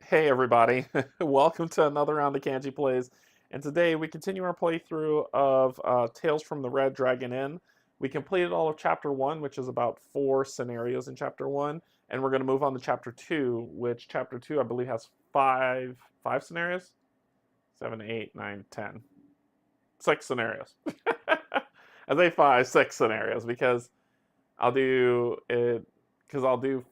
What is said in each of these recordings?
Hey everybody, welcome to another round of Canje Plays, and today we continue our playthrough of Tales from the Red Dragon Inn. We completed all of Chapter 1, which is about 4 scenarios in Chapter 1, and we're going to move on to Chapter 2, which Chapter 2 I believe has 5 scenarios? 7, 8, 9, 10. 6 scenarios. I say 5, 6 scenarios because I'll do it, because I'll do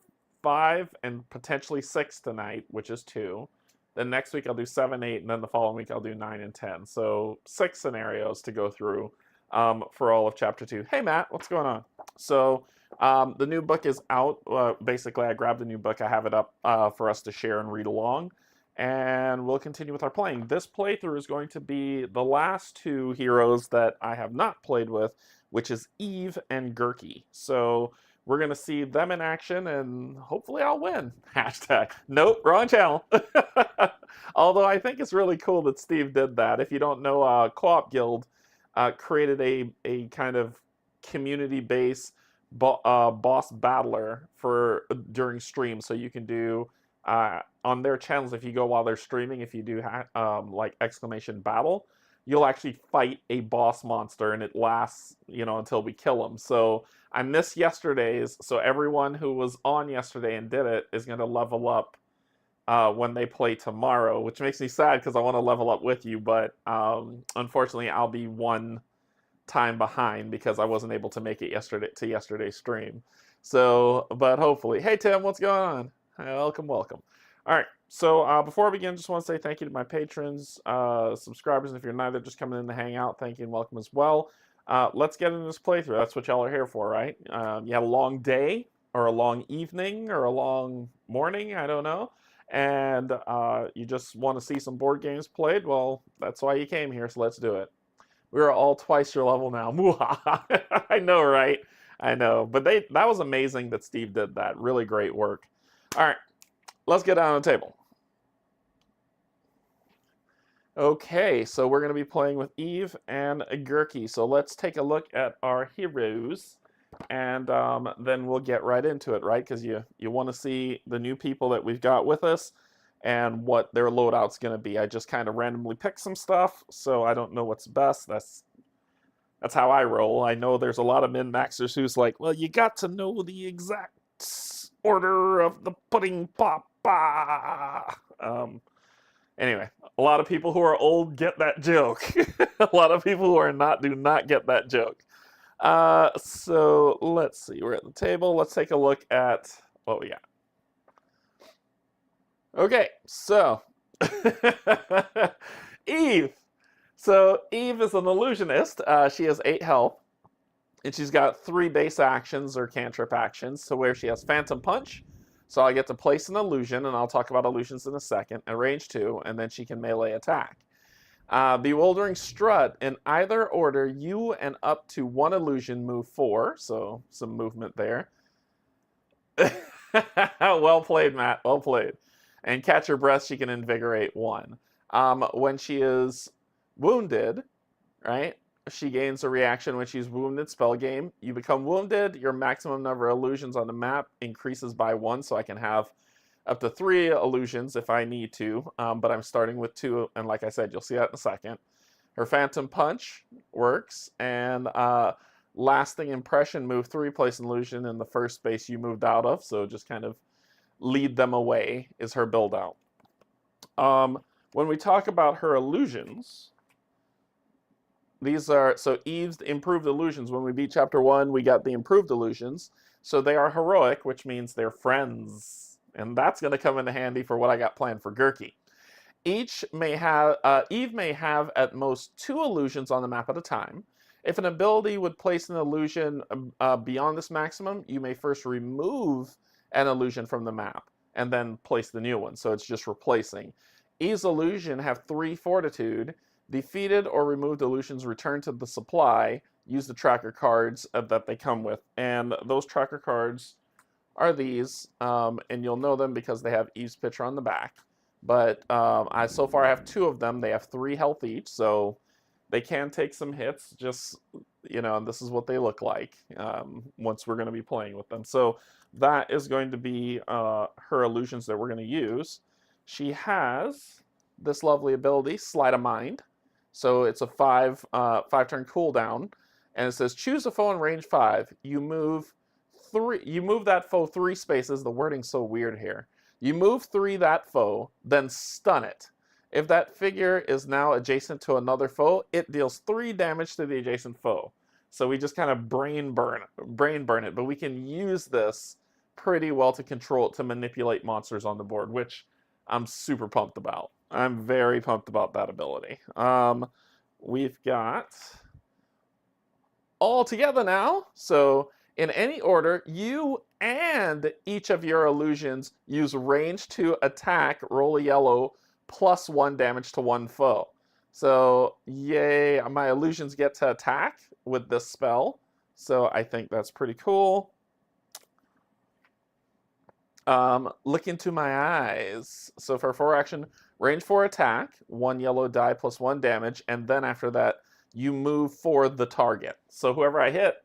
5 and potentially 6 tonight, which is 2. Then next week I'll do 7, 8, and then the following week I'll do 9 and 10. So 6 scenarios to go through for all of Chapter 2. Hey Matt, what's going on? So the new book is out. Basically, I grabbed the new book. I have it up for us to share and read along. And we'll continue with our playing. This playthrough is going to be the last 2 heroes that I have not played with, which is Eve and Gurky. So we're going to see them in action, and hopefully I'll win. Hashtag. Nope, wrong channel. Although I think it's really cool that Steve did that. If you don't know, Co-op Guild created a kind of community-based boss battler for during stream, so you can do on their channels. If you go while they're streaming, if you do like exclamation battle, you'll actually fight a boss monster, and it lasts, until we kill him. So I missed yesterday's, so everyone who was on yesterday and did it is going to level up when they play tomorrow, which makes me sad because I want to level up with you, but unfortunately I'll be one time behind because I wasn't able to make it yesterday's stream. So, but hopefully. Hey Tim, what's going on? Welcome. All right, so before we begin, just want to say thank you to my patrons, subscribers, and if you're neither, just coming in to hang out, thank you and welcome as well. Let's get into this playthrough. That's what y'all are here for, right? You had a long day, or a long evening, or a long morning, I don't know, and you just want to see some board games played. Well, that's why you came here, so let's do it. We're all twice your level now. I know, right? I know, but that was amazing that Steve did that. Really great work. All right, let's get down on the table. Okay, so we're going to be playing with Eve and Gurky. So let's take a look at our heroes, and then we'll get right into it, right? Because you want to see the new people that we've got with us and what their loadout's going to be. I just kind of randomly picked some stuff, so I don't know what's best. That's how I roll. I know there's a lot of min-maxers who's like, well, you got to know the exact order of the pudding pop. Anyway, a lot of people who are old get that joke. A lot of people who are not do not get that joke. So let's see. We're at the table. Let's take a look at what we got. Okay, so Eve. So Eve is an illusionist. She has 8 health, and she's got 3 base actions or cantrip actions, to where she has Phantom Punch. So I get to place an illusion, and I'll talk about illusions in a second, and range 2, and then she can melee attack. Bewildering Strut. In either order, you and up to 1 illusion move 4, so some movement there. Well played, Matt. Well played. And Catch Your Breath, she can invigorate 1. When she is wounded, right? She gains a reaction when she's wounded. Spell game. You become wounded, your maximum number of illusions on the map increases by 1, so I can have up to 3 illusions if I need to, but I'm starting with 2, and like I said, you'll see that in a second. Her Phantom Punch works, and Lasting Impression, move 3, place an illusion in the first space you moved out of, so just kind of lead them away is her build out. When we talk about her illusions, these are, so Eve's improved illusions. When we beat Chapter 1, we got the improved illusions. So they are heroic, which means they're friends. And that's going to come into handy for what I got planned for Gurky. Eve may have at most 2 illusions on the map at a time. If an ability would place an illusion beyond this maximum, you may first remove an illusion from the map and then place the new one. So it's just replacing. Eve's illusion have 3 fortitude. Defeated or removed illusions return to the supply. Use the tracker cards that they come with. And those tracker cards are these. And you'll know them because they have Eve's picture on the back. But so far I have 2 of them. They have 3 health each. So they can take some hits. Just, this is what they look like once we're going to be playing with them. So that is going to be her illusions that we're going to use. she has this lovely ability, Sleight of Mind. So it's a 5-turn cooldown, and it says choose a foe in range 5. You move that foe 3 spaces. The wording's so weird here. You move 3 that foe, then stun it. If that figure is now adjacent to another foe, it deals 3 damage to the adjacent foe. So we just kind of brain burn it, but we can use this pretty well to control it, to manipulate monsters on the board, which I'm super pumped about. I'm very pumped about that ability. We've got all together now. So in any order, you and each of your illusions use range 2 attack, roll a yellow, plus 1 damage to 1 foe. So yay, my illusions get to attack with this spell. So I think that's pretty cool. Look into my eyes. So for 4 action, range 4 attack, 1 yellow die plus 1 damage, and then after that, you move for the target. So whoever I hit,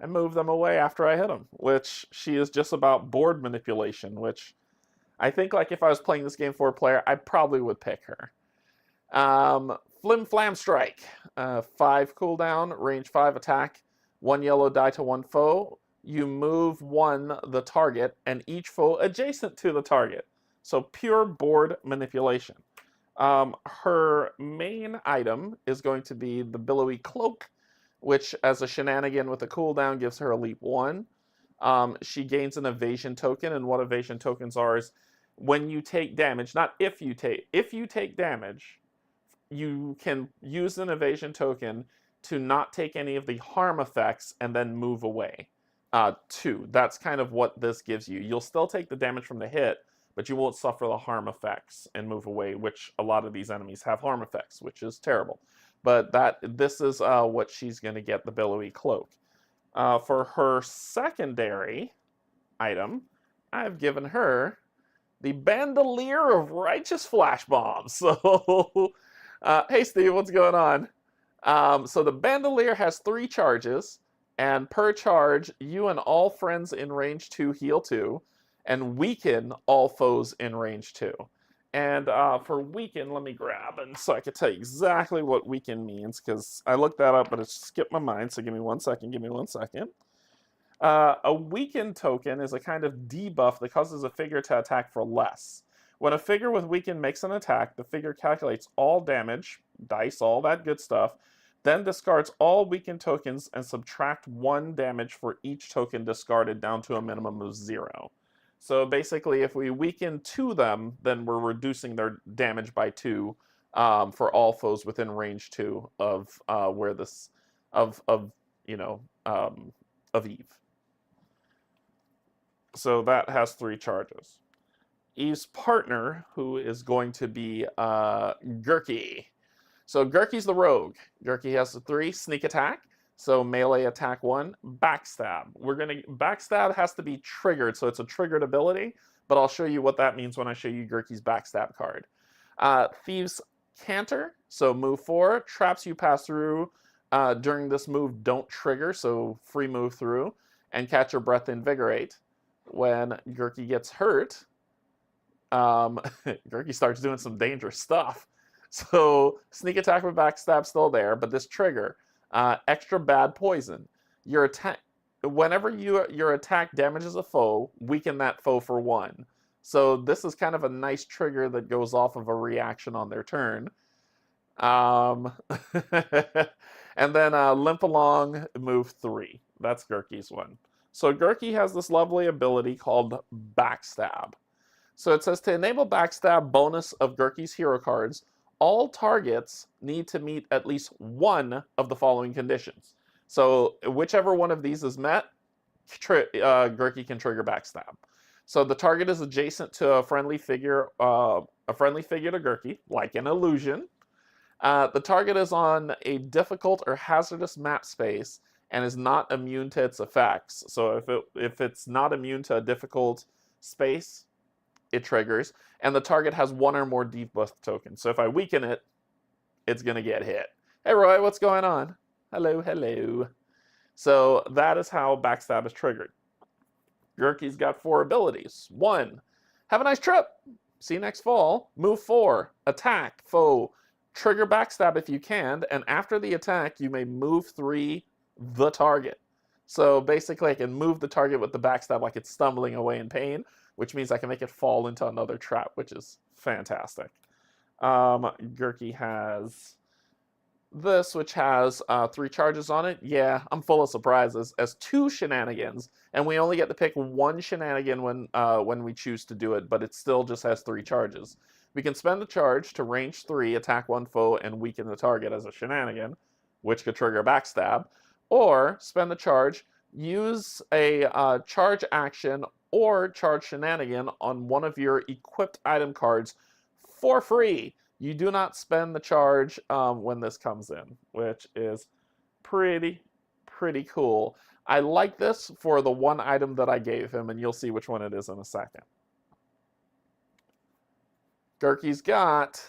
I move them away after I hit them, which she is just about board manipulation, which I think, like, if I was playing this game 4-player, I probably would pick her. Flim Flam Strike, 5 cooldown, range 5 attack, 1 yellow die to 1 foe. You move 1 the target, and each foe adjacent to the target. So pure board manipulation. Her main item is going to be the Billowy Cloak, which, as a shenanigan with a cooldown, gives her a leap 1. She gains an evasion token, and what evasion tokens are is when you take damage, not if you take damage, you can use an evasion token to not take any of the harm effects and then move away. 2. That's kind of what this gives you. You'll still take the damage from the hit, but you won't suffer the harm effects and move away, which a lot of these enemies have harm effects, which is terrible. But this is what she's going to get, the Billowy Cloak. For her secondary item, I've given her the Bandolier of Righteous Flash Bombs. So, hey Steve, what's going on? So the Bandolier has 3 charges, and per charge, you and all friends in range 2 heal 2, and weaken all foes in range 2. And for weaken, let me grab, and so I can tell you exactly what weaken means, because I looked that up, but it skipped my mind, so give me 1 second, A weaken token is a kind of debuff that causes a figure to attack for less. When a figure with weaken makes an attack, the figure calculates all damage, dice, all that good stuff, then discards all weaken tokens and subtract 1 damage for each token discarded down to a minimum of 0. So basically, if we weaken 2 them, then we're reducing their damage by 2 for all foes within range 2 of where this of Eve. So that has 3 charges. Eve's partner, who is going to be Gurky. So Gurky's the rogue. Gurky has a 3 sneak attack. So melee attack 1, backstab. Backstab has to be triggered, so it's a triggered ability, but I'll show you what that means when I show you Gurky's backstab card. Thieves Canter, so move 4, traps you pass through during this move don't trigger, so free move through, and Catch Your Breath Invigorate. When Gurky gets hurt, Gurky starts doing some dangerous stuff. So sneak attack with backstab still there, but this trigger, extra bad poison. Your attack, whenever your attack damages a foe, weaken that foe for 1. So this is kind of a nice trigger that goes off of a reaction on their turn. And then limp along, move 3. That's Gurky's one. So Gurky has this lovely ability called Backstab. So it says to enable Backstab bonus of Gurky's hero cards, all targets need to meet at least 1 of the following conditions. So whichever one of these is met, Gurky can trigger Backstab. So the target is adjacent to a friendly figure to Gurky, like an illusion. The target is on a difficult or hazardous map space and is not immune to its effects. So if it's not immune to a difficult space, it triggers, and the target has 1 or more debuff tokens. So if I weaken it, it's going to get hit. Hey Roy, what's going on? Hello, hello. So that is how Backstab is triggered. Gurky's got 4 abilities. 1, have a nice trip. See you next fall. Move 4. Attack. Foe. Trigger backstab if you can, and after the attack, you may move 3 the target. So basically, I can move the target with the backstab like it's stumbling away in pain, which means I can make it fall into another trap, which is fantastic. Gurky has this, which has 3 charges on it. Yeah, I'm full of surprises. As 2 shenanigans, and we only get to pick 1 shenanigan when we choose to do it, but it still just has 3 charges. We can spend a charge to range 3, attack 1 foe, and weaken the target as a shenanigan, which could trigger a backstab. Or spend the charge, use a charge action or charge shenanigan on one of your equipped item cards for free. You do not spend the charge when this comes in, which is pretty cool. I like this for the 1 item that I gave him, and you'll see which one it is in a second. Gurky's got,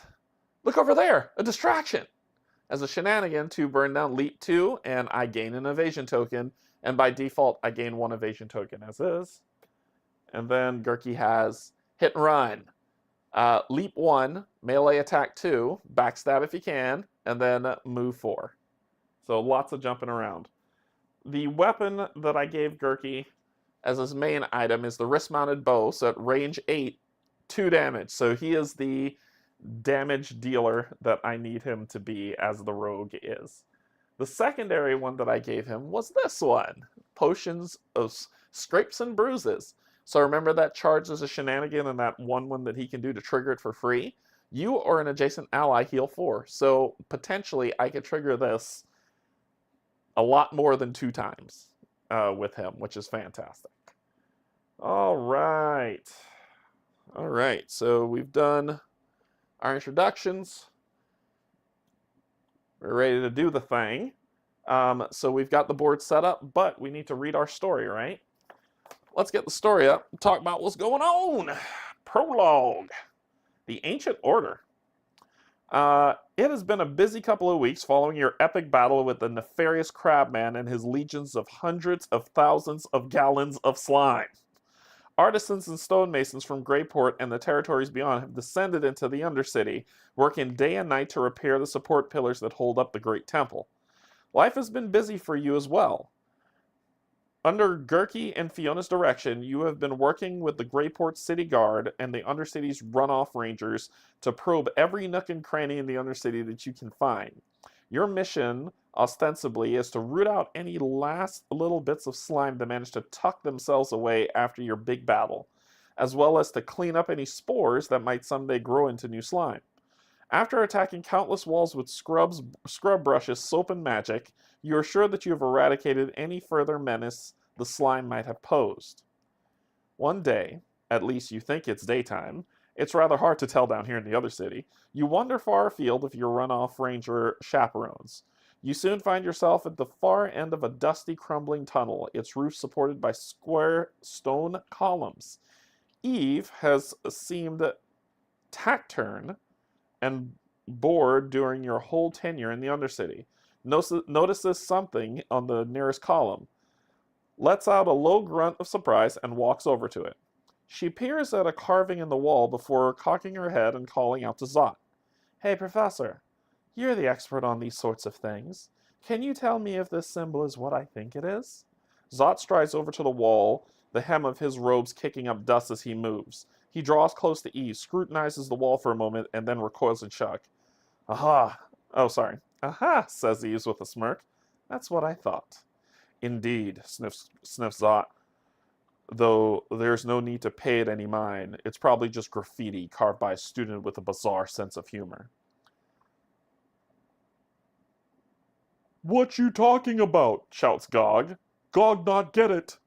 look over there, a distraction. As a shenanigan, to burn down leap 2, and I gain an evasion token, and by default, I gain 1 evasion token as is. And then Gurky has hit and run. Leap 1, melee attack 2, backstab if you can, and then move 4. So lots of jumping around. The weapon that I gave Gurky as his main item is the wrist-mounted bow, so at range 8, 2 damage. So he is the damage dealer that I need him to be, as the rogue is. The secondary one that I gave him was this one, Potions of Scrapes and Bruises. So remember that charge is a shenanigan and that one that he can do to trigger it for free? You or an adjacent ally heal 4. So potentially I could trigger this a lot more than 2 times with him, which is fantastic. All right, so we've done our introductions. We're ready to do the thing. So we've got the board set up, but we need to read our story, right? Let's get the story up and talk about what's going on. Prologue. The Ancient Order. It has been a busy couple of weeks following your epic battle with the nefarious Crabman and his legions of hundreds of thousands of gallons of slime. Artisans and stonemasons from Greyport and the territories beyond have descended into the Undercity, working day and night to repair the support pillars that hold up the Great Temple. Life has been busy for you as well. Under Gurky and Fiona's direction, you have been working with the Greyport City Guard and the Undercity's runoff rangers to probe every nook and cranny in the Undercity that you can find. Your mission, ostensibly, is to root out any last little bits of slime that manage to tuck themselves away after your big battle, as well as to clean up any spores that might someday grow into new slime. After attacking countless walls with scrub brushes, soap, and magic, you are sure that you have eradicated any further menace the slime might have posed. One day, at least you think it's daytime, it's rather hard to tell down here in the other city, you wander far afield of your runoff ranger chaperones. You soon find yourself at the far end of a dusty, crumbling tunnel, its roof supported by square stone columns. Eve has seemed taciturn and bored during your whole tenure in the Undercity. Notices something on the nearest column, lets out a low grunt of surprise, and walks over to it. She peers at a carving in the wall before cocking her head and calling out to Zot. "Hey, Professor, you're the expert on these sorts of things. Can you tell me if this symbol is what I think it is?" Zot strides over to the wall, the hem of his robes kicking up dust as he moves. He draws close to Eve, scrutinizes the wall for a moment, and then recoils in shock. "Aha! Oh, sorry. Aha!" says Eve with a smirk. "That's what I thought." "Indeed," sniffs Zot. "Though there's no need to pay it any mind. It's probably just graffiti carved by a student with a bizarre sense of humor." "What you talking about?" shouts Gog. "Gog not get it."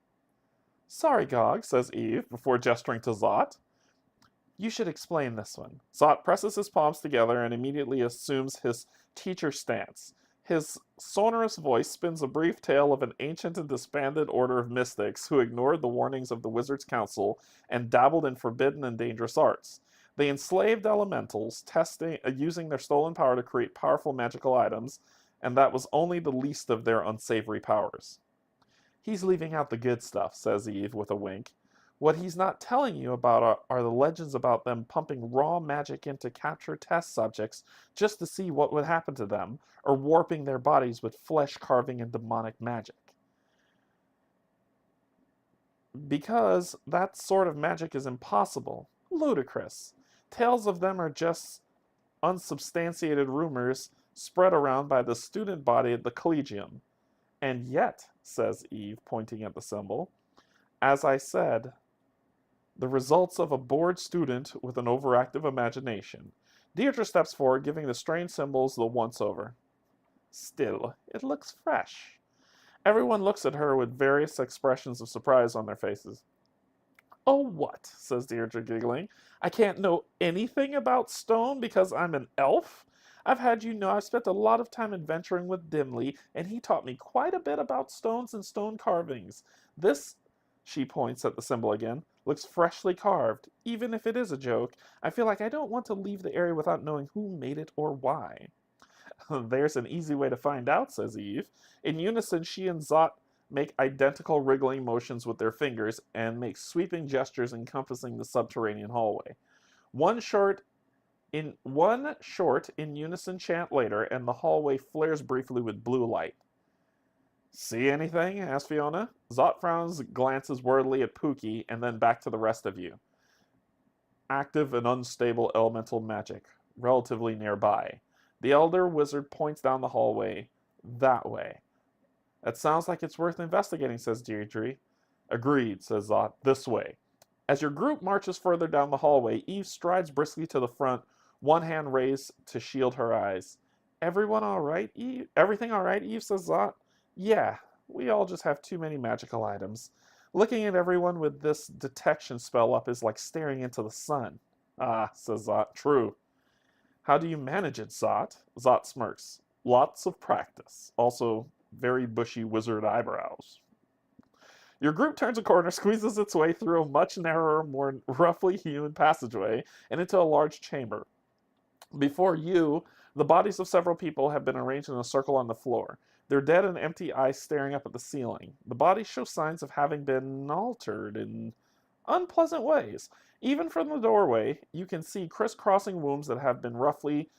"Sorry, Gog," says Eve, before gesturing to Zot. "You should explain this one." Zot presses his palms together and immediately assumes his teacher stance. His sonorous voice spins a brief tale of an ancient and disbanded order of mystics who ignored the warnings of the Wizards' Council and dabbled in forbidden and dangerous arts. They enslaved elementals, using their stolen power to create powerful magical items, and that was only the least of their unsavory powers. "He's leaving out the good stuff," says Eve with a wink. What he's not telling you about are the legends about them pumping raw magic into captured test subjects just to see what would happen to them, or warping their bodies with flesh carving and demonic magic. Because that sort of magic is impossible, ludicrous. Tales of them are just unsubstantiated rumors spread around by the student body at the Collegium. And yet, says Eve, pointing at the symbol, as I said, the results of a bored student with an overactive imagination. Deirdre steps forward, giving the strange symbols the once-over. Still, it looks fresh. Everyone looks at her with various expressions of surprise on their faces. Oh, what? Says Deirdre, giggling. I can't know anything about stone because I'm an elf? I've had you know I've spent a lot of time adventuring with Dimly, and he taught me quite a bit about stones and stone carvings. This, she points at the symbol again, looks freshly carved. Even if it is a joke, I feel like I don't want to leave the area without knowing who made it or why. There's an easy way to find out, says Eve. In unison, she and Zot make identical wriggling motions with their fingers and make sweeping gestures encompassing the subterranean hallway. One short in unison chant later, and the hallway flares briefly with blue light. See anything? Asks Fiona. Zot frowns, glances worriedly at Pookie, and then back to the rest of you. Active and unstable elemental magic, relatively nearby. The elder wizard points down the hallway. That way. That sounds like it's worth investigating, says Deirdre. Agreed, says Zot. This way. As your group marches further down the hallway, Eve strides briskly to the front, one hand raised to shield her eyes. Everyone all right, Eve? Everything all right, Eve, says Zot. Yeah, we all just have too many magical items. Looking at everyone with this detection spell up is like staring into the sun. Ah, says Zot. True. How do you manage it, Zot? Zot smirks. Lots of practice. Also, very bushy wizard eyebrows. Your group turns a corner, squeezes its way through a much narrower, more roughly hewn passageway, and into a large chamber. Before you, the bodies of several people have been arranged in a circle on the floor, their dead and empty eyes staring up at the ceiling. The bodies show signs of having been altered in unpleasant ways. Even from the doorway, you can see crisscrossing wounds that have been roughly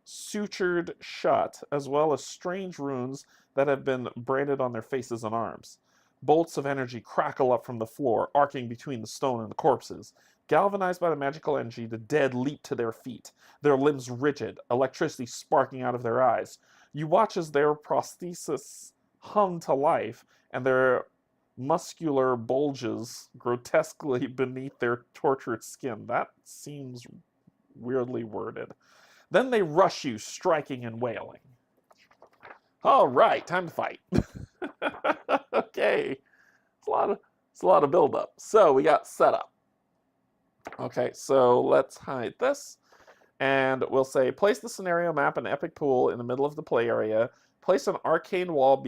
sutured shut, as well as strange runes that have been branded on their faces and arms. Bolts of energy crackle up from the floor, arcing between the stone and the corpses. Galvanized by the magical energy, the dead leap to their feet, their limbs rigid, electricity sparking out of their eyes. You watch as their prostheses hum to life, and their muscular bulges grotesquely beneath their tortured skin. That seems weirdly worded. Then they rush you, striking and wailing. All right, time to fight. Okay, it's a lot of build-up. So we got setup. Okay, so let's hide this, and we'll say place the scenario map and epic pool in the middle of the play area. Place an arcane wall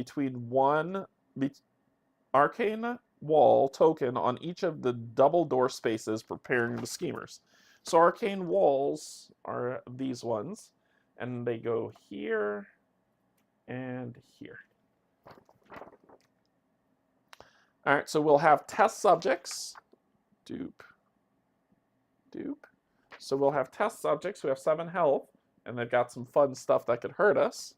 arcane wall token on each of the double door spaces, preparing the schemers. So arcane walls are these ones, and they go here and here. All right, so we'll have test subjects. Dupe. So we'll have test subjects who have 7 health, and they've got some fun stuff that could hurt us.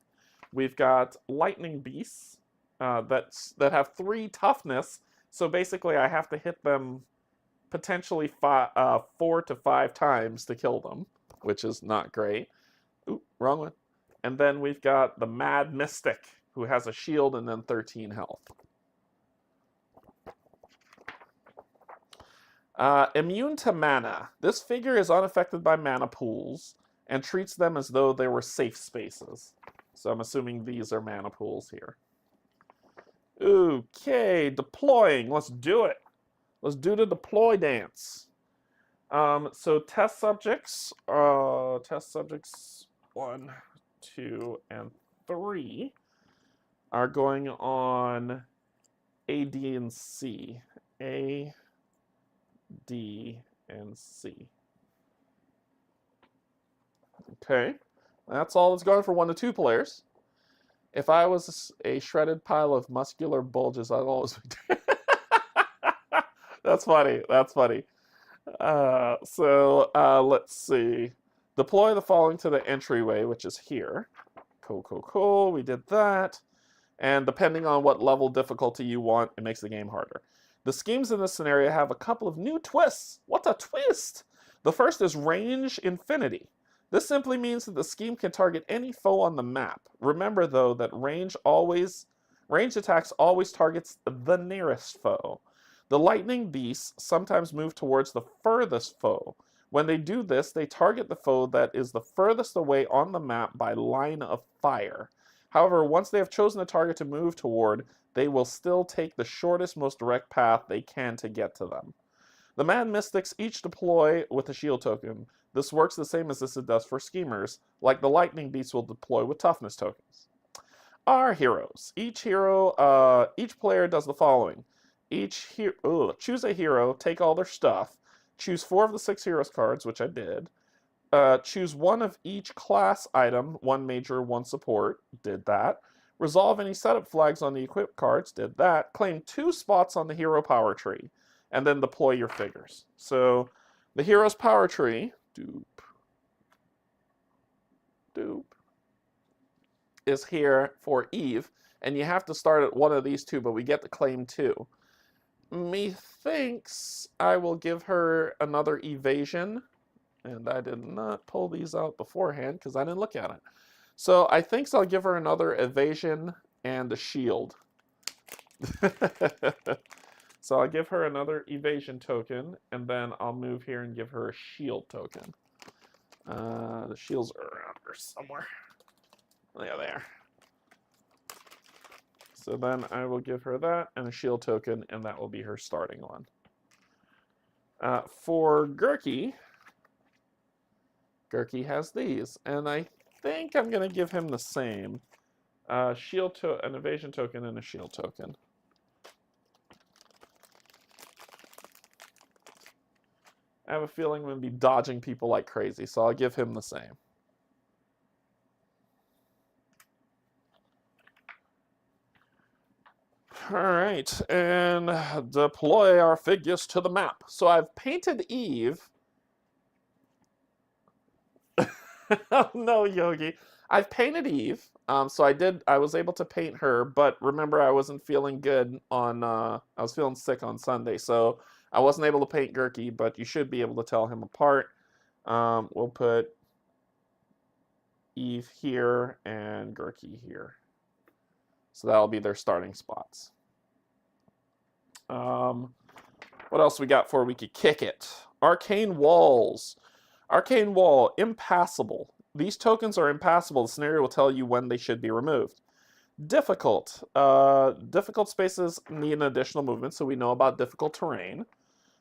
We've got lightning beasts that have 3 toughness. So basically, I have to hit them potentially 4 to 5 times to kill them, which is not great. Ooh, wrong one. And then we've got the Mad Mystic, who has a shield and then 13 health. Immune to mana. This figure is unaffected by mana pools and treats them as though they were safe spaces. So I'm assuming these are mana pools here. Okay, deploying. Let's do it. Let's do the deploy dance. So test subjects 1, 2, and 3 are going on A, D, and C. A, D, and C. Okay, that's all that's going for 1 to 2 players. If I was a shredded pile of muscular bulges, I'd always That's funny. That's funny. Let's see. Deploy the following to the entryway, which is here. Cool, cool, cool. We did that. And depending on what level difficulty you want, it makes the game harder. The schemes in this scenario have a couple of new twists. What a twist! The first is range infinity. This simply means that the scheme can target any foe on the map. Remember, though, that range attacks always targets the nearest foe. The lightning beasts sometimes move towards the furthest foe. When they do this, they target the foe that is the furthest away on the map by line of fire. However, once they have chosen a target to move toward, they will still take the shortest, most direct path they can to get to them. The Mad Mystics each deploy with a shield token. This works the same as this it does for schemers, like the lightning beasts will deploy with toughness tokens. Our heroes. Each player does the following. Choose a hero, take all their stuff, choose 4 of the 6 heroes cards, which I did. Choose 1 of each class item, 1 major, 1 support, did that. Resolve any setup flags on the equipped cards, did that. Claim 2 spots on the hero power tree, and then deploy your figures. So the hero's power tree, doop, is here for Eve, and you have to start at one of these 2, but we get to claim 2. Methinks I will give her another evasion, and I did not pull these out beforehand because I didn't look at it. So I think I'll give her another evasion and a shield. So I'll give her another evasion token, and then I'll move here and give her a shield token. The shields are around here somewhere. Yeah, there. So then I will give her that and a shield token, and that will be her starting one. For Gurky has these, and I think I'm going to give him the same. An evasion token and a shield token. I have a feeling I'm going to be dodging people like crazy, so I'll give him the same. All right, and deploy our figures to the map. So I've painted Eve. Oh no, Yogi. I've painted Eve. So I was able to paint her, but remember I wasn't feeling good I was feeling sick on Sunday, so I wasn't able to paint Gurky, but you should be able to tell him apart. We'll put Eve here and Gurky here. So that'll be their starting spots. What else we got for we could kick it? Arcane Walls. Arcane Wall, impassable. These tokens are impassable. The scenario will tell you when they should be removed. Difficult. Difficult spaces need an additional movement, so we know about difficult terrain.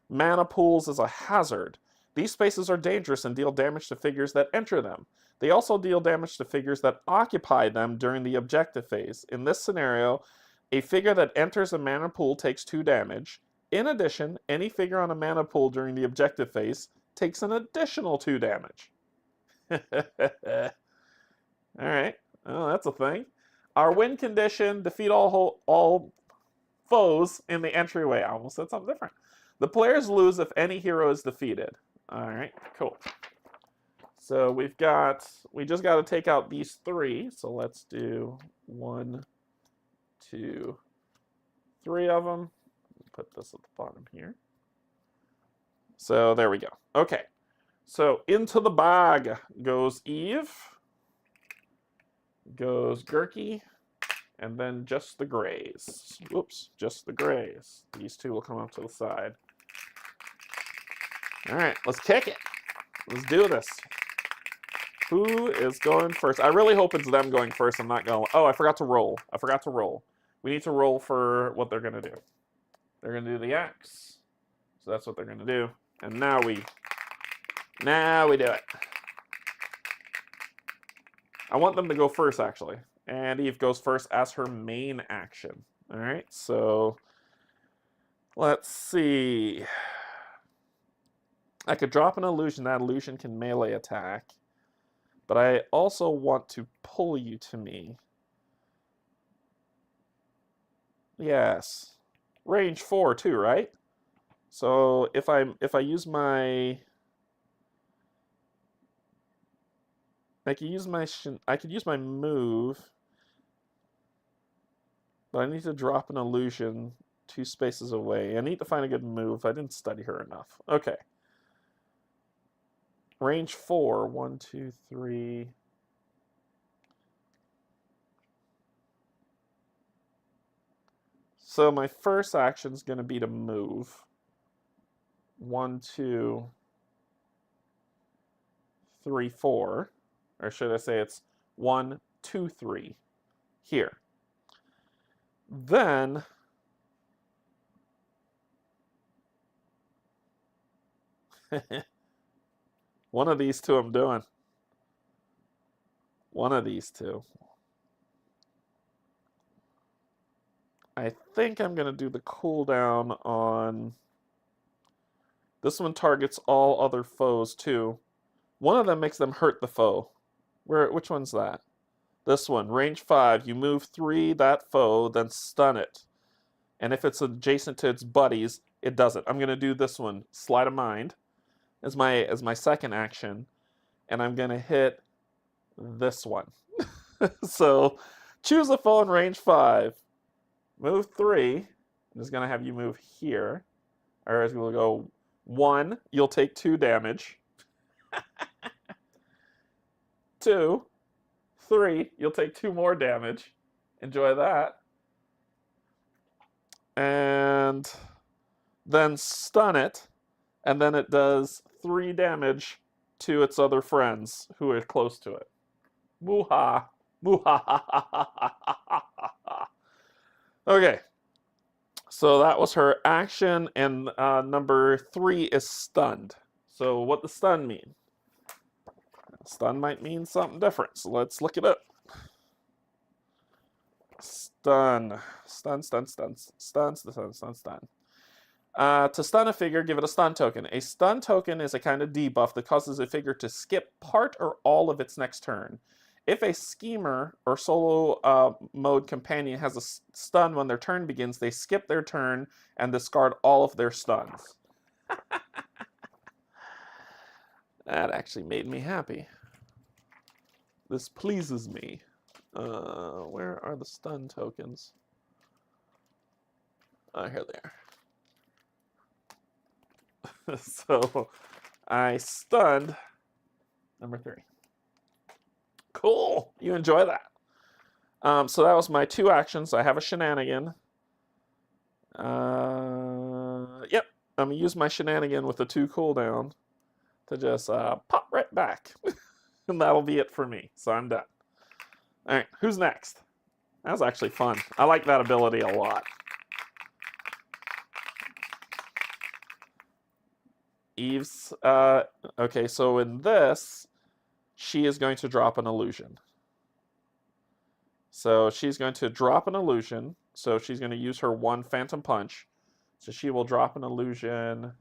Mana pools is a hazard. These spaces are dangerous and deal damage to figures that enter them. They also deal damage to figures that occupy them during the objective phase. In this scenario, a figure that enters a mana pool takes 2 damage. In addition, any figure on a mana pool during the objective phase takes an additional 2 damage. Alright, oh, that's a thing. Our win condition, defeat all foes in the entryway. I almost said something different. The players lose if any hero is defeated. Alright, cool. So we just got to take out these 3. So let's do 1, 2, 3 of them. Put this at the bottom here. So there we go. Okay. So into the bag goes Eve, goes Gurky, and then just the grays. Whoops, just the grays. These 2 will come up to the side. All right, let's kick it. Let's do this. Who is going first? I really hope it's them going first. I'm not going. Oh, I forgot to roll. We need to roll for what they're going to do. They're going to do the axe. So that's what they're going to do. And now we do it. I want them to go first, actually. And Eve goes first as her main action. All right, so let's see. I could drop an illusion. That illusion can melee attack. But I also want to pull you to me. Yes. Range 4 too, right? So if I use my I could use my move, but I need to drop an illusion 2 spaces away. I need to find a good move. I didn't study her enough. Okay. Range 4. 1, 2, 3. So my first action is going to be to move. 1, 2, 3, 4. Or should I say it's 1, 2, 3. Here. Then one of these two I'm doing. One of these two. I think I'm going to do the cooldown on... This one targets all other foes too. One of them makes them hurt the foe. Which one's that? This one, range 5. You move 3 that foe, then stun it. And if it's adjacent to its buddies, it does it. I'm going to do this one, Sleight of Mind, as my second action. And I'm going to hit this one. So choose a foe in range 5. Move 3. I'm just going to have you move here. Or we'll go 1. You'll take 2 damage. 2. 3. You'll take 2 more damage. Enjoy that. And then stun it. And then it does 3 damage to its other friends who are close to it. Moo-ha. Moo-ha-ha-ha-ha-ha-ha. Okay. So that was her action, and number 3 is stunned. So what does stun mean? Stun might mean something different, so let's look it up. Stun. Stun, stun, stun, stun, stun, stun, stun. To stun a figure, give it a stun token. A stun token is a kind of debuff that causes a figure to skip part or all of its next turn. If a schemer or solo mode companion has a stun when their turn begins, they skip their turn and discard all of their stuns. That actually made me happy. This pleases me. Where are the stun tokens? Oh, here they are. So I stunned number 3. Cool. You enjoy that. So that was my 2 actions. I have a shenanigan. Yep. I'm going to use my shenanigan with the 2 cooldown to just pop right back. And that'll be it for me. So I'm done. All right. Who's next? That was actually fun. I like that ability a lot. Eve's... okay, so in this... she is going to drop an illusion. So she's going to drop an illusion. So she's going to use her 1 Phantom Punch. So she will drop an illusion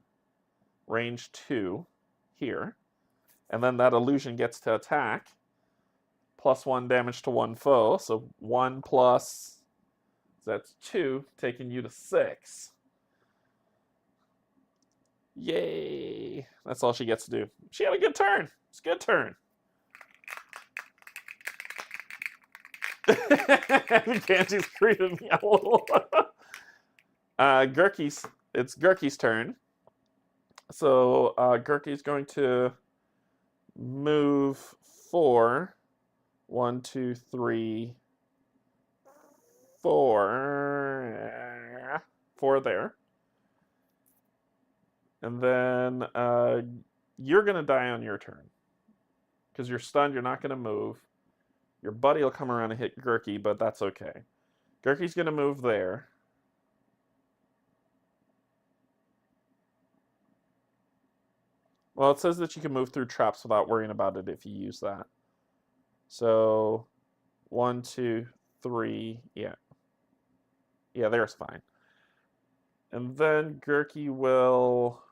range 2 here. And then that illusion gets to attack. +1 damage to 1 foe. So 1 plus, that's 2, taking you to 6. Yay! That's all she gets to do. She had a good turn. It's a good turn. Canje's creeping me out a little. It's Gurky's turn. So Gurky's going to move 4. 1, 2, 3, 4. 4 there. And then you're going to die on your turn. Because you're stunned, you're not going to move. Your buddy will come around and hit Gurky, but that's okay. Gurky's going to move there. Well, it says that you can move through traps without worrying about it if you use that. So, 1, 2, 3, yeah. Yeah, there's fine. And then Gurky will...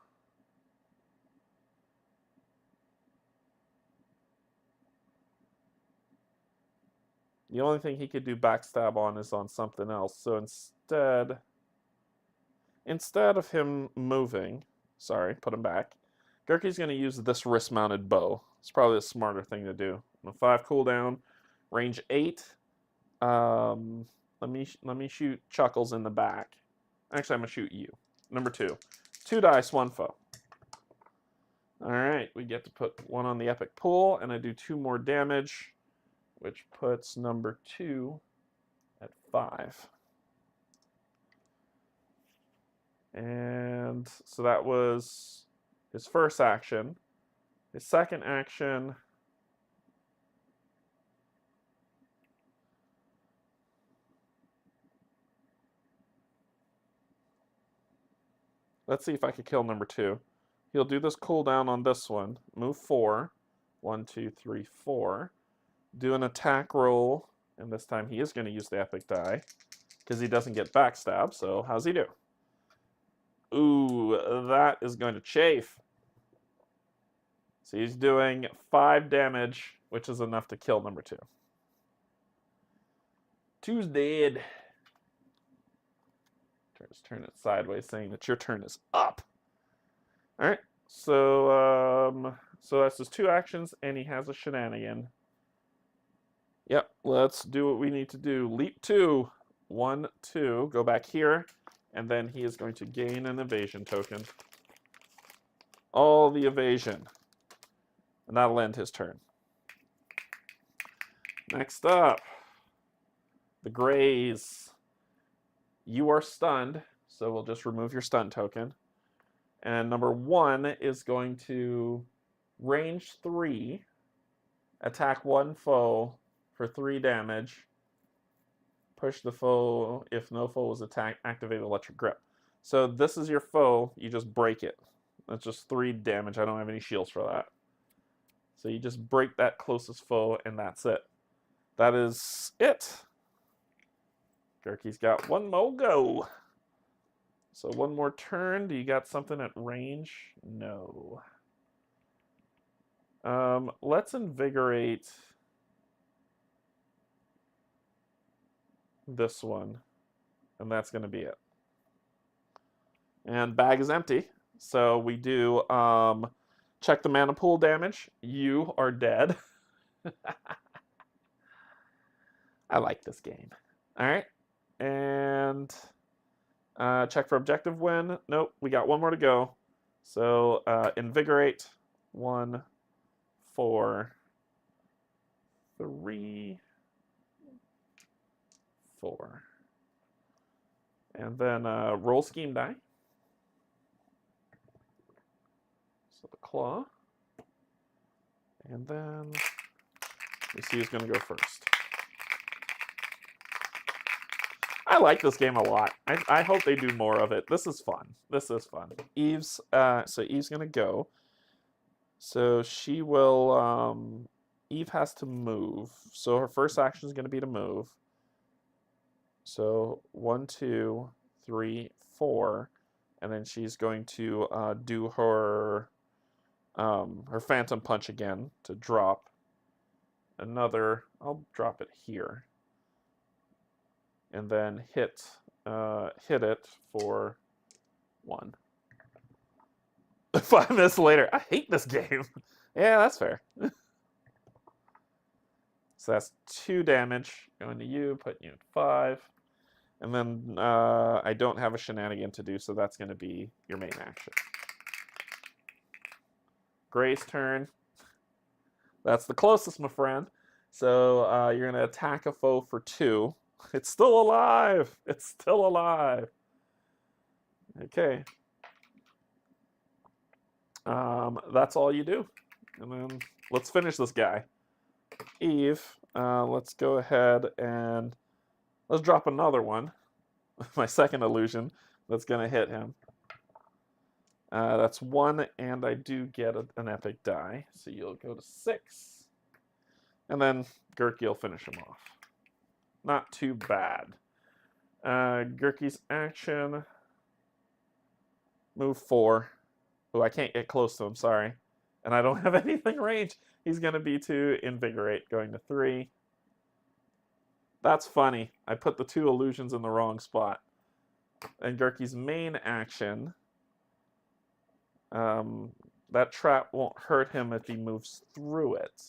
The only thing he could do backstab on is on something else. So instead, instead of him moving, sorry, put him back, Gurky's going to use this wrist-mounted bow. It's probably the smarter thing to do. 5 cooldown, range 8. Let me shoot Chuckles in the back. Actually, I'm going to shoot you. Number 2. 2 dice, 1 foe. Alright, we get to put 1 on the epic pool, and I do 2 more damage, which puts number 2 at 5. And so that was his first action. His second action, let's see if I could kill number 2. He'll do this cooldown on this one. Move 4. 1, 2, 3, 4. Do an attack roll, and this time he is going to use the epic die because he doesn't get backstab. So how's he do? Ooh, that is going to chafe. So he's doing 5 damage, which is enough to kill number 2. 2's dead. Just turn it sideways, saying that your turn is up. All right, so that's his 2 actions, and he has a shenanigan. Yep, let's do what we need to do. Leap 2, 1, 2, go back here, and then he is going to gain an evasion token. All the evasion. And that'll end his turn. Next up, the Greys. You are stunned, so we'll just remove your stun token. And number 1 is going to range 3, attack 1 foe for 3 damage. Push the foe if no foe was attacked, activate electric grip. So this is your foe, you just break it. That's just 3 damage. I don't have any shields for that. So you just break that closest foe, and that's it. That is it. Gurky's got 1 more go. So 1 more turn. Do you got something at range? No. Let's invigorate this one. And that's going to be it. And bag is empty. So we do check the mana pool damage. You are dead. I like this game. All right. And check for objective win. Nope, we got 1 more to go. So invigorate. 1, 4, 3, 4. And then roll scheme die. So the claw. And then we see who's going to go first. I like this game a lot. I hope they do more of it. This is fun. This is fun. Eve's going to go. So she will, Eve has to move. So her first action is going to be to move. So 1, 2, 3, 4. And then she's going to do her Phantom Punch again to drop another. I'll drop it here. And then hit it for 1. 5 minutes later, I hate this game. Yeah, that's fair. So that's 2 damage going to you, putting you at 5. And then I don't have a shenanigan to do, so that's going to be your main action. Gray's turn. That's the closest, my friend. So you're going to attack a foe for 2. It's still alive. It's still alive. Okay. That's all you do. And then let's finish this guy. Eve, let's go ahead and let's drop another one. My second illusion that's going to hit him. That's 1, and I do get an epic die. So you'll go to 6. And then Gurky will finish him off. Not too bad. Gurky's action. Move 4. Oh, I can't get close to him, sorry. And I don't have anything range. He's going to be to invigorate, going to 3. That's funny. I put the 2 illusions in the wrong spot. And Gurky's main action, that trap won't hurt him if he moves through it.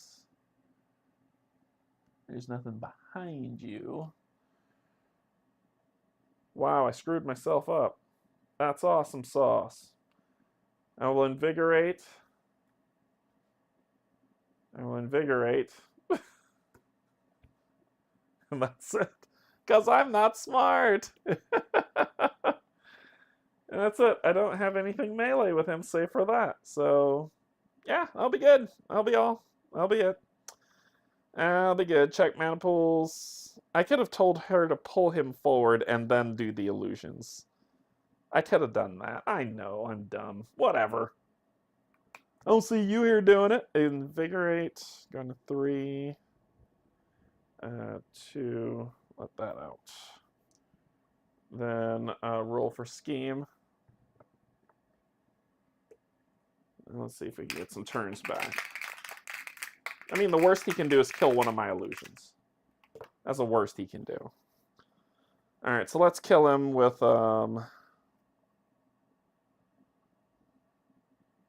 There's nothing behind you. Wow, I screwed myself up. That's awesome sauce. I will invigorate. I will invigorate. And that's it. Because I'm not smart. And that's it. I don't have anything melee with him save for that. So, yeah, I'll be good. I'll be it. I'll be good. Check mana pools. I could have told her to pull him forward and then do the illusions. I could have done that. I know, I'm dumb. Whatever. I don't see you here doing it. Invigorate. Going to 3. 2. Let that out. Then roll for scheme. Let's see if we can get some turns back. I mean, the worst he can do is kill one of my illusions. That's the worst he can do. Alright, so let's kill him with...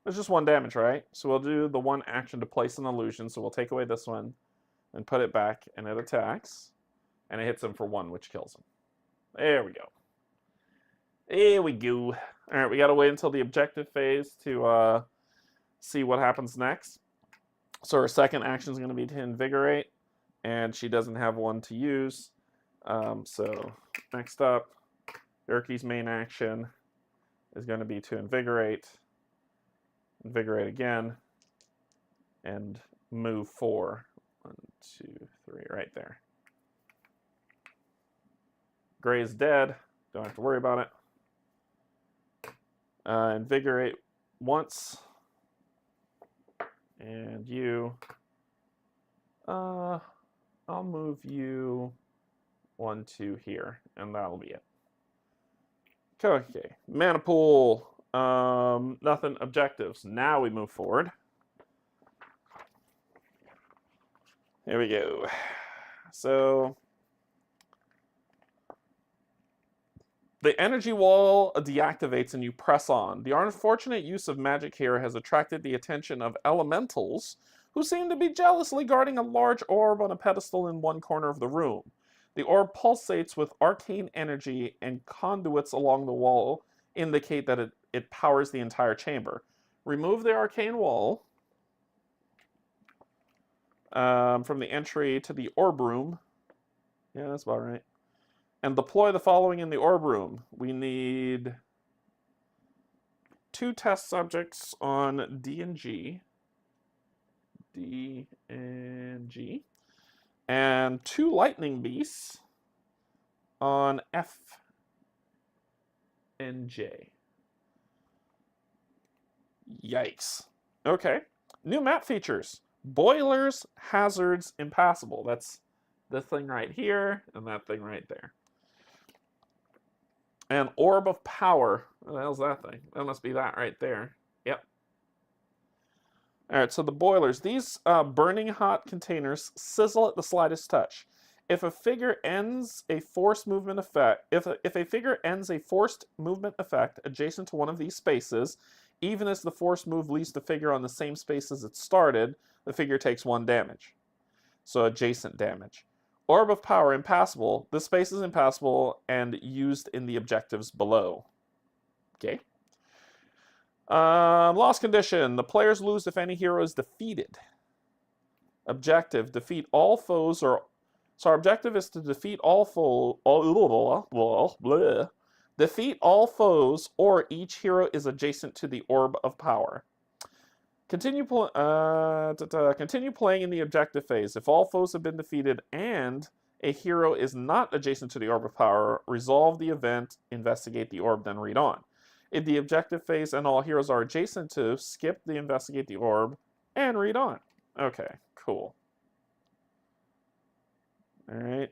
There's just 1 damage, right? So we'll do the 1 action to place an illusion. So we'll take away this one and put it back, and it attacks. And it hits him for 1, which kills him. There we go. There we go. Alright, we gotta wait until the objective phase to see what happens next. So her second action is going to be to invigorate, and she doesn't have one to use. So next up, Urki's main action is going to be to invigorate again, and move 4. 1, 2, 3, right there. Gray is dead. Don't have to worry about it. Invigorate once. And you, I'll move you 1, 2 here, and that'll be it. Okay, mana pool, nothing, objectives. Now we move forward. Here we go. So, the energy wall deactivates and you press on. The unfortunate use of magic here has attracted the attention of elementals, who seem to be jealously guarding a large orb on a pedestal in one corner of the room. The orb pulsates with arcane energy, and conduits along the wall indicate that it powers the entire chamber. Remove the arcane wall from the entry to the orb room. Yeah, that's about right. And deploy the following in the orb room. We need 2 test subjects on D and G. D and G. And 2 lightning beasts on F and J. Yikes. Okay. New map features. Boilers, hazards, impassable. That's this thing right here and that thing right there. And orb of power. What the hell's that thing? That must be that right there. Yep. Alright, so the boilers. These burning hot containers sizzle at the slightest touch. If a figure ends a forced movement effect, if a figure ends a forced movement effect adjacent to one of these spaces, even as the forced move leaves the figure on the same space as it started, the figure takes 1 damage. So adjacent damage. Orb of power, impassable. This space is impassable and used in the objectives below. Okay. Loss condition. The players lose if any hero is defeated. Objective. Defeat all foes or... So our objective is to defeat all foes... Defeat all foes or each hero is adjacent to the orb of power. Continue playing in the objective phase. If all foes have been defeated and a hero is not adjacent to the orb of power, resolve the event, investigate the orb, then read on. In the objective phase and all heroes are adjacent to, skip the investigate the orb, and read on. Okay, cool. Alright.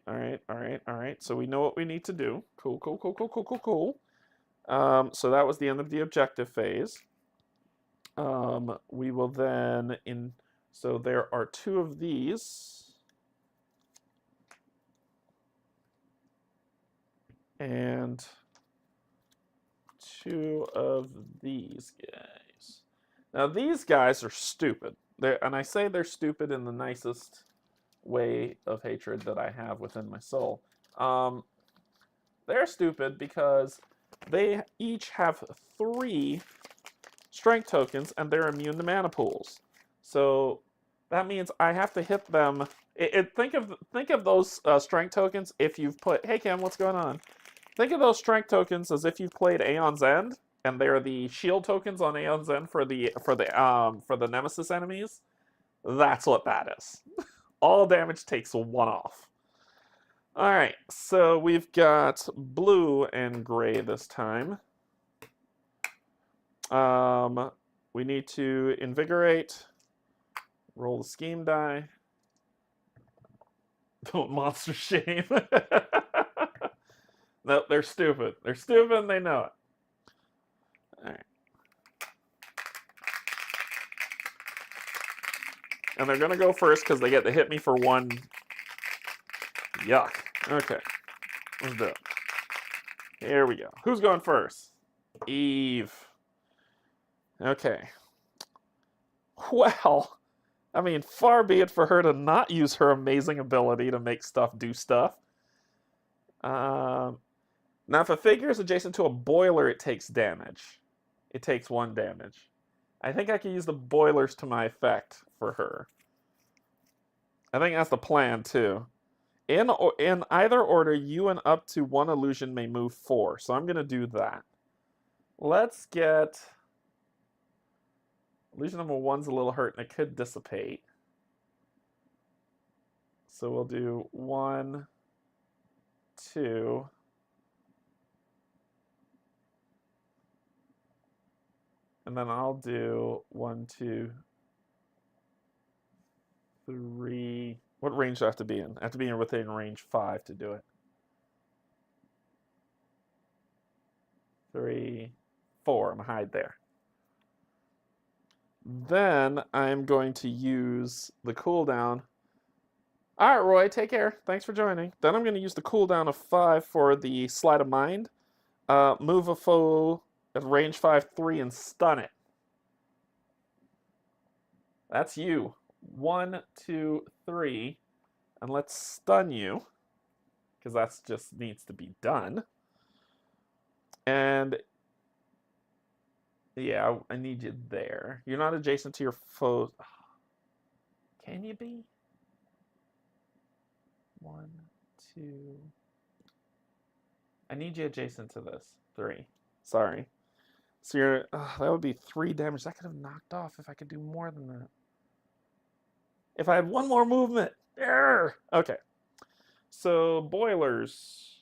So we know what we need to do. Cool. So that was the end of the objective phase. We will then so there are 2 of these, and 2 of these guys. Now these guys are stupid. And I say they're stupid in the nicest way of hatred that I have within my soul. They're stupid because they each have 3 strength tokens and they're immune to mana pools. So that means I have to hit them. Think of those strength tokens if you've put. Hey Kim, what's going on? Think of those strength tokens as if you've played Aeon's End, and they're the shield tokens on Aeon's End for the Nemesis enemies. That's what that is. All damage takes 1 off. All right, so we've got blue and gray this time. We need to invigorate. Roll the scheme die. Don't monster shame. No, they're stupid. They're stupid and they know it. All right. And they're going to go first because they get to hit me for 1. Yuck. Okay. Let's do it. Here we go. Who's going first? Eve. Okay. Well, I mean, far be it for her to not use her amazing ability to make stuff do stuff. Now, if a figure is adjacent to a boiler, it takes damage. It takes 1 damage. I think I can use the boilers to my effect for her. I think that's the plan, too. In either order, you and up to 1 illusion may move 4. So I'm going to do that. Let's get... Illusion number 1's a little hurt, and it could dissipate. So we'll do 1, 2... And then I'll do 1, 2, 3. What range do I have to be in? I have to be within range 5 to do it. 3, 4. I'm going to hide there. Then I'm going to use the cooldown. All right, Roy, take care. Thanks for joining. Then I'm going to use the cooldown of 5 for the Sleight of Mind. Move a foe at range 5, 3, and stun it. That's you. 1, 2, 3. And let's stun you, because that just needs to be done. And yeah, I need you there. You're not adjacent to your foes. Can you be? 1, 2. I need you adjacent to this. 3. Sorry. So you're, that would be 3 damage. That could have knocked off if I could do more than that. If I had 1 more movement. There. Okay. So boilers.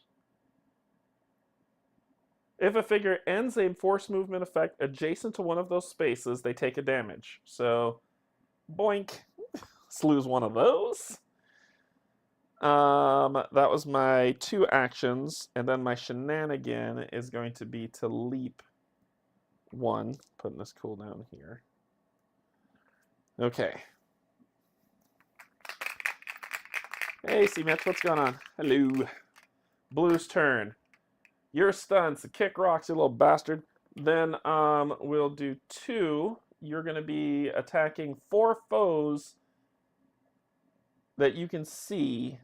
If a figure ends a force movement effect adjacent to one of those spaces, they take a damage. So, boink. Let's lose 1 of those. That was my 2 actions, and then my shenanigan is going to be to leap 1. Putting this cooldown here. Okay. Hey, C-Mitch, what's going on? Hello. Blue's turn. You're stunned, so kick rocks, you little bastard. Then we'll do 2. You're going to be attacking 4 foes that you can see.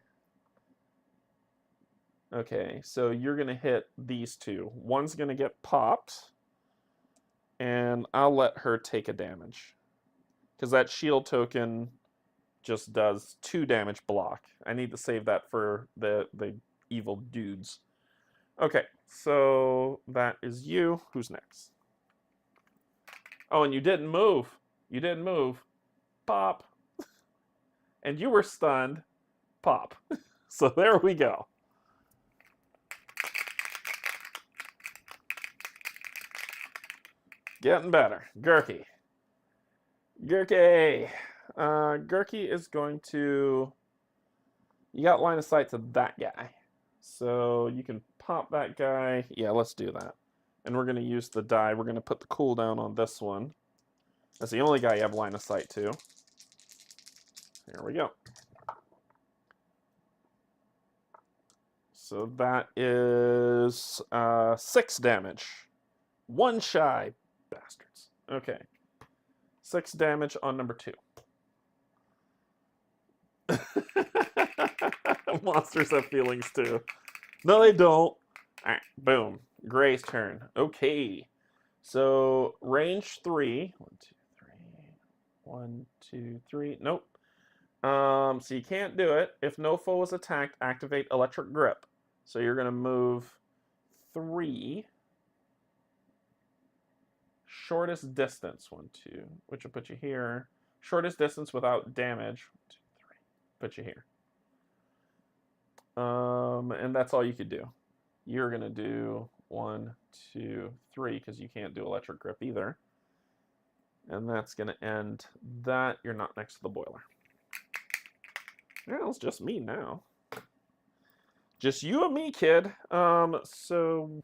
Okay, so you're going to hit these 2. One's going to get popped, and I'll let her take a damage. Because that shield token just does 2 damage block. I need to save that for the evil dudes. Okay, so that is you. Who's next? Oh, and you didn't move. You didn't move. Pop. And you were stunned. Pop. So there we go. Getting better. Gurky. Gurky. Gurky is going to... You got line of sight to that guy. So you can pop that guy. Yeah, let's do that. And we're going to use the die. We're going to put the cooldown on this one. That's the only guy you have line of sight to. There we go. So that is 6 damage. One shy, bastards. Okay. 6 damage on number 2. Monsters have feelings too. No, they don't. Alright, boom. Gray's turn. Okay. So, range 3. 1, 2, 3. 1, 2, 3. Nope. So you can't do it. If no foe is attacked, activate Electric Grip. So you're going to move 3. Shortest distance. 1, 2. Which will put you here. Shortest distance without damage. 1, 2, 3. Put you here. And that's all you could do. You're going to do 1, 2, 3 because you can't do Electric Grip either. And that's going to end that. You're not next to the boiler. Well, it's just me now. Just you and me, kid. So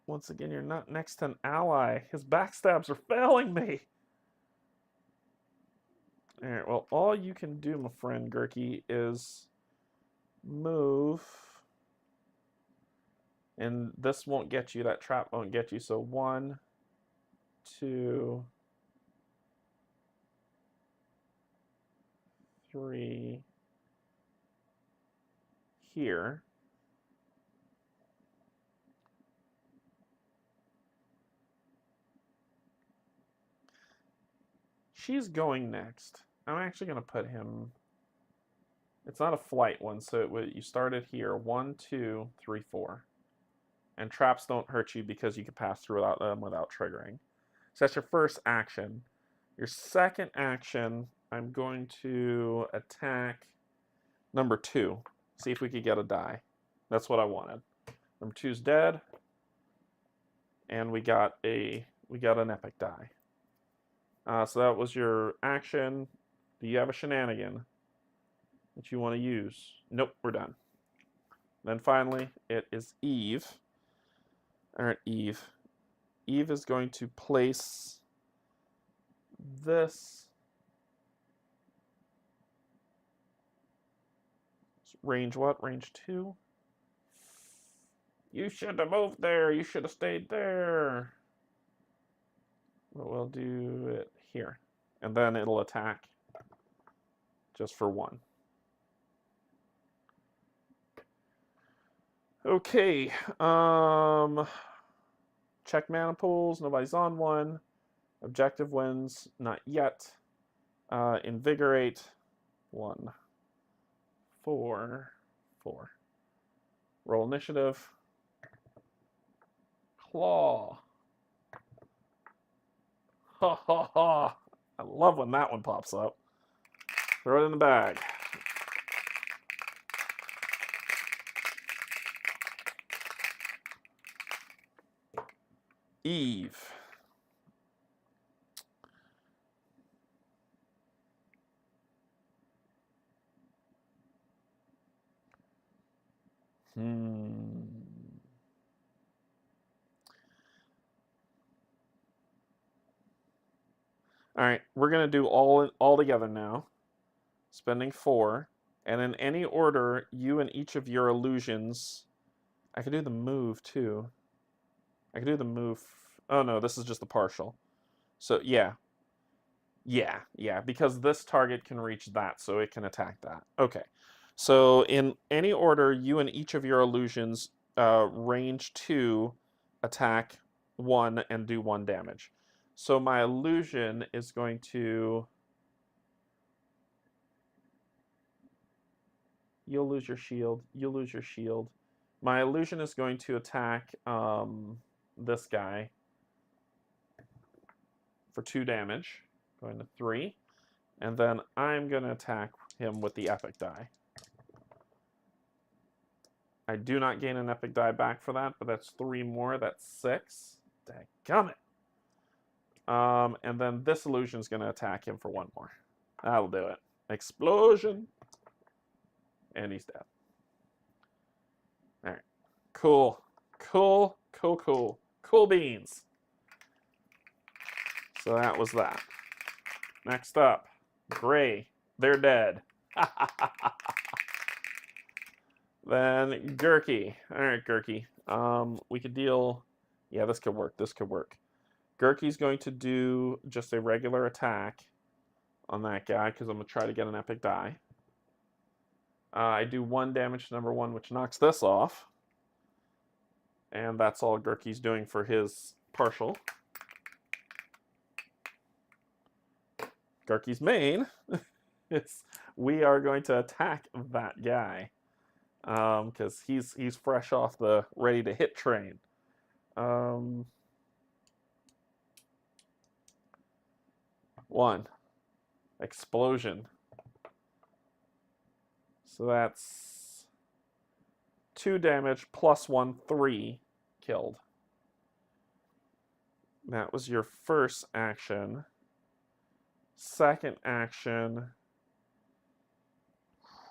once again, you're not next to an ally. His backstabs are failing me. All right, well, all you can do, my friend Gurky, is move. And this won't get you. That trap won't get you. So 1, 2, 3 here. She's going next. I'm actually going to put him. It's not a flight one, so you started here. 1, 2, 3, 4. And traps don't hurt you because you can pass through them without triggering. So that's your first action. Your second action, I'm going to attack number 2. See if we could get a die. That's what I wanted. Number 2's dead. And we got an epic die. So that was your action. Do you have a shenanigan that you want to use? Nope, we're done. Then finally, it is Eve. All right, Eve. Eve is going to place this. Range what? Range 2? You should have moved there. You should have stayed there. But we'll do it here. And then it'll attack just for 1. Okay. Check mana pools. Nobody's on 1. Objective wins. Not yet. Invigorate. 1. 4. 4. Roll initiative. Claw. Ha ha ha. I love when that one pops up. Throw it in the bag. Eve. All right, we're gonna do all together now. Spending 4, and in any order, you and each of your illusions. I could do the move too. I could do the move. Oh no, this is just the partial. So yeah, because this target can reach that, so it can attack that. Okay, so in any order, you and each of your illusions range 2, attack 1, and do 1 damage. So my illusion is going to. You'll lose your shield. You'll lose your shield. My illusion is going to attack this guy for 2 damage. Going to 3. And then I'm going to attack him with the epic die. I do not gain an epic die back for that, but that's 3 more. That's 6. Dadgummit. And then this illusion is going to attack him for 1 more. That'll do it. Explosion. And he's dead. All right. Cool. Cool beans. So that was that. Next up, Gray. They're dead. Then Gurky. All right, Gurky. We could deal... Yeah, this could work. This could work. Gurky's going to do just a regular attack on that guy because I'm going to try to get an epic die. I do 1 damage to number 1, which knocks this off. And that's all Gurky's doing for his partial. Gurky's main is we are going to attack that guy because he's fresh off the ready to hit train. 1 explosion. So that's 2 damage plus 1, 3 killed. That was your first action. Second action.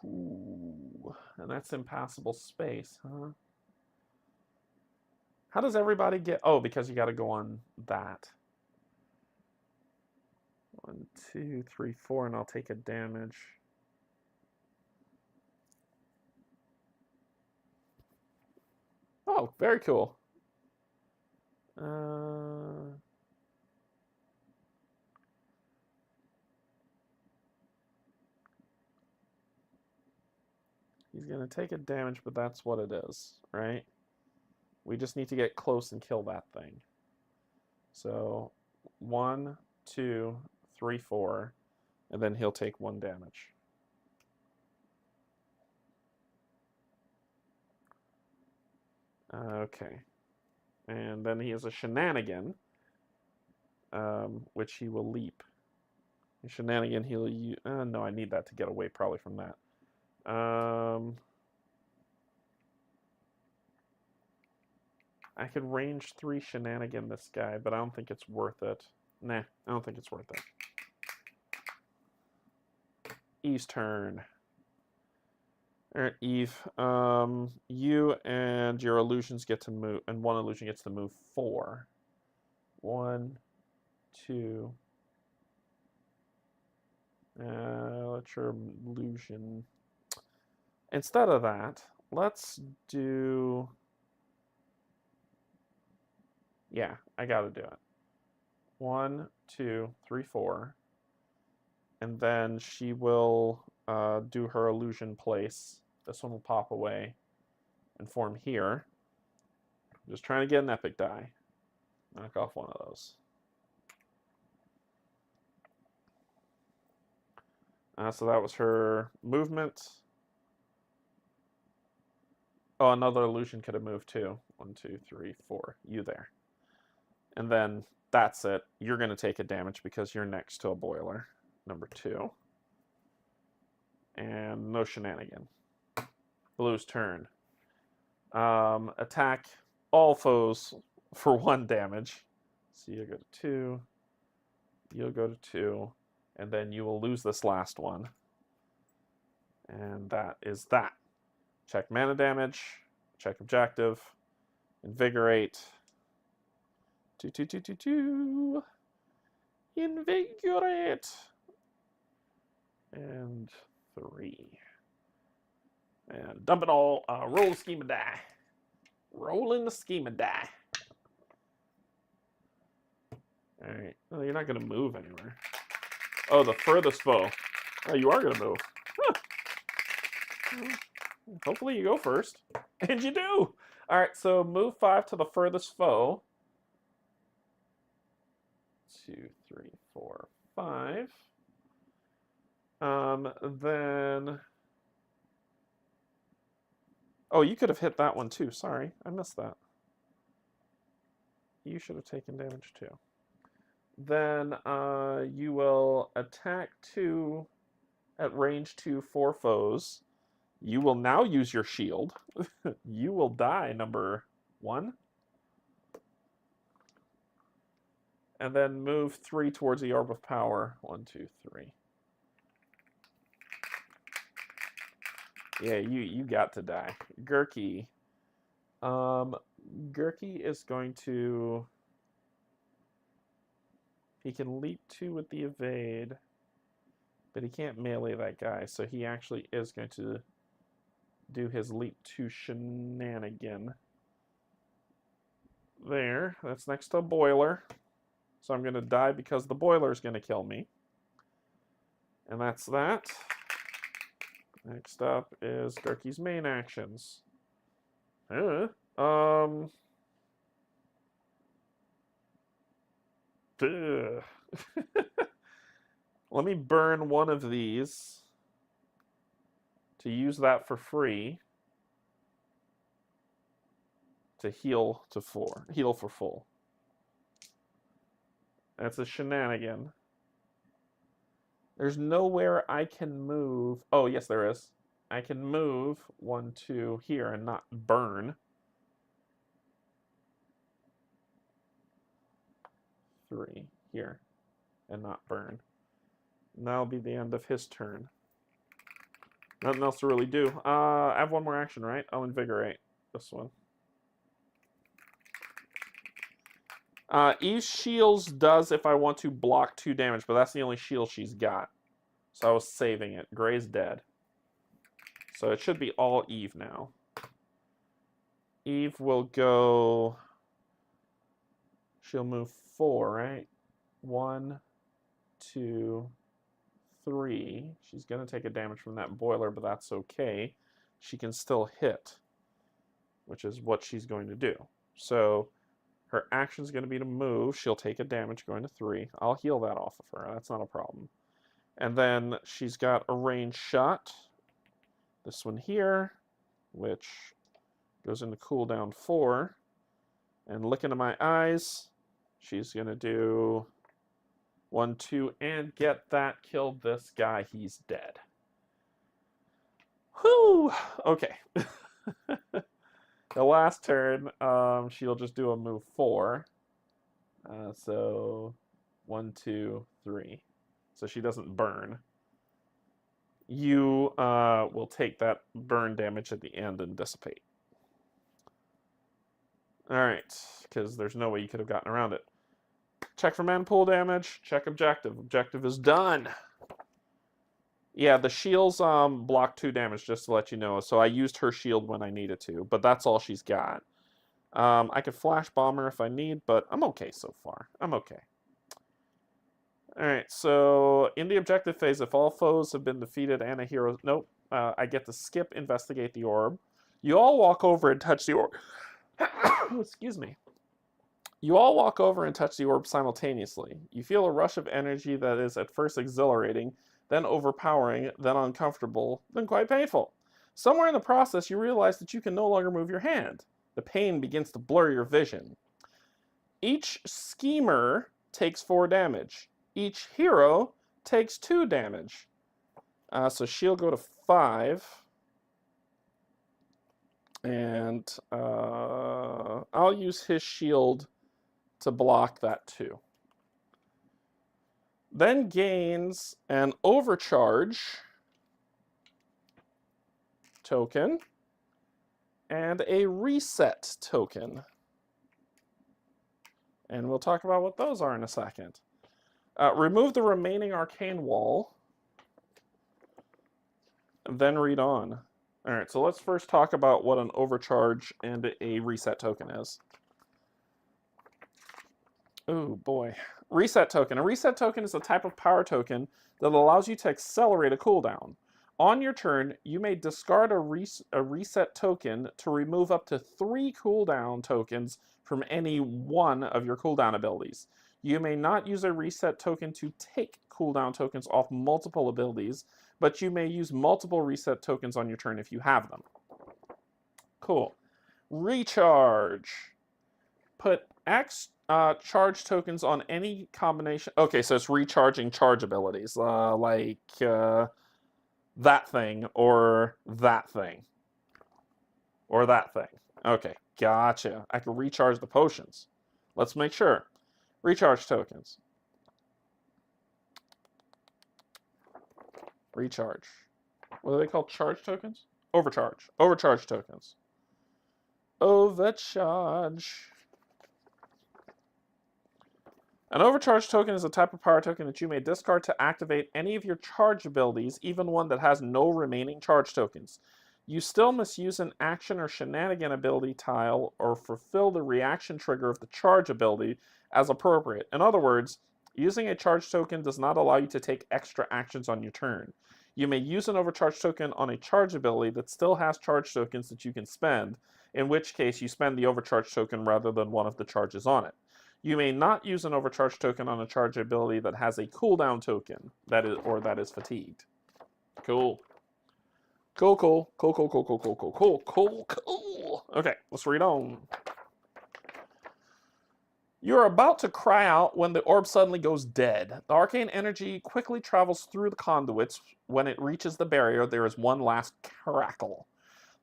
Ooh, and that's impassable space, huh? How does everybody get... Oh, because you got to go on that. 1, 2, 3, 4, and I'll take a damage. Oh, very cool. He's going to take a damage, but that's what it is, right? We just need to get close and kill that thing. So 1, 2, 3, 4, and then he'll take 1 damage. Okay. And then he has a shenanigan, which he will leap. A shenanigan, he'll use... no, I need that to get away probably from that. I could range 3 shenanigan this guy, but I don't think it's worth it. Nah, I don't think it's worth it. Eve's turn. Alright, Eve. You and your illusions get to move, and 1 illusion gets to move 4. 1, 2. Let your illusion... Instead of that, let's do... Yeah, I gotta do it. 1, 2, 3, 4. And then she will do her illusion place. This one will pop away and form here. Just trying to get an epic die. Knock off 1 of those. So that was her movement. Oh, another illusion could have moved too. 1, 2, 3, 4. You there. And then that's it. You're going to take a damage because you're next to a boiler. Number 2. And no shenanigan. Blue's turn. Attack all foes for 1 damage. So you'll go to 2. You'll go to 2. And then you will lose this last one. And that is that. Check mana damage. Check objective. Invigorate. 2, 2, 2, 2, 2. Invigorate. And 3. And dump it all. Roll the schema die. Rolling the schema die. Alright. Well, you're not going to move anywhere. Oh, the furthest foe. Oh, you are going to move. Huh. Hopefully you go first. And you do! Alright, so move 5 to the furthest foe. 2, 3, 4, 5. Then... Oh, you could have hit that one too. Sorry, I missed that. You should have taken damage too. Then you will attack 2 at range 2 4 foes. You will now use your shield. You will die, number 1. And then move 3 towards the orb of power. 1, 2, 3. Yeah, you got to die. Gurky. Gurky is going to... He can leap 2 with the evade, but he can't melee that guy, so he actually is going to do his leap 2 shenanigan. there. That's next to a boiler. So I'm going to die because the boiler is going to kill me. And that's that. Next up is Darky's main actions. Ugh. Let me burn one of these to use that for free to heal for full. That's a shenanigan. There's nowhere I can move. Oh, yes, there is. I can move 1, 2 here and not burn. 3 here and not burn. And that'll be the end of his turn. Nothing else to really do. I have one more action, right? I'll invigorate this one. Eve's shields does if I want to block 2 damage, but that's the only shield she's got. So I was saving it. Gray's dead. So it should be all Eve now. Eve will go... She'll move 4, right? 1, 2, 3. She's going to take a damage from that boiler, but that's okay. She can still hit, which is what she's going to do. So her action is going to be to move. She'll take a damage going to 3. I'll heal that off of her. That's not a problem. And then she's got a ranged shot. This one here, which goes into cooldown 4. And look into my eyes. She's going to do 1, 2, and get that. Killed this guy. He's dead. Whew! Okay. The last turn, she'll just do a move 4. So 1, 2, 3. So she doesn't burn. You will take that burn damage at the end and dissipate. Alright, because there's no way you could have gotten around it. Check for mana pool damage. Check objective. Objective is done. Yeah, the shields block 2 damage, just to let you know. So I used her shield when I needed to, but that's all she's got. I could flash bomb her if I need, but I'm okay so far. I'm okay. Alright, so in the objective phase, if all foes have been defeated and a hero... Nope. I get to skip investigate the orb. You all walk over and touch the orb. Excuse me. You all walk over and touch the orb simultaneously. You feel a rush of energy that is at first exhilarating, then overpowering, then uncomfortable, then quite painful. Somewhere in the process, you realize that you can no longer move your hand. The pain begins to blur your vision. Each schemer takes 4 damage. Each hero takes 2 damage. So she'll go to 5. And I'll use his shield to block that too. Then gains an overcharge token and a reset token. And we'll talk about what those are in a second. Remove the remaining arcane wall, and then read on. All right, so let's first talk about what an overcharge and a reset token is. Oh boy. Reset token. A reset token is a type of power token that allows you to accelerate a cooldown. On your turn, you may discard a reset token to remove up to 3 cooldown tokens from any one of your cooldown abilities. You may not use a reset token to take cooldown tokens off multiple abilities, but you may use multiple reset tokens on your turn if you have them. Cool. Recharge. Put X charge tokens on any combination. Okay, so it's recharging charge abilities, like that thing, or that thing, or that thing. Okay, gotcha. I can recharge the potions. Let's make sure. Recharge tokens. Recharge. What are they called? Charge tokens? Overcharge. Overcharge tokens. Overcharge. An overcharge token is a type of power token that you may discard to activate any of your charge abilities, even one that has no remaining charge tokens. You still must use an action or shenanigan ability tile or fulfill the reaction trigger of the charge ability as appropriate. In other words, using a charge token does not allow you to take extra actions on your turn. You may use an overcharge token on a charge ability that still has charge tokens that you can spend, in which case you spend the overcharge token rather than one of the charges on it. You may not use an overcharge token on a charge ability that has a cooldown token that is fatigued. Cool. Cool. Okay, let's read on. You are about to cry out when the orb suddenly goes dead. The arcane energy quickly travels through the conduits. When it reaches the barrier, there is one last crackle.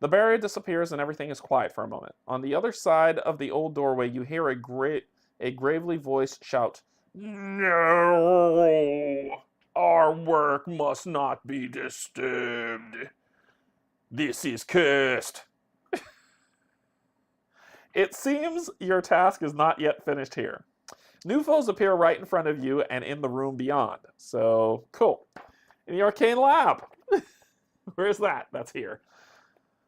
The barrier disappears and everything is quiet for a moment. On the other side of the old doorway, you hear a gravely voiced shout, "No! Our work must not be disturbed. This is cursed." It seems your task is not yet finished here. New foes appear right in front of you and in the room beyond. So, cool. In the arcane lab. Where's that? That's here.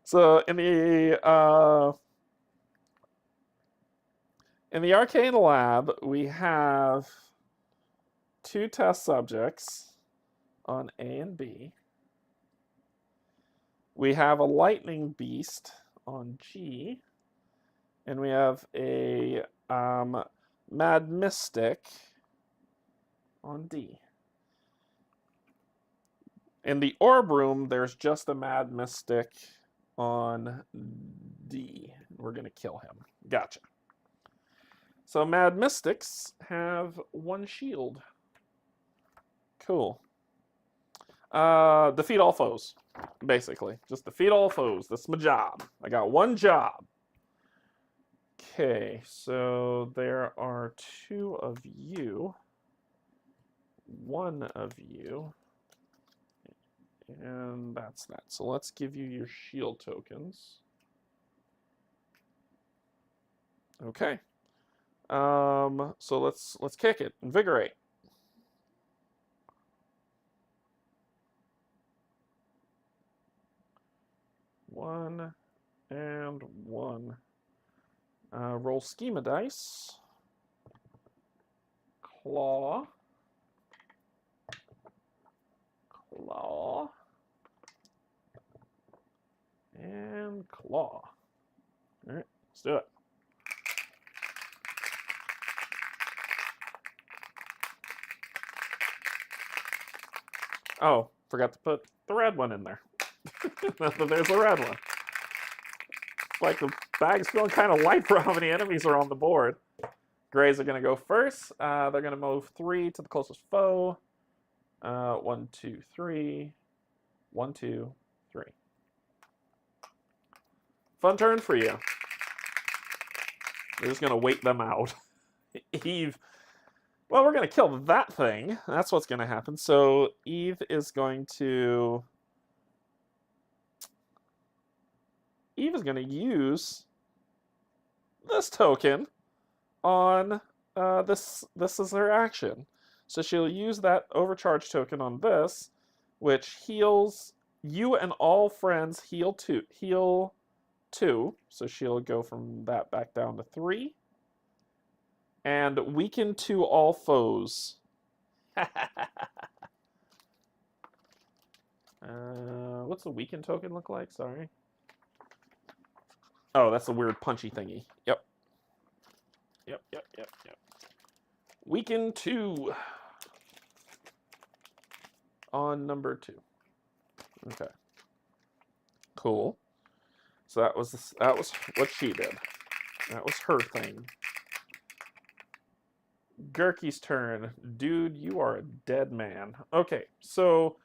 So, in the arcane lab, we have 2 test subjects on A and B. We have a lightning beast on G. And we have a mad mystic on D. In the orb room, there's just a mad mystic on D. We're going to kill him. Gotcha. So mad mystics have 1 shield. Cool. Defeat all foes, basically. Just defeat all foes. That's my job. I got 1 job. Okay, so there are 2 of you, 1 of you, and that's that. So let's give you your shield tokens. Okay. So let's kick it. Invigorate. One and 1. Roll schema dice. Claw. And claw. All right, let's do it. Oh, forgot to put the red one in there. There's the red one. Like the bag's feeling kind of light for how many enemies are on the board. Grays are going to go first. They're going to move 3 to the closest foe. 1, 2, 3. 1, 2, 3. Fun turn for you. We're just going to wait them out. Eve. Well, we're going to kill that thing. That's what's going to happen. So Eve is going to use this token on this. This is her action. So she'll use that overcharge token on this, which heals you and all friends heal 2. So she'll go from that back down to 3. And weaken to all foes. What's the weaken token look like? Sorry. Oh, that's a weird punchy thingy. Yep. Weaken 2 on number 2. Okay. Cool. So that was what she did. That was her thing. Gurky's turn. Dude, you are a dead man. Okay, so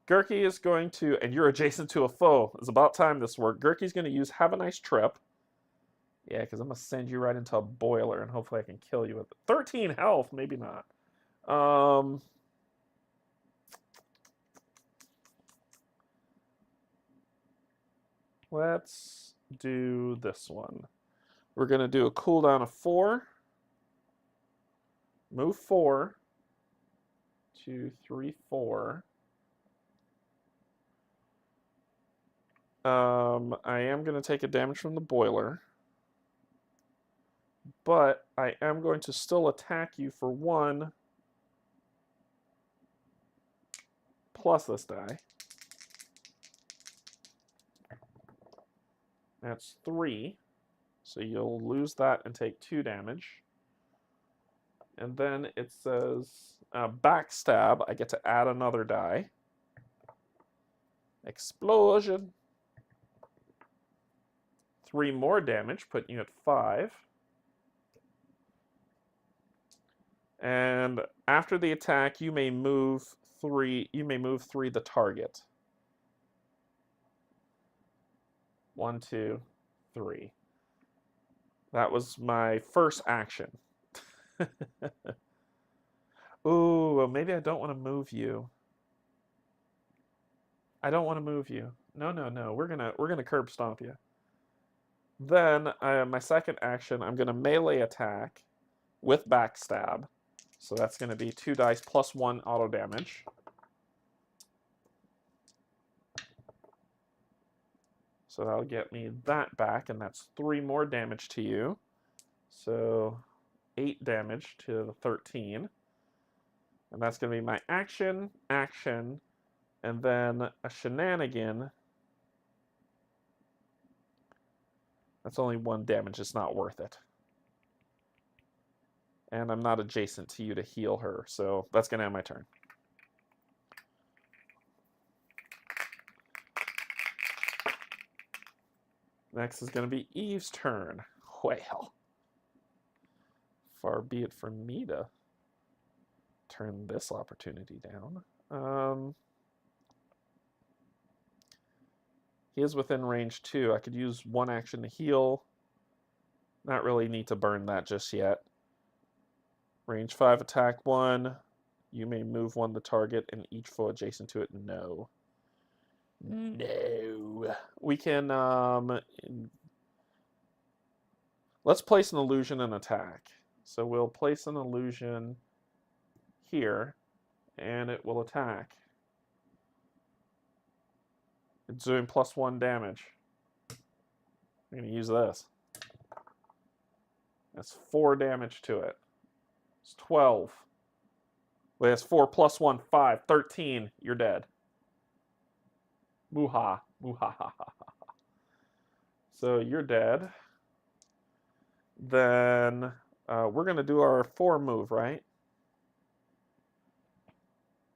Gurky is going to, and you're adjacent to a foe. It's about time this worked. Gurky's going to use Have a Nice Trip. Yeah, because I'm going to send you right into a boiler, and hopefully I can kill you with it. 13 health, maybe not. Let's do this one. We're going to do a cooldown of 4. Move 4. 2, 3, 4. I am going to take a damage from the boiler, but I am going to still attack you for 1 plus this die. That's 3. So you'll lose that and take 2 damage. And then it says backstab. I get to add another die. Explosion. 3 more damage, putting you at 5. And after the attack, you may move 3. You may move 3 the target. 1, 2, 3. That was my first action. Ooh, well, maybe I don't want to move you. I don't want to move you. No, no, no. We're gonna curb stomp you. Then my second action, I'm gonna melee attack with backstab. So that's gonna be 2 dice plus 1 auto damage. So that'll get me that back, and that's 3 more damage to you. So 8 damage to the 13. And that's going to be my action, and then a shenanigan. That's only 1 damage. It's not worth it. And I'm not adjacent to you to heal her, so that's going to end my turn. Next is going to be Eve's turn. Well, far be it from me to turn this opportunity down. He is within range 2. I could use 1 action to heal. Not really need to burn that just yet. Range 5 attack 1. You may move 1 to target and each foe adjacent to it. No. No. We can let's place an illusion and attack. So we'll place an illusion here and it will attack. It's doing plus 1 damage. I'm going to use this. That's 4 damage to it. It's 12. Wait, that's 4 plus 1, 5. 13. You're dead. Moo-ha. Moo-ha-ha-ha-ha. So you're dead. Then we're going to do our 4 move, right?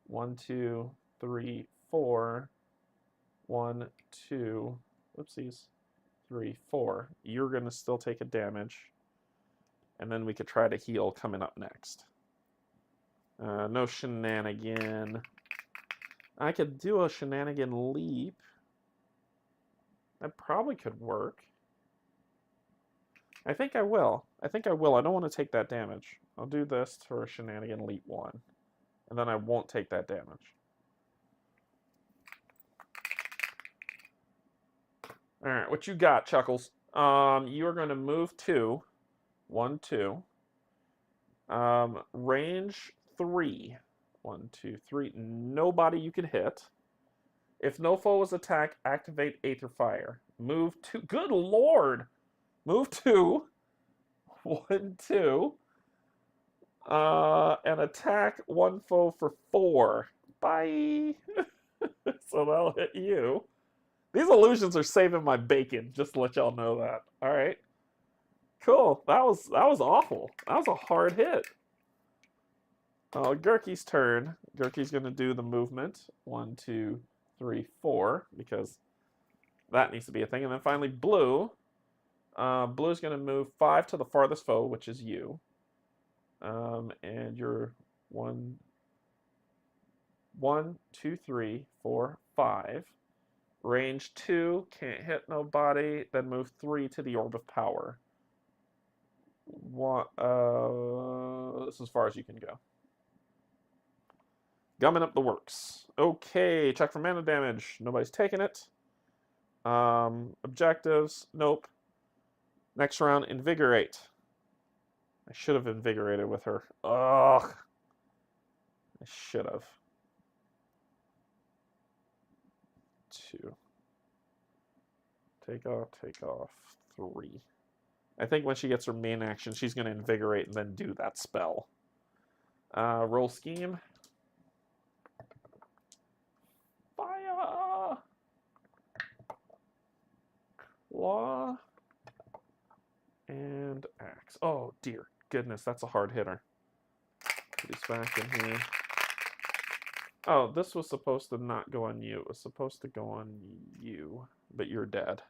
1, 2, 3, 4. 1, 2, whoopsies, 3, 4. You're going to still take a damage. And then we could try to heal coming up next. No shenanigan. I could do a shenanigan leap. That probably could work. I think I will. I think I will. I don't want to take that damage. I'll do this for a shenanigan leap 1. And then I won't take that damage. All right, what you got, Chuckles? You are going to move 2. 1, 2. Range 3. 1, 2, 3. Nobody you can hit. If no foe is attacked, activate Aether Fire. Move 2. Good Lord! Move 2. 1, 2. And attack 1 foe for 4. Bye! So that'll hit you. These illusions are saving my bacon, just to let y'all know that. All right. Cool. That was awful. That was a hard hit. Gurky's turn. Gurky's going to do the movement. 1, 2, 3, 4, because that needs to be a thing. And then finally, Blue. Blue's going to move 5 to the farthest foe, which is you. And you're 1, 2, 3, 4, 5. Range 2, can't hit nobody. Then move 3 to the Orb of Power. This is as far as you can go. Gumming up the works. Okay, check for mana damage. Nobody's taking it. Objectives, nope. Next round, Invigorate. I should have invigorated with her. Ugh. I should have. 2. Take off 3. I think when she gets her main action, she's going to invigorate and then do that spell. Roll scheme. Fire! Claw. And axe. Oh, dear goodness, that's a hard hitter. Put these back in here. Oh, this was supposed to not go on you. It was supposed to go on you, but you're dead.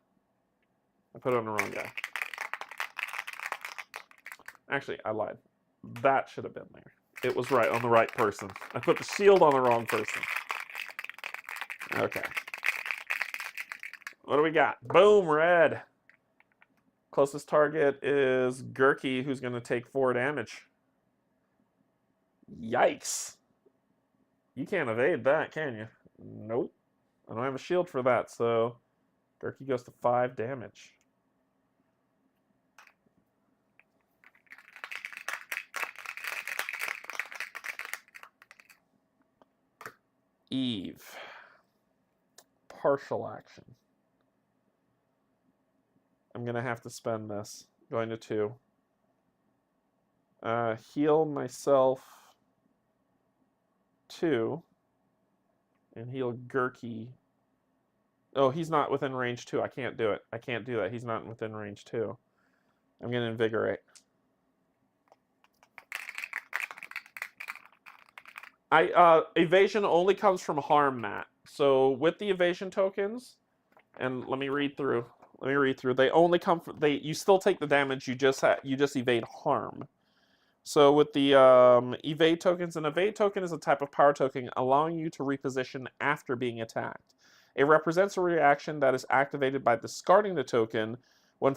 I put it on the wrong guy. Actually, I lied. That should have been there. It was right on the right person. I put the shield on the wrong person. Okay. What do we got? Boom, red. Closest target is Gurky, who's going to take 4 damage. Yikes. You can't evade that, can you? Nope. I don't have a shield for that, so Gurky goes to 5 damage. Eve. Partial action. I'm going to have to spend this. Going to 2. Heal myself 2. And heal Gurky. Oh, he's not within range 2. I can't do it. I can't do that. He's not within range 2. I'm going to invigorate. Evasion only comes from harm, Matt. So with the evasion tokens, and let me read through. They only come from you still take the damage. You just evade harm. So with the evade tokens, an evade token is a type of power token allowing you to reposition after being attacked. It represents a reaction that is activated by discarding the token when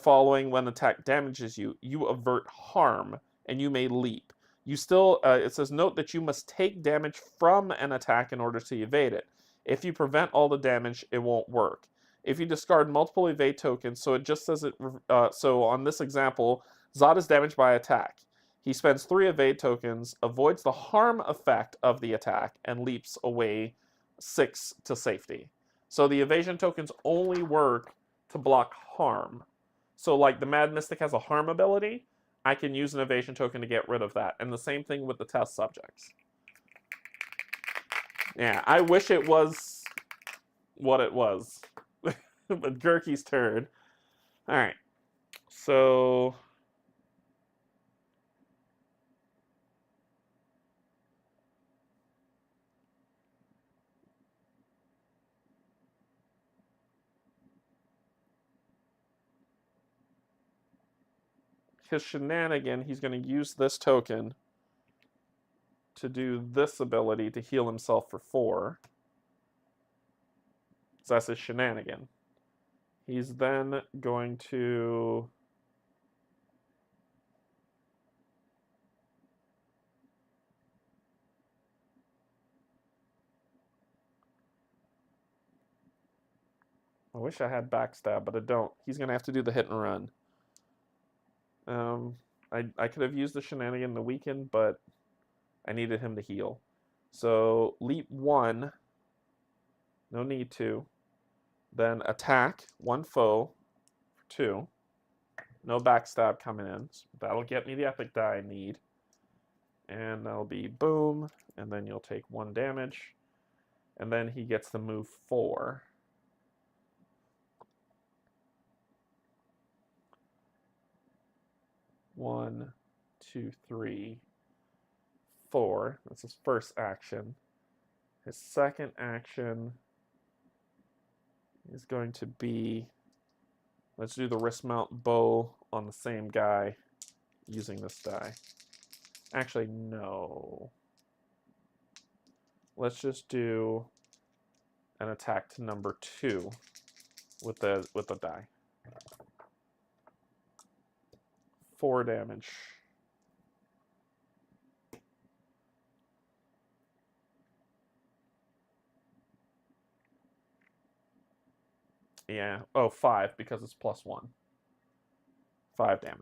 attack damages you. You avert harm, and you may leap. You still, it says, note that you must take damage from an attack in order to evade it. If you prevent all the damage, it won't work. If you discard multiple evade tokens, so it just says it, so on this example, Zod is damaged by attack. He spends 3 evade tokens, avoids the harm effect of the attack, and leaps away 6 to safety. So the evasion tokens only work to block harm. So like the Mad Mystic has a harm ability, I can use an evasion token to get rid of that. And the same thing with the test subjects. Yeah, I wish it was what it was. But Gurky's turn. Alright. So his shenanigan, he's going to use this token to do this ability to heal himself for 4. So that's his shenanigan. He's then going to I wish I had backstab, but I don't. He's going to have to do the hit and run. I could have used the shenanigan to weaken, but I needed him to heal. So leap 1. No need to. Then attack 1 foe for 2. No backstab coming in. So that'll get me the epic die I need. And that'll be boom. And then you'll take 1 damage. And then he gets to move 4. One, 2, 3, 4. That's his first action. His second action is going to be, let's do the wrist mount bow on the same guy using this die. Actually, no. Let's just do an attack to number 2 with the die. 4 damage. Yeah. Oh, 5 because it's +1. 5 damage.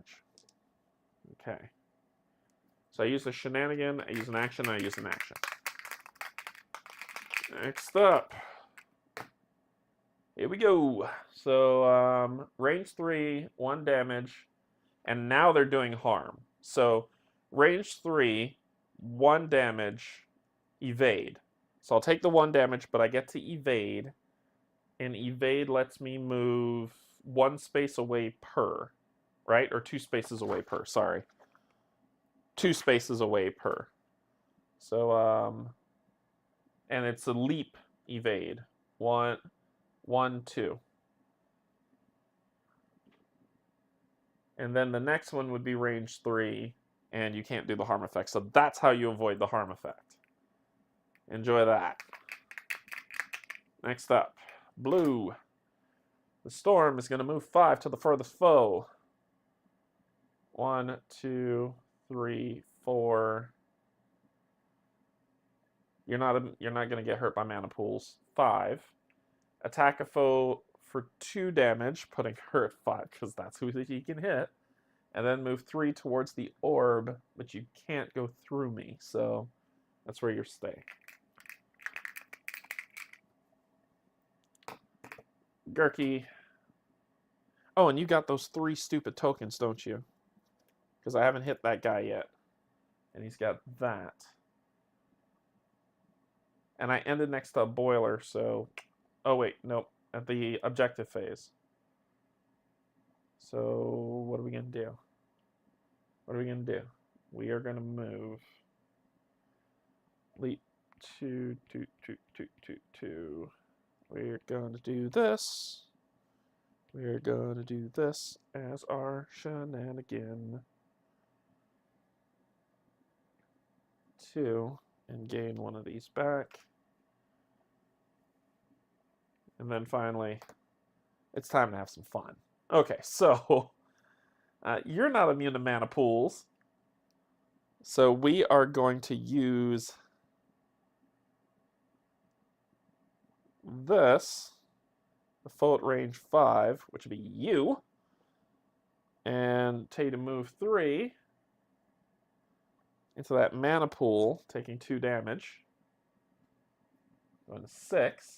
Okay. So I use a shenanigan, I use an action, I use an action. Next up Here we go. So range 3, 1 damage, and now they're doing harm. So range 3, 1 damage, evade. So I'll take the 1 damage, but I get to evade, and evade lets me move 1 space away per, right? Or 2 spaces away per, sorry. 2 spaces away per. So, and it's a leap evade. 1, 1, 2. And then the next one would be range 3, and you can't do the harm effect. So that's how you avoid the harm effect. Enjoy that. Next up, blue. The storm is going to move 5 to the furthest foe. 1, 2, 3, 4. You're not going to get hurt by mana pools. 5. Attack a foe for 2 damage, putting her at 5 because that's who he can hit. And then move 3 towards the orb, but you can't go through me, so that's where you're staying. Gurky. Oh, and you got those 3 stupid tokens, don't you? Because I haven't hit that guy yet. And he's got that. And I ended next to a boiler, so... Oh, wait, nope. At the objective phase. So, what are we going to do? What are we going to do? We are going to move... Leap 2, 2, 2, 2, 2, 2. We're going to do this. We're going to do this as our shenanigan. 2, and gain 1 of these back. And then finally, it's time to have some fun. Okay, so you're not immune to mana pools. So we are going to use this, the foe at range 5, which would be you, and tell you to move 3 into that mana pool, taking 2 damage. Going to 6.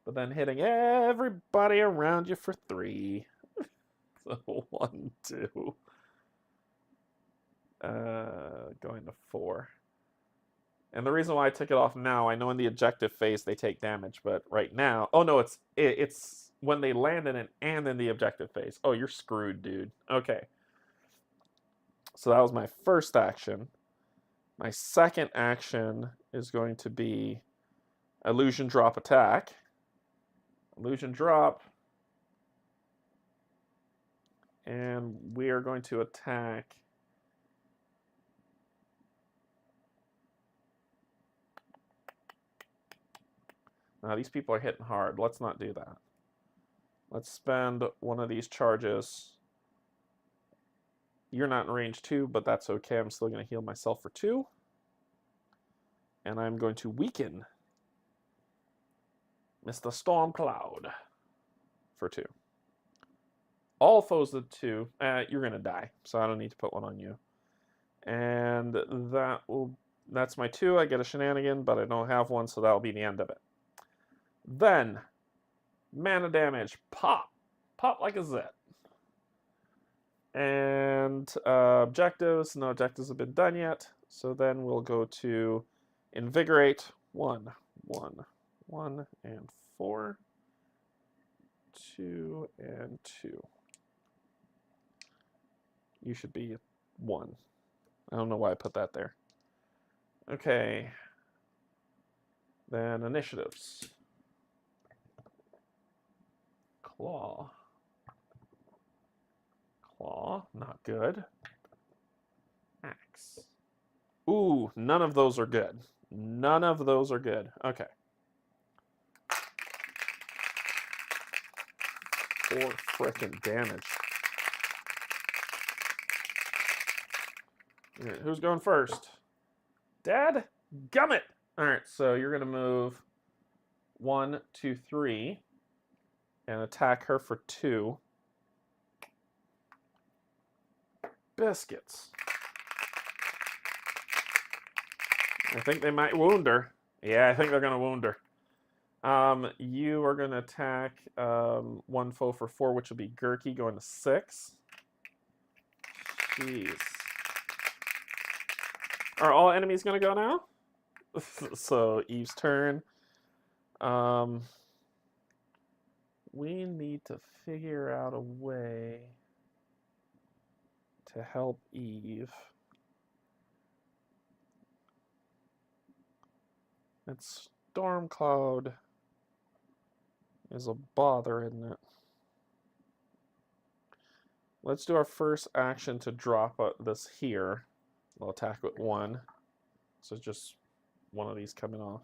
But then hitting everybody around you for 3. So 1, 2. Going to 4. And the reason why I took it off now, I know in the objective phase they take damage, but right now... Oh, no, it's when they land in it and in the objective phase. Oh, you're screwed, dude. Okay. So that was my first action. My second action is going to be illusion drop attack. Illusion drop. And we are going to attack now these people are hitting hard. Let's not do that. Let's spend one of these charges. You're not in range 2, but that's okay. I'm still going to heal myself for 2. And I'm going to weaken Mr. Stormcloud for 2. All foes at 2, you're going to die, so I don't need to put one on you. And that's my 2. I get a shenanigan, but I don't have one, so that'll be the end of it. Then, mana damage, pop. Pop like a zit. And objectives, no objectives have been done yet. So then we'll go to invigorate. 1, 1, 1, and 4. 2, and 2. You should be 1. I don't know why I put that there. Okay. Then initiatives. Claw. Claw, not good. Axe. Ooh, none of those are good. None of those are good. Okay. 4 frickin' damage. All right, who's going first? Dad? Gummit! Alright, so you're going to move 1, 2, 3 and attack her for 2. Biscuits. I think they might wound her. Yeah, I think they're going to wound her. You are going to attack one foe for 4, which will be Gurky, going to 6. Jeez. Are all enemies going to go now? So, Eve's turn. We need to figure out a way to help Eve. And Stormcloud is a bother, isn't it? Let's do our first action to drop this here. We'll attack with 1. So it's just one of these coming off.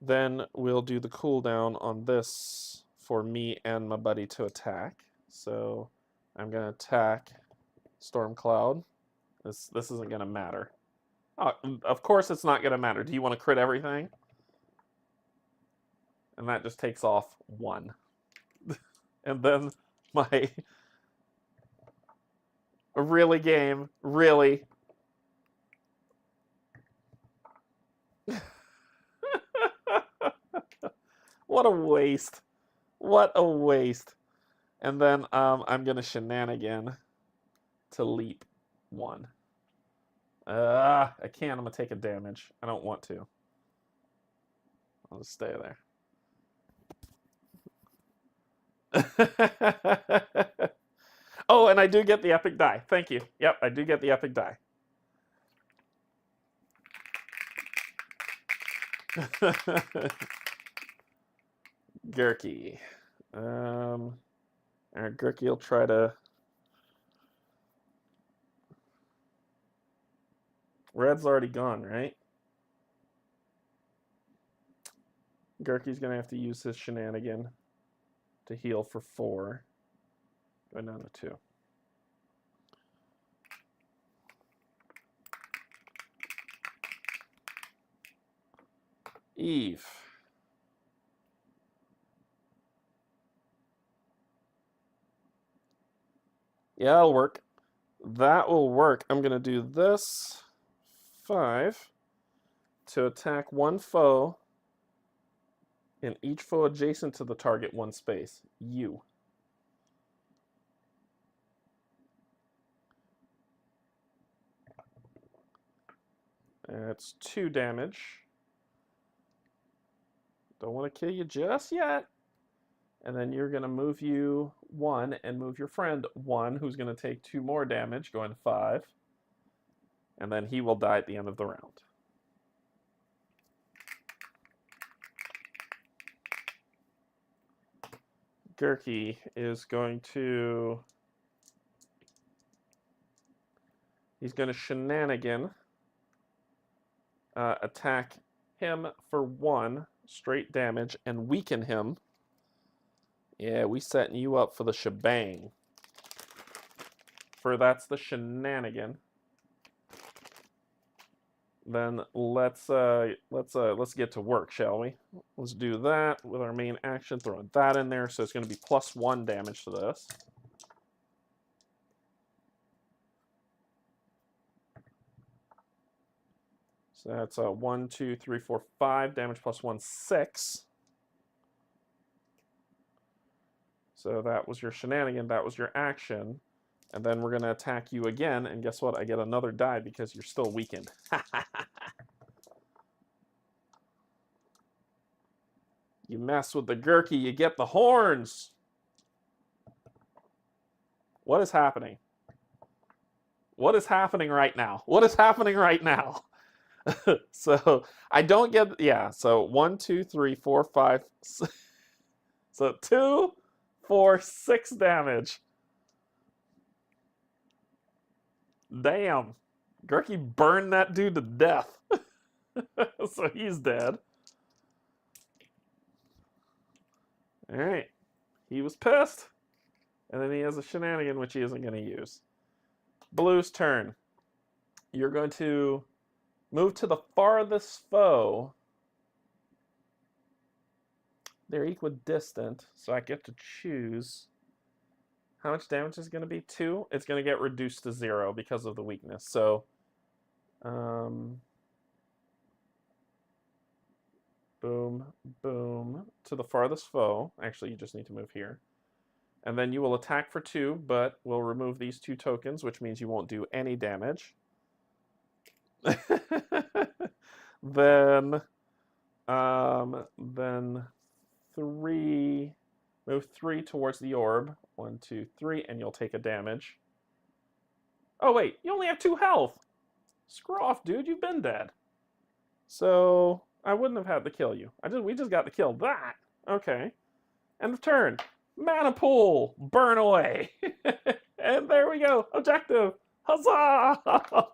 Then we'll do the cooldown on this for me and my buddy to attack. So I'm going to attack Stormcloud. This isn't going to matter. Oh, of course it's not going to matter. Do you want to crit everything? And that just takes off 1. And then my... Really, game? Really? What a waste. What a waste. And then I'm going to shenanigan to leap 1. I can't. I'm going to take a damage. I don't want to. I'll just stay there. Oh, and I do get the epic die. Thank you. Yep, I do get the epic die. Gurky. Alright, Gurky will try to... Red's already gone, right? Gurky's going to have to use his shenanigan to heal for 4. Going down to 2. Eve. Yeah, that'll work. That will work. I'm going to do this 5 to attack one foe, and each foe adjacent to the target 1 space. You. That's 2 damage. Don't want to kill you just yet. And then you're going to move you 1 and move your friend 1, who's going to take 2 more damage, going to 5. And then he will die at the end of the round. Gurky is going to... He's going to shenanigan. Attack him for 1 straight damage and weaken him. Yeah, we setting you up for the shebang. That's the shenanigan. Then let's get to work, shall we? Let's do that with our main action. Throwing that in there, so it's going to be +1 damage to this. So that's 1, 2, 3, 4, 5 damage +1, 6. So that was your shenanigan. That was your action. And then we're going to attack you again. And guess what? I get another die because you're still weakened. You mess with the Gurky, you get the horns. What is happening? What is happening right now? What is happening right now? So I don't get... Yeah, so 1, 2, 3, 4, 5... So 2, 4, 6 damage. Damn. Gurky burned that dude to death. So he's dead. Alright. He was pissed. And then he has a shenanigan, which he isn't going to use. Blue's turn. You're going to move to the farthest foe. They're equidistant, so I get to choose. How much damage is going to be? 2? It's going to get reduced to 0 because of the weakness. So, boom, boom, to the farthest foe. Actually, you just need to move here. And then you will attack for 2, but we'll remove these 2 tokens, which means you won't do any damage. Then 3, move 3 towards the orb. 1, 2, 3, and you'll take a damage. Oh wait, you only have 2 health. Screw off, dude. You've been dead. So I wouldn't have had to kill you. We just got to kill that. Okay. End of turn. Mana pool. Burn away. And there we go. Objective. Huzzah!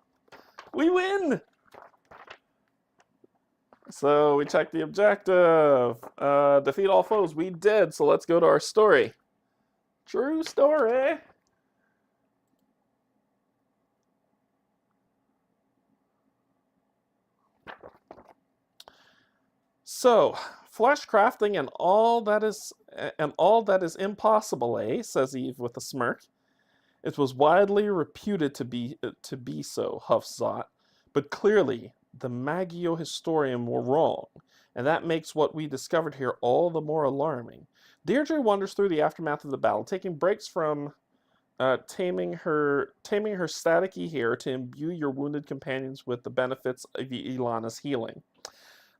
We win. So we checked the objective. Defeat all foes. We did. So let's go to our story. True story. So, flesh crafting and all that is impossible, eh? Says Eve with a smirk. It was widely reputed to be so, huffs Zot. But clearly, the Magio historian were wrong, and that makes what we discovered here all the more alarming. Deirdre wanders through the aftermath of the battle, taking breaks from taming her staticky hair to imbue your wounded companions with the benefits of Ilana's healing.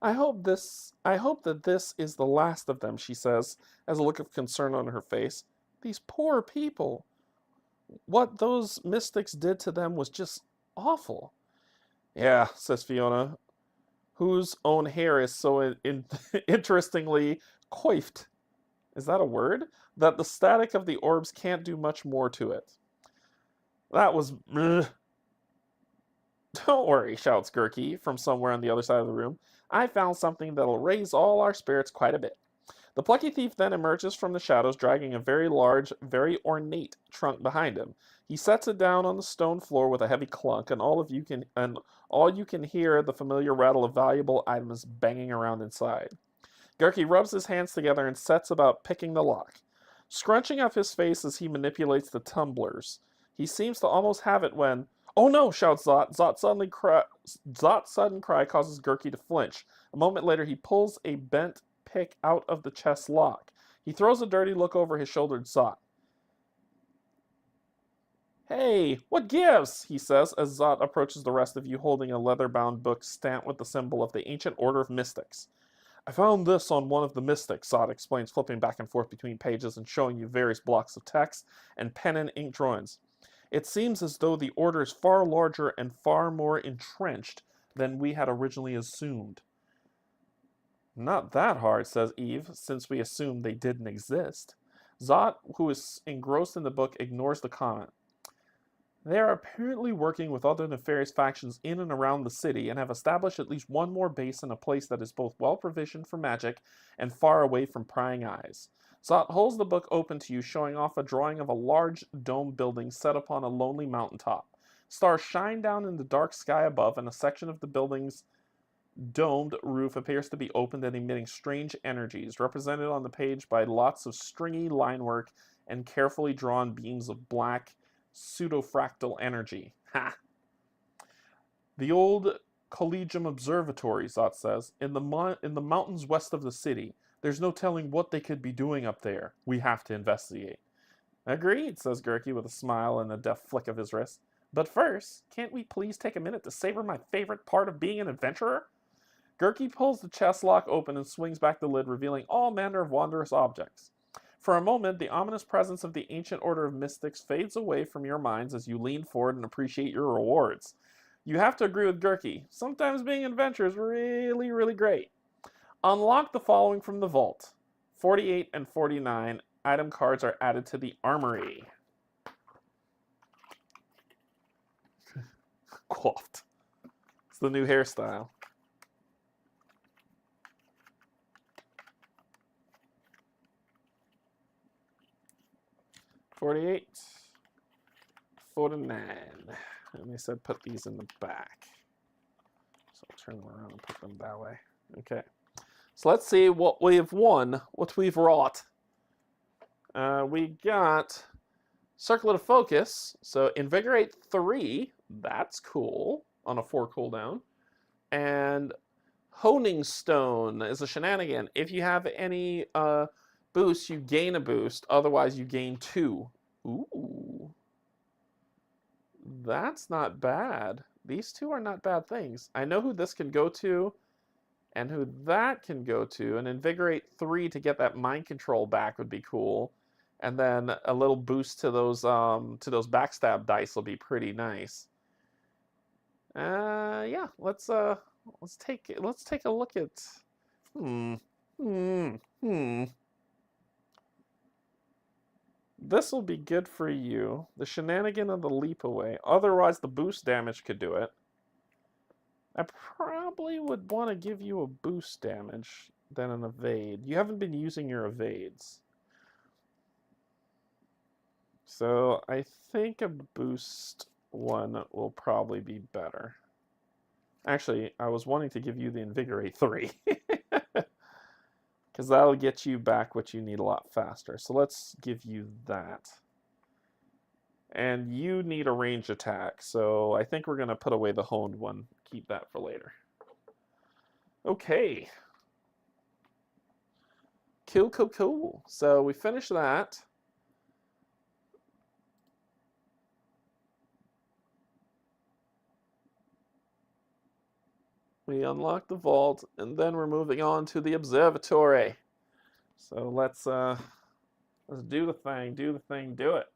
I hope that this is the last of them, she says, as a look of concern on her face. These poor people. What those mystics did to them was just awful. Yeah, says Fiona, whose own hair is so interestingly coiffed. Is that a word? That the static of the orbs can't do much more to it. That was... Don't worry, shouts Gurky from somewhere on the other side of the room. I found something that'll raise all our spirits quite a bit. The plucky thief then emerges from the shadows, dragging a very large, very ornate trunk behind him. He sets it down on the stone floor with a heavy clunk, and all you can hear the familiar rattle of valuable items banging around inside. Gurky rubs his hands together and sets about picking the lock, scrunching up his face as he manipulates the tumblers. He seems to almost have it when... Oh no, shouts Zot. Zot's sudden cry causes Gurky to flinch. A moment later, he pulls a bent pick out of the chest lock. He throws a dirty look over his shoulder at Zot. Hey, what gives? He says as Zot approaches the rest of you holding a leather-bound book stamped with the symbol of the Ancient Order of Mystics. I found this on one of the mystics, Zot explains, flipping back and forth between pages and showing you various blocks of text and pen and ink drawings. It seems as though the order is far larger and far more entrenched than we had originally assumed. Not that hard, says Eve, since we assumed they didn't exist. Zot, who is engrossed in the book, ignores the comment. They are apparently working with other nefarious factions in and around the city and have established at least one more base in a place that is both well provisioned for magic and far away from prying eyes. Zot holds the book open to you, showing off a drawing of a large dome building set upon a lonely mountaintop. Stars shine down in the dark sky above, and a section of the building's domed roof appears to be opened and emitting strange energies, represented on the page by lots of stringy linework and carefully drawn beams of black pseudo-fractal energy. Ha! The old Collegium Observatory, Zot says, in the mountains west of the city. There's no telling what they could be doing up there. We have to investigate. Agreed, says Gurky with a smile and a deft flick of his wrist. But first, can't we please take a minute to savor my favorite part of being an adventurer? Gurky pulls the chest lock open and swings back the lid, revealing all manner of wondrous objects. For a moment, the ominous presence of the Ancient Order of Mystics fades away from your minds as you lean forward and appreciate your rewards. You have to agree with Gurky. Sometimes being an adventurer is really, really great. Unlock the following from the vault. 48 and 49 item cards are added to the armory. Coiffed. It's the new hairstyle. $48, $49. And they said put these in the back. So I'll turn them around and put them that way. Okay. So let's see what we've won, what we've wrought. We got Circlet of Focus. So Invigorate 3, that's cool, on a 4 cooldown. And Honing Stone is a shenanigan. If you have any boosts, you gain a boost. Otherwise, you gain 2. Ooh. That's not bad. These 2 are not bad things. I know who this can go to and who that can go to. And Invigorate 3 to get that mind control back would be cool. And then a little boost to those backstab dice will be pretty nice. Yeah, let's take a look at This will be good for you. The shenanigan of the leap away. Otherwise, the boost damage could do it. I probably would want to give you a boost damage than an evade. You haven't been using your evades. So I think a boost one will probably be better. Actually, I was wanting to give you the Invigorate 3. Because that'll get you back what you need a lot faster. So let's give you that. And you need a range attack. So I think we're going to put away the honed one. Keep that for later. Okay. Cool. So we finished that. We unlock the vault, and then we're moving on to the observatory. So let's do the thing, do it.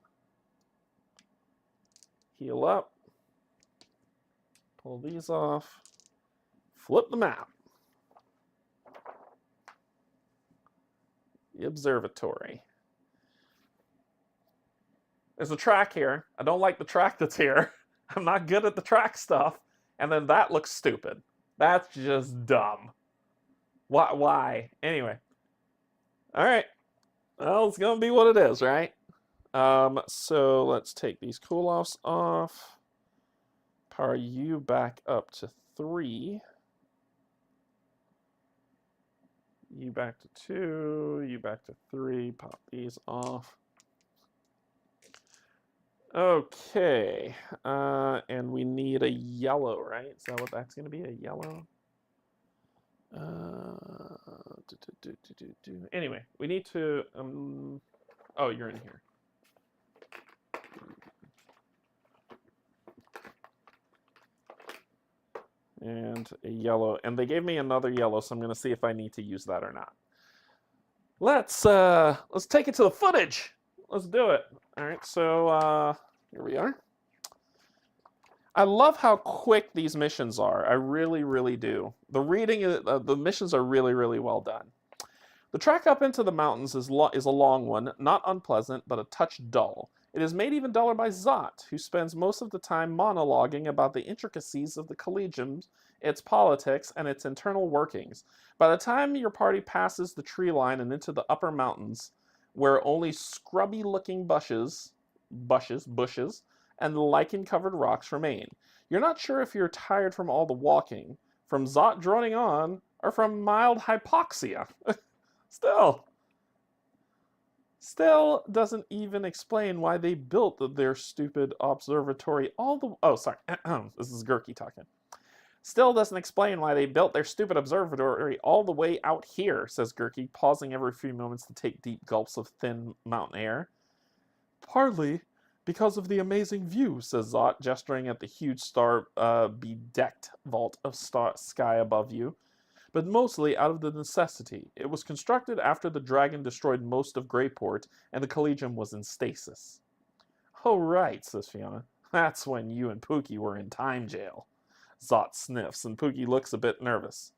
Heal up. Pull these off. Flip the map. The observatory. There's a track here. I don't like the track that's here. I'm not good at the track stuff. And then that looks stupid. That's just dumb. Why? Anyway. All right. Well, it's going to be what it is, right? So let's take these cool-offs off. Power you back up to 3. You back to 2. You back to 3. Pop these off. Okay, and we need a yellow, right? Is that what that's going to be, a yellow? Anyway, we need to, oh, you're in here. And a yellow, and they gave me another yellow, so I'm going to see if I need to use that or not. Let's take it to the footage. Let's do it. All right, so here we are. I love how quick these missions are. I really do. The reading, the missions are really well done. The trek up into the mountains is a long one, not unpleasant, but a touch dull. It is made even duller by Zot, who spends most of the time monologuing about the intricacies of the Collegium, its politics, and its internal workings. By the time your party passes the tree line and into the upper mountains, where only scrubby-looking bushes, and lichen-covered rocks remain. You're not sure if you're tired from all the walking, from Zot droning on, or from mild hypoxia. Still doesn't even explain why they built their stupid observatory all the... Oh, sorry. This is Gurky talking. Still doesn't explain why they built their stupid observatory all the way out here, says Gurky, pausing every few moments to take deep gulps of thin mountain air. Partly because of the amazing view, says Zot, gesturing at the huge star-bedecked vault of sky above you, but mostly out of the necessity. It was constructed after the dragon destroyed most of Greyport, and the Collegium was in stasis. Oh, right, says Fiona. That's when you and Pookie were in time jail. Zot sniffs, and Pookie looks a bit nervous.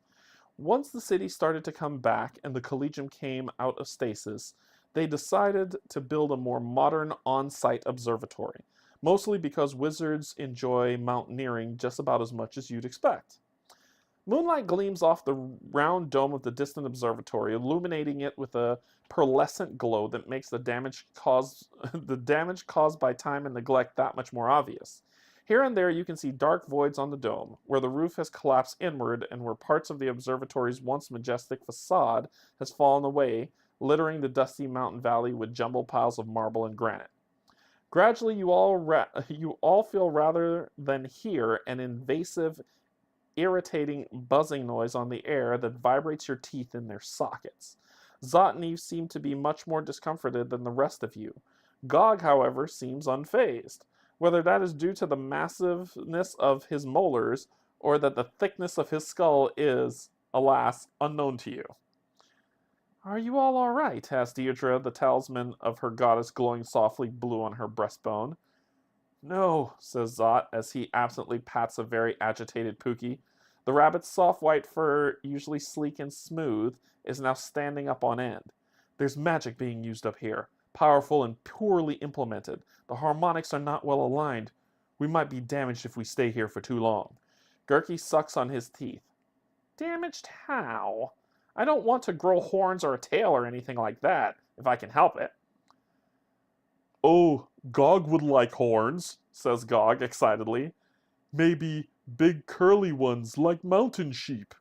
Once the city started to come back and the Collegium came out of stasis, they decided to build a more modern on-site observatory, mostly because wizards enjoy mountaineering just about as much as you'd expect. Moonlight gleams off the round dome of the distant observatory, illuminating it with a pearlescent glow that makes the damage caused by time and neglect that much more obvious. Here and there you can see dark voids on the dome, where the roof has collapsed inward and where parts of the observatory's once majestic facade has fallen away, littering the dusty mountain valley with jumbled piles of marble and granite. Gradually you all feel rather than hear an invasive irritating buzzing noise on the air that vibrates your teeth in their sockets. Zot and Eve seem to be much more discomforted than the rest of you. Gog, however, seems unfazed. Whether that is due to the massiveness of his molars, or that the thickness of his skull is, alas, unknown to you. Are you all right? Asked Deirdre, the talisman of her goddess glowing softly blue on her breastbone. No, says Zot, as he absently pats a very agitated Pookie. The rabbit's soft white fur, usually sleek and smooth, is now standing up on end. There's magic being used up here, powerful and poorly implemented. The harmonics are not well aligned. We might be damaged if we stay here for too long. Gurky sucks on his teeth. Damaged how? I don't want to grow horns or a tail or anything like that, if I can help it. Oh, Gog would like horns, says Gog excitedly. Maybe big curly ones like mountain sheep.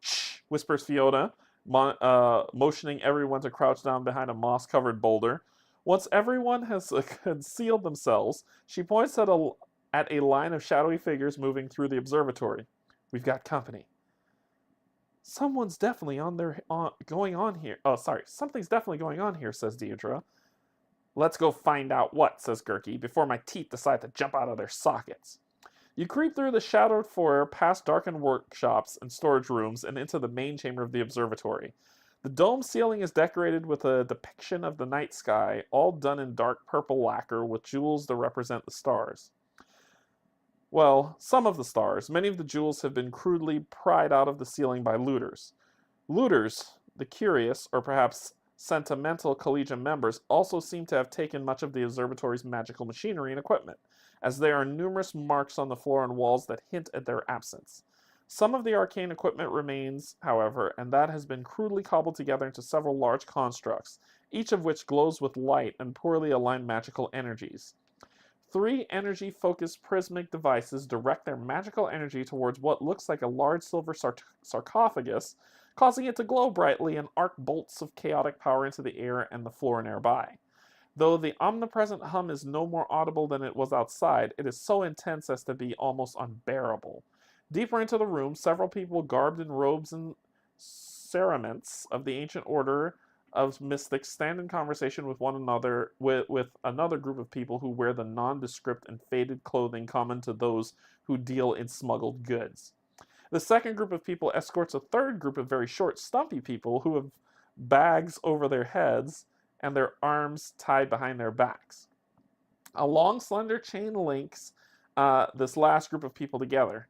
Shh, whispers Fiona, motioning everyone to crouch down behind a moss-covered boulder. Once everyone has concealed themselves, she points at a line of shadowy figures moving through the observatory. We've got company. Someone's definitely going on here. Oh, sorry. Something's definitely going on here, says Deirdre. Let's go find out what, says Gurky, before my teeth decide to jump out of their sockets. You creep through the shadowed foyer, past darkened workshops and storage rooms, and into the main chamber of the observatory. The dome ceiling is decorated with a depiction of the night sky, all done in dark purple lacquer with jewels that represent the stars. Well, some of the stars. Many of the jewels have been crudely pried out of the ceiling by looters. Looters, the curious, or perhaps sentimental Collegium members, also seem to have taken much of the observatory's magical machinery and equipment, as there are numerous marks on the floor and walls that hint at their absence. Some of the arcane equipment remains, however, and that has been crudely cobbled together into several large constructs, each of which glows with light and poorly aligned magical energies. 3 energy-focused prismatic devices direct their magical energy towards what looks like a large silver sarcophagus, causing it to glow brightly and arc bolts of chaotic power into the air and the floor nearby. Though the omnipresent hum is no more audible than it was outside, it is so intense as to be almost unbearable. Deeper into the room, several people garbed in robes and cerements of the ancient order of mystics stand in conversation with one another, with another group of people who wear the nondescript and faded clothing common to those who deal in smuggled goods. The second group of people escorts a third group of very short, stumpy people who have bags over their heads and their arms tied behind their backs. A long, slender chain links this last group of people together.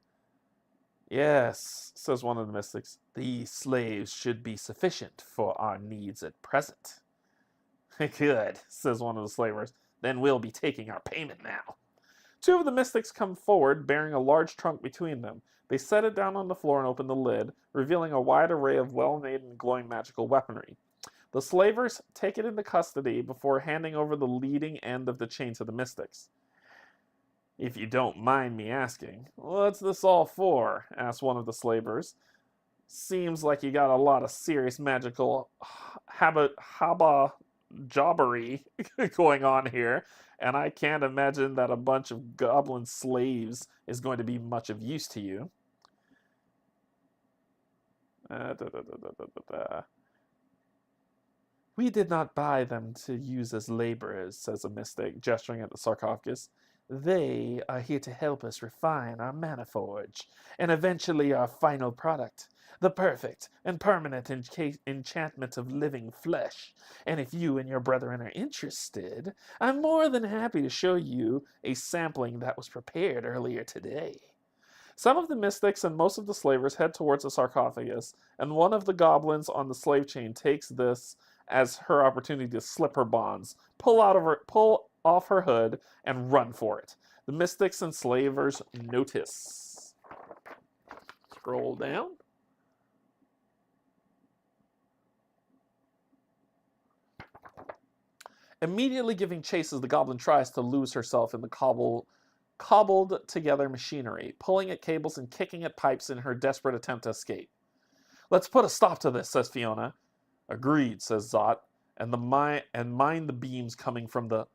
Yes, says one of the mystics, these slaves should be sufficient for our needs at present. Good, says one of the slavers. Then we'll be taking our payment now. 2 of the mystics come forward, bearing a large trunk between them. They set it down on the floor and open the lid, revealing a wide array of well-made and glowing magical weaponry. The slavers take it into custody before handing over the leading end of the chain to the mystics. If you don't mind me asking, what's this all for? Asked one of the slavers. Seems like you got a lot of serious magical jobbery going on here, and I can't imagine that a bunch of goblin slaves is going to be much of use to you. We did not buy them to use as laborers, says a mystic, gesturing at the sarcophagus. They are here to help us refine our mana forge, and eventually our final product, the perfect and permanent enchantment of living flesh. And if you and your brethren are interested, I'm more than happy to show you a sampling that was prepared earlier today. Some of the mystics and most of the slavers head towards the sarcophagus, and one of the goblins on the slave chain takes this as her opportunity to slip her bonds, pull off her hood, and run for it. The mystics and slavers notice. Scroll down. Immediately giving chase as the goblin tries to lose herself in the cobbled together machinery, pulling at cables and kicking at pipes in her desperate attempt to escape. Let's put a stop to this, says Fiona. Agreed, says Zot, and mind the beams coming from the...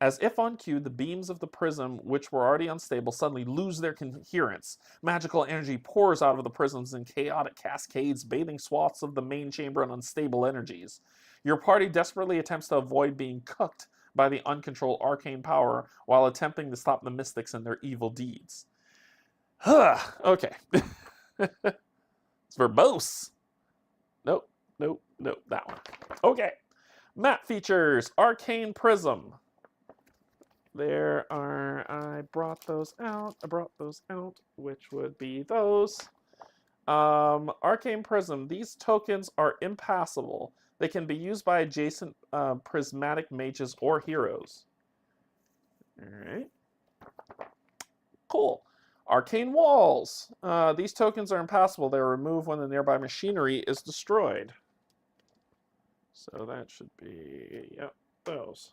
As if on cue, the beams of the prism, which were already unstable, suddenly lose their coherence. Magical energy pours out of the prisms in chaotic cascades, bathing swaths of the main chamber in unstable energies. Your party desperately attempts to avoid being cooked by the uncontrolled arcane power while attempting to stop the mystics in their evil deeds. Okay. It's verbose. Nope, nope, nope, that one. Okay. Map features, Arcane Prism. There are, I brought those out, which would be those. Arcane Prism, these tokens are impassable. They can be used by adjacent prismatic mages or heroes. Alright. Cool. Arcane Walls. These tokens are impassable. They are removed when the nearby machinery is destroyed. So that should be, yep, those.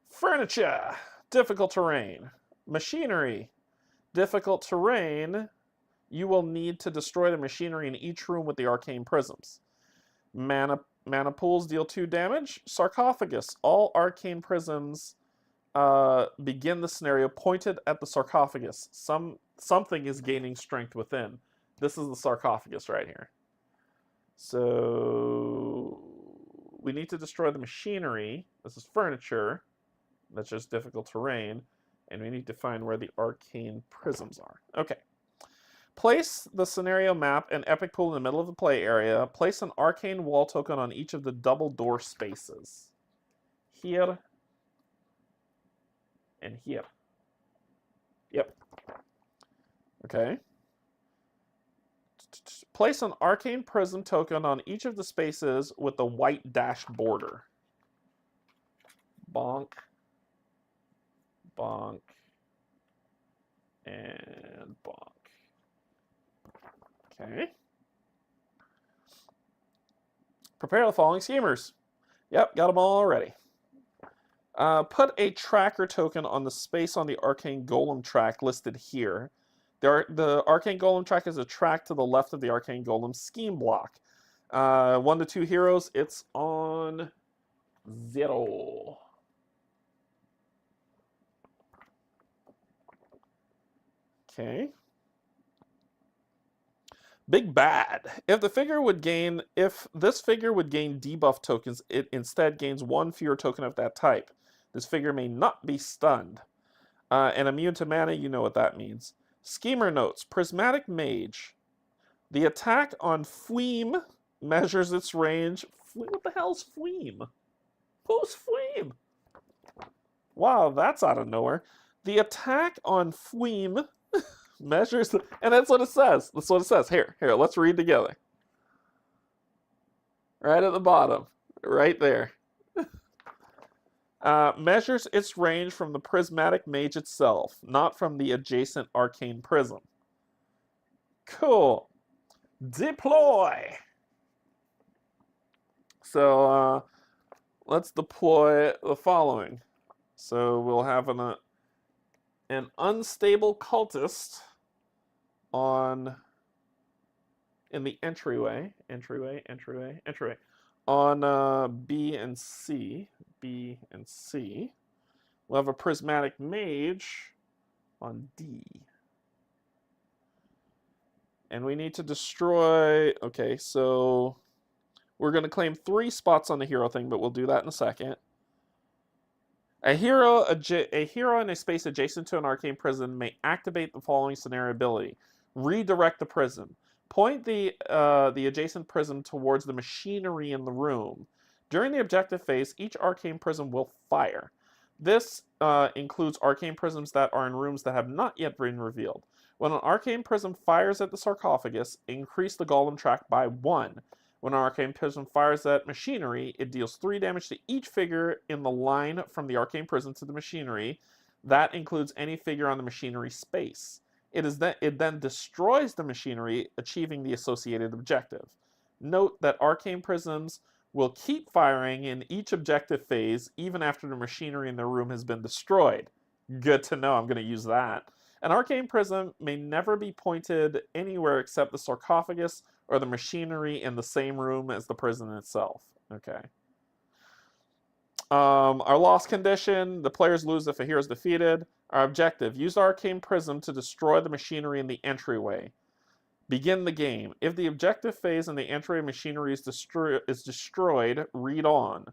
Furniture. Difficult terrain. Machinery. Difficult terrain. You will need to destroy the machinery in each room with the arcane prisms. Mana pools deal 2 damage. Sarcophagus. All arcane prisms begin the scenario pointed at the sarcophagus. Something is gaining strength within. This is the sarcophagus right here. So we need to destroy the machinery. This is furniture. That's just difficult terrain. And we need to find where the arcane prisms are. Okay. Place the scenario map and epic pool in the middle of the play area. Place an arcane wall token on each of the double door spaces. Here. And here. Yep. Okay. Place an arcane prism token on each of the spaces with the white dashed border. Bonk. Bonk. And bonk. Okay. Prepare the following schemers. Yep, got them all already. Put a tracker token on the space on the Arcane Golem track listed here. The Arcane Golem track is a track to the left of the Arcane Golem scheme block. 1 to 2 heroes, it's on 0. Okay. Big Bad. If this figure would gain debuff tokens, it instead gains 1 fewer token of that type. This figure may not be stunned. And immune to mana, you know what that means. Schemer notes. Prismatic Mage. The attack on Fweem measures its range. What the hell's Fweem? Who's Fweem? Wow, that's out of nowhere. The attack on Fweem measures, and that's what it says. That's what it says. Here, let's read together. Right at the bottom. Right there. Measures its range from the prismatic mage itself, not from the adjacent arcane prism. Cool. Deploy. So let's deploy the following. So we'll have an unstable cultist in the entryway. On B and C. We'll have a prismatic mage on D. And we need to destroy... Okay, so we're going to claim 3 spots on the hero thing, but we'll do that in a second. A hero in a space adjacent to an arcane prism may activate the following scenario ability. Redirect the prism. Point the adjacent prism towards the machinery in the room. During the objective phase, each arcane prism will fire. This includes arcane prisms that are in rooms that have not yet been revealed. When an arcane prism fires at the sarcophagus, increase the golem track by 1. When an arcane prism fires at machinery, it deals 3 damage to each figure in the line from the arcane prism to the machinery. That includes any figure on the machinery space. It then destroys the machinery, achieving the associated objective. Note that arcane prisms will keep firing in each objective phase, even after the machinery in the room has been destroyed. Good to know, I'm going to use that. An arcane prism may never be pointed anywhere except the sarcophagus or the machinery in the same room as the prison itself. Okay. Our loss condition, the players lose if a hero is defeated. Our objective, use Arcane Prism to destroy the machinery in the entryway. Begin the game. If the objective phase in the entryway machinery is destroyed, read on.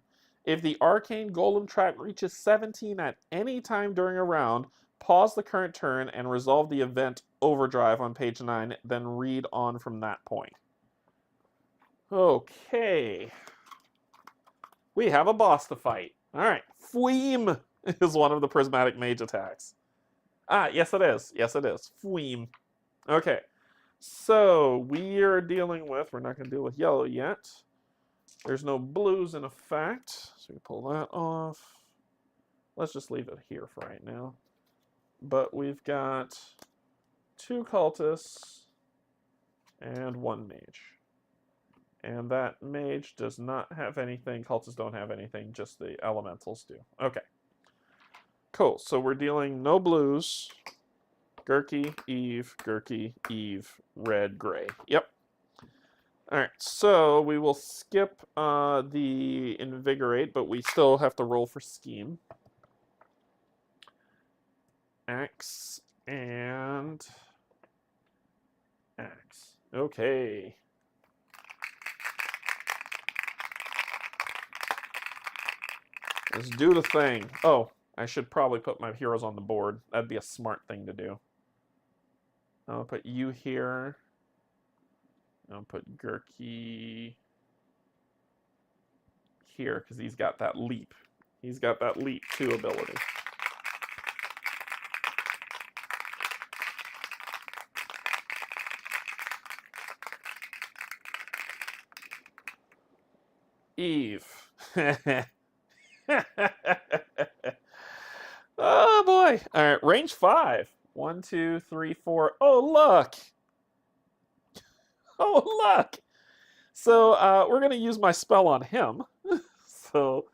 If the Arcane Golem track reaches 17 at any time during a round, pause the current turn and resolve the event Overdrive on page 9, then read on from that point. Okay. We have a boss to fight. All right. Fweem is one of the prismatic mage attacks. Ah, yes it is. Yes it is. Fweem. Okay. So we are dealing with, we're not going to deal with yellow yet. There's no blues in effect. So we pull that off. Let's just leave it here for right now. But we've got 2 cultists and 1 mage. And that mage does not have anything. Cultists don't have anything. Just the elementals do. Okay. Cool. So we're dealing no blues. Gurky, Eve, red, gray. Yep. All right. So we will skip the invigorate, but we still have to roll for scheme. Axe and axe. Okay. Let's do the thing. Oh, I should probably put my heroes on the board. That'd be a smart thing to do. I'll put you here. I'll put Gurky here because he's got that leap. He's got that leap 2 ability. Eve. Oh boy. All right, range 5. 1, 2, 3, 4. Oh, look. Oh, look. So we're going to use my spell on him. So,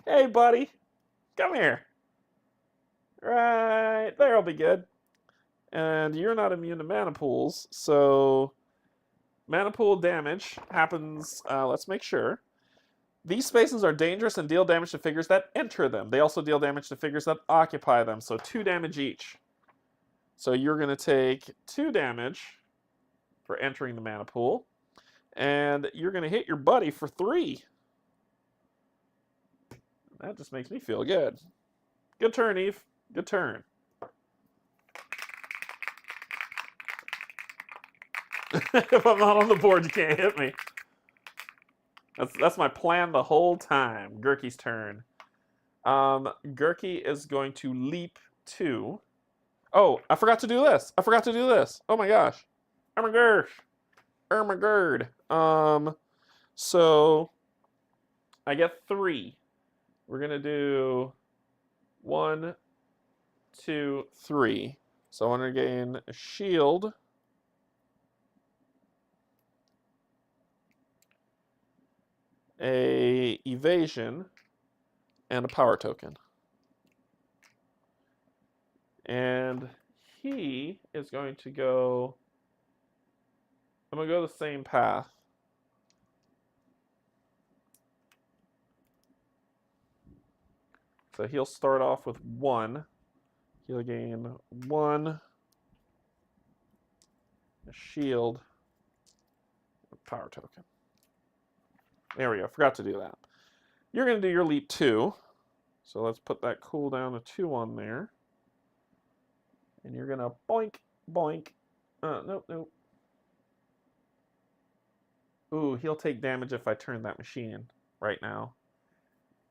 hey, buddy. Come here. Right. There'll be good. And you're not immune to mana pools. So, mana pool damage happens. Let's make sure. These spaces are dangerous and deal damage to figures that enter them. They also deal damage to figures that occupy them. So 2 damage each. So you're going to take 2 damage for entering the mana pool. And you're going to hit your buddy for 3. That just makes me feel good. Good turn, Eve. Good turn. If I'm not on the board, you can't hit me. That's my plan the whole time. Gurky's turn. Gurky is going to leap 2. Oh, I forgot to do this. Oh my gosh. Ermagerd. So I get 3. We're gonna do 1, 2, 3. So I want to gain a shield. A evasion, and a power token. And he is going to go, I'm going to go the same path. So he'll start off with 1. He'll gain 1, a shield, a power token. There we go. Forgot to do that. You're going to do your leap 2. So let's put that cooldown of 2 on there. And you're going to boink, boink. Nope. Ooh, he'll take damage if I turn that machine right now.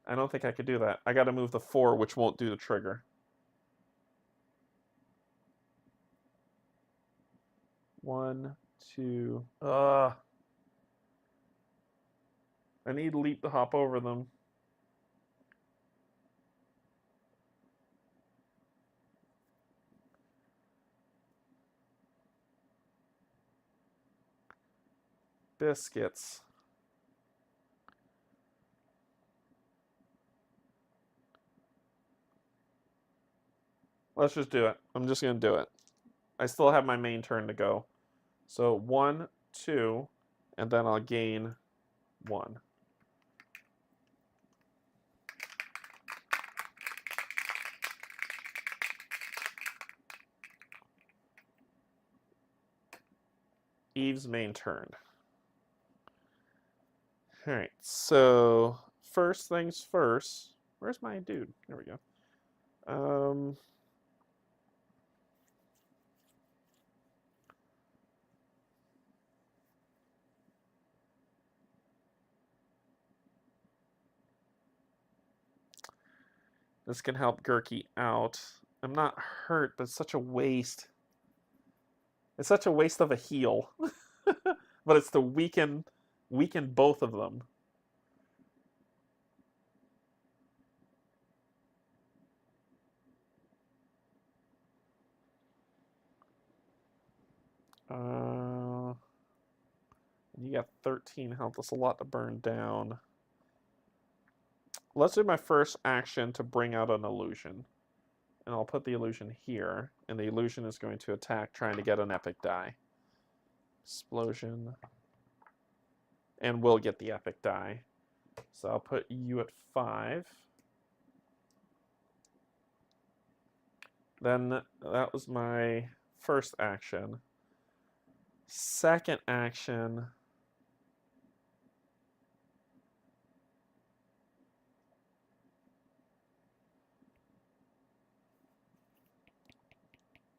I don't think I could do that. I got to move the 4, which won't do the trigger. 1, 2. I need leap to hop over them. Biscuits. Let's just do it. I'm just going to do it. I still have my main turn to go. So 1, 2, and then I'll gain 1. Eve's main turn. Alright, so first things first. Where's my dude? There we go. This can help Gurky out. I'm not hurt, but it's such a waste. It's such a waste of a heal. But it's to weaken both of them. You got 13 health. That's a lot to burn down. Let's do my first action to bring out an illusion. And I'll put the illusion here. And the illusion is going to attack, trying to get an epic die. Explosion. And we'll get the epic die. So I'll put you at 5. Then that was my first action. Second action.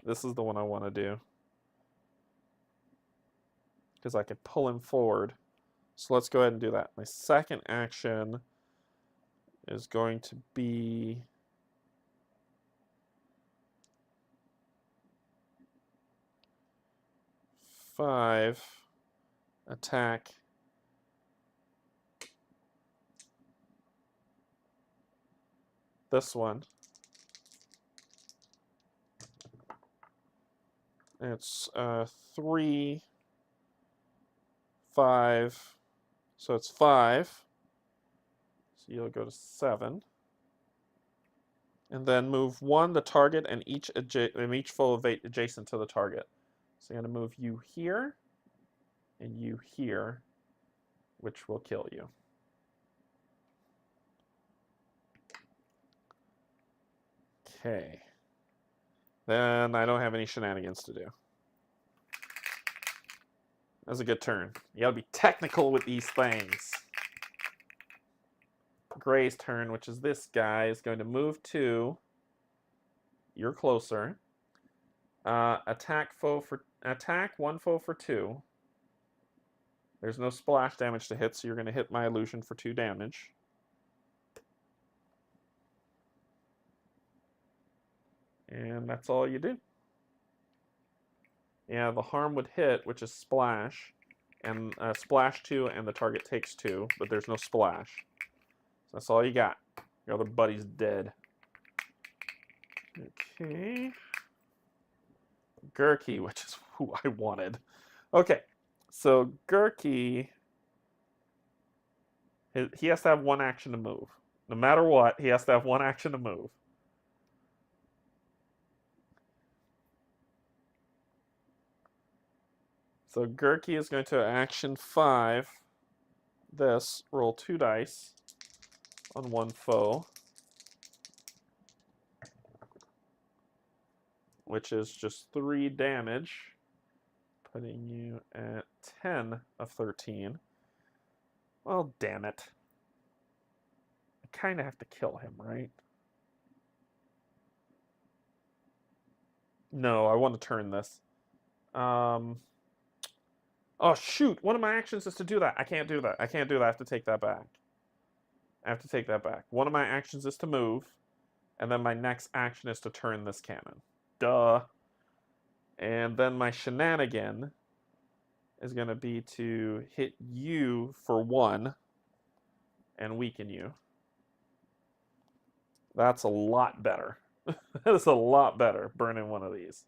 This is the one I want to do. Because I could pull him forward. So let's go ahead and do that. My second action is going to be... five. Attack. This one. It's 3, 5, so it's 5. So you'll go to 7. And then move 1, the target, and each foe adjacent to the target. So I'm going to move you here, and you here, which will kill you. Okay. Then I don't have any shenanigans to do. That was a good turn. You gotta be technical with these things. Gray's turn, which is this guy, is going to move 2. You're closer. Attack one foe for 2. There's no splash damage to hit, so you're going to hit my illusion for 2 damage. And that's all you do. Yeah, the harm would hit, which is splash, and splash 2, and the target takes 2, but there's no splash. So that's all you got. Your other buddy's dead. Okay. Gurky, which is who I wanted. Okay, so Gurky, he has to have 1 action to move. No matter what, he has to have 1 action to move. So Gurky is going to action 5. This, roll 2 dice on 1 foe, which is just 3 damage, putting you at 10 of 13. Well, damn it. I kind of have to kill him, right? No, I want to turn this. Oh, shoot. One of my actions is to do that. I can't do that. I can't do that. I have to take that back. I have to take that back. One of my actions is to move, and then my next action is to turn this cannon. Duh. And then my shenanigan is going to be to hit you for 1 and weaken you. That's a lot better. That is a lot better, burning one of these.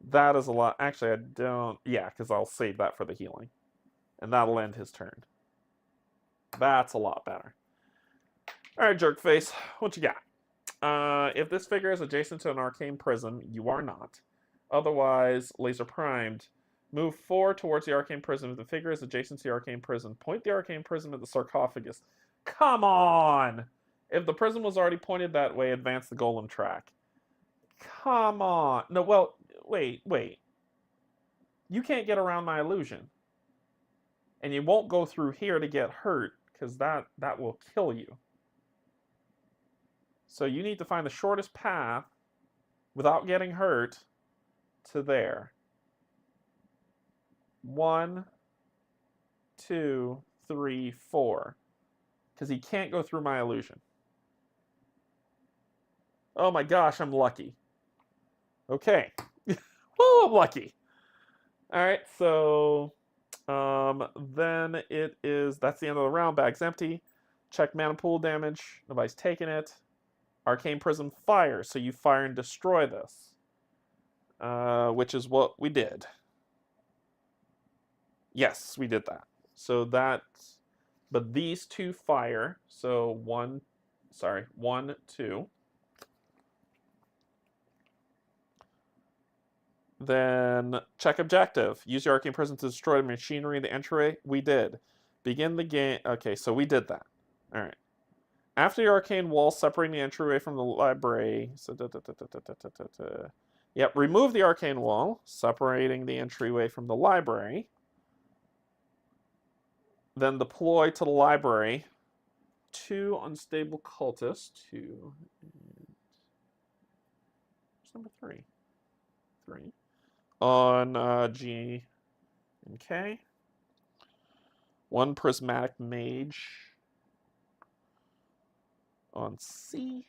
That is a lot. Actually, I don't... Yeah, because I'll save that for the healing. And that'll end his turn. That's a lot better. Alright, Jerkface. What you got? If this figure is adjacent to an arcane prism, you are not. Otherwise, laser primed. Move 4 towards the arcane prism. If the figure is adjacent to the arcane prism, point the arcane prism at the sarcophagus. Come on! If the prism was already pointed that way, advance the golem track. Come on. No, well... Wait. you can't get around my illusion. And you won't go through here to get hurt, because that will kill you. So you need to find the shortest path without getting hurt to there. 1, 2, 3, 4. Because he can't go through my illusion. Oh my gosh, I'm lucky. Okay. Woo, I'm lucky. Alright, so then it is, that's the end of the round. Bag's empty. Check mana pool damage. Nobody's taking it. Arcane Prism fires, so you fire and destroy this. Which is what we did. Yes, we did that. So that's, but these two fire. So 1, 2. Then check objective. Use your Arcane Prism to destroy the machinery in the entryway. We did. Begin the game. Okay, so we did that. All right. After the arcane wall separating the entryway from the library. So yep, remove the arcane wall separating the entryway from the library. Then deploy to the library 2 unstable cultists. 2. Where's number 3? 3. On G and K. 1 prismatic mage on C.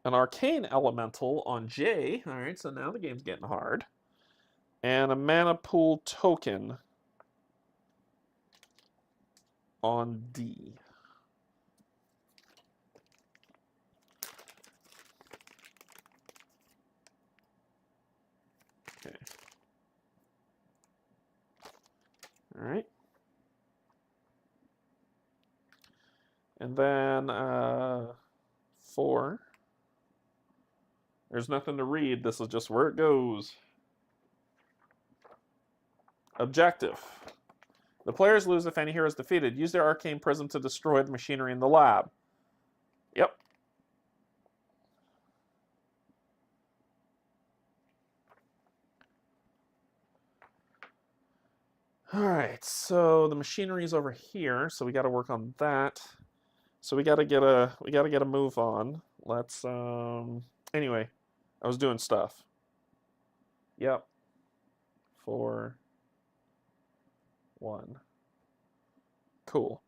An arcane elemental on J. All right, so now the game's getting hard. And a mana pool token on D. Okay. All right. And then 4. There's nothing to read. This is just where it goes. Objective. The players lose if any hero is defeated. Use their arcane prism to destroy the machinery in the lab. Yep. All right, so the machinery is over here, so we got to work on that. So we got to get a move on. Let's anyway, I was doing stuff. Yep. 4, 1. Cool.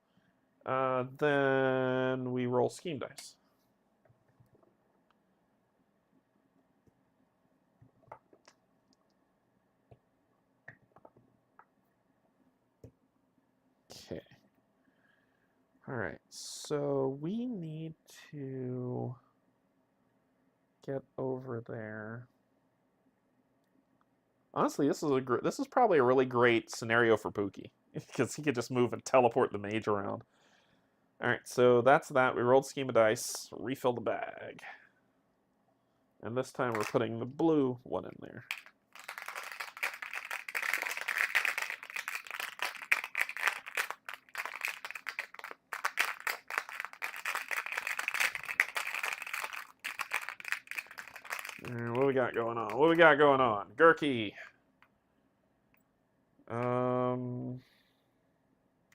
Then we roll scheme dice. Okay. All right. So we need to get over there. Honestly, this is probably a really great scenario for Pookie because he could just move and teleport the mage around. All right, so that's that. We rolled scheme of dice, refill the bag, and this time we're putting the blue one in there. What we got going on? What we got going on? Gurky.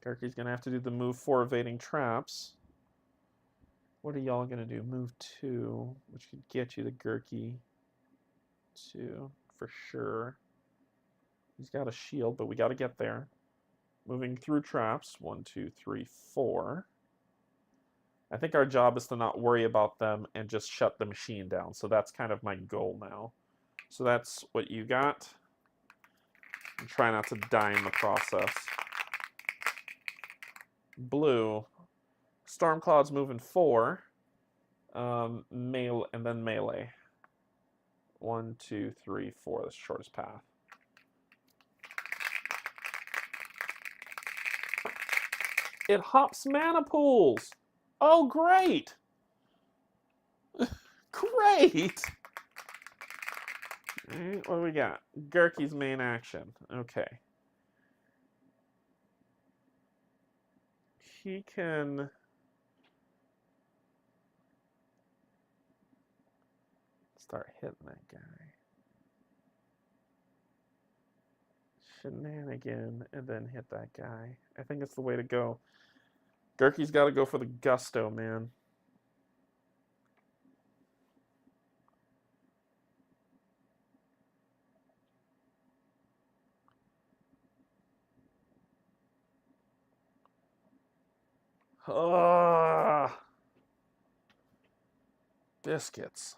Gurky's gonna have to do the move 4 evading traps. What are y'all gonna do? Move 2, which could get you to Gurky 2 for sure. He's got a shield, but we got to get there. Moving through traps. 1, 2, 3, 4. I think our job is to not worry about them and just shut the machine down. So that's kind of my goal now. So that's what you got. And try not to die in the process. Blue. Stormcloud's moving 4. And then melee. 1, 2, 3, 4. That's the shortest path. It hops mana pools. Oh, great. Great. All right, what do we got? Gurky's main action. Okay. He can start hitting that guy. shenanigan and then hit that guy. I think it's the way to go. Gurky's got to go for the gusto, man. Biscuits.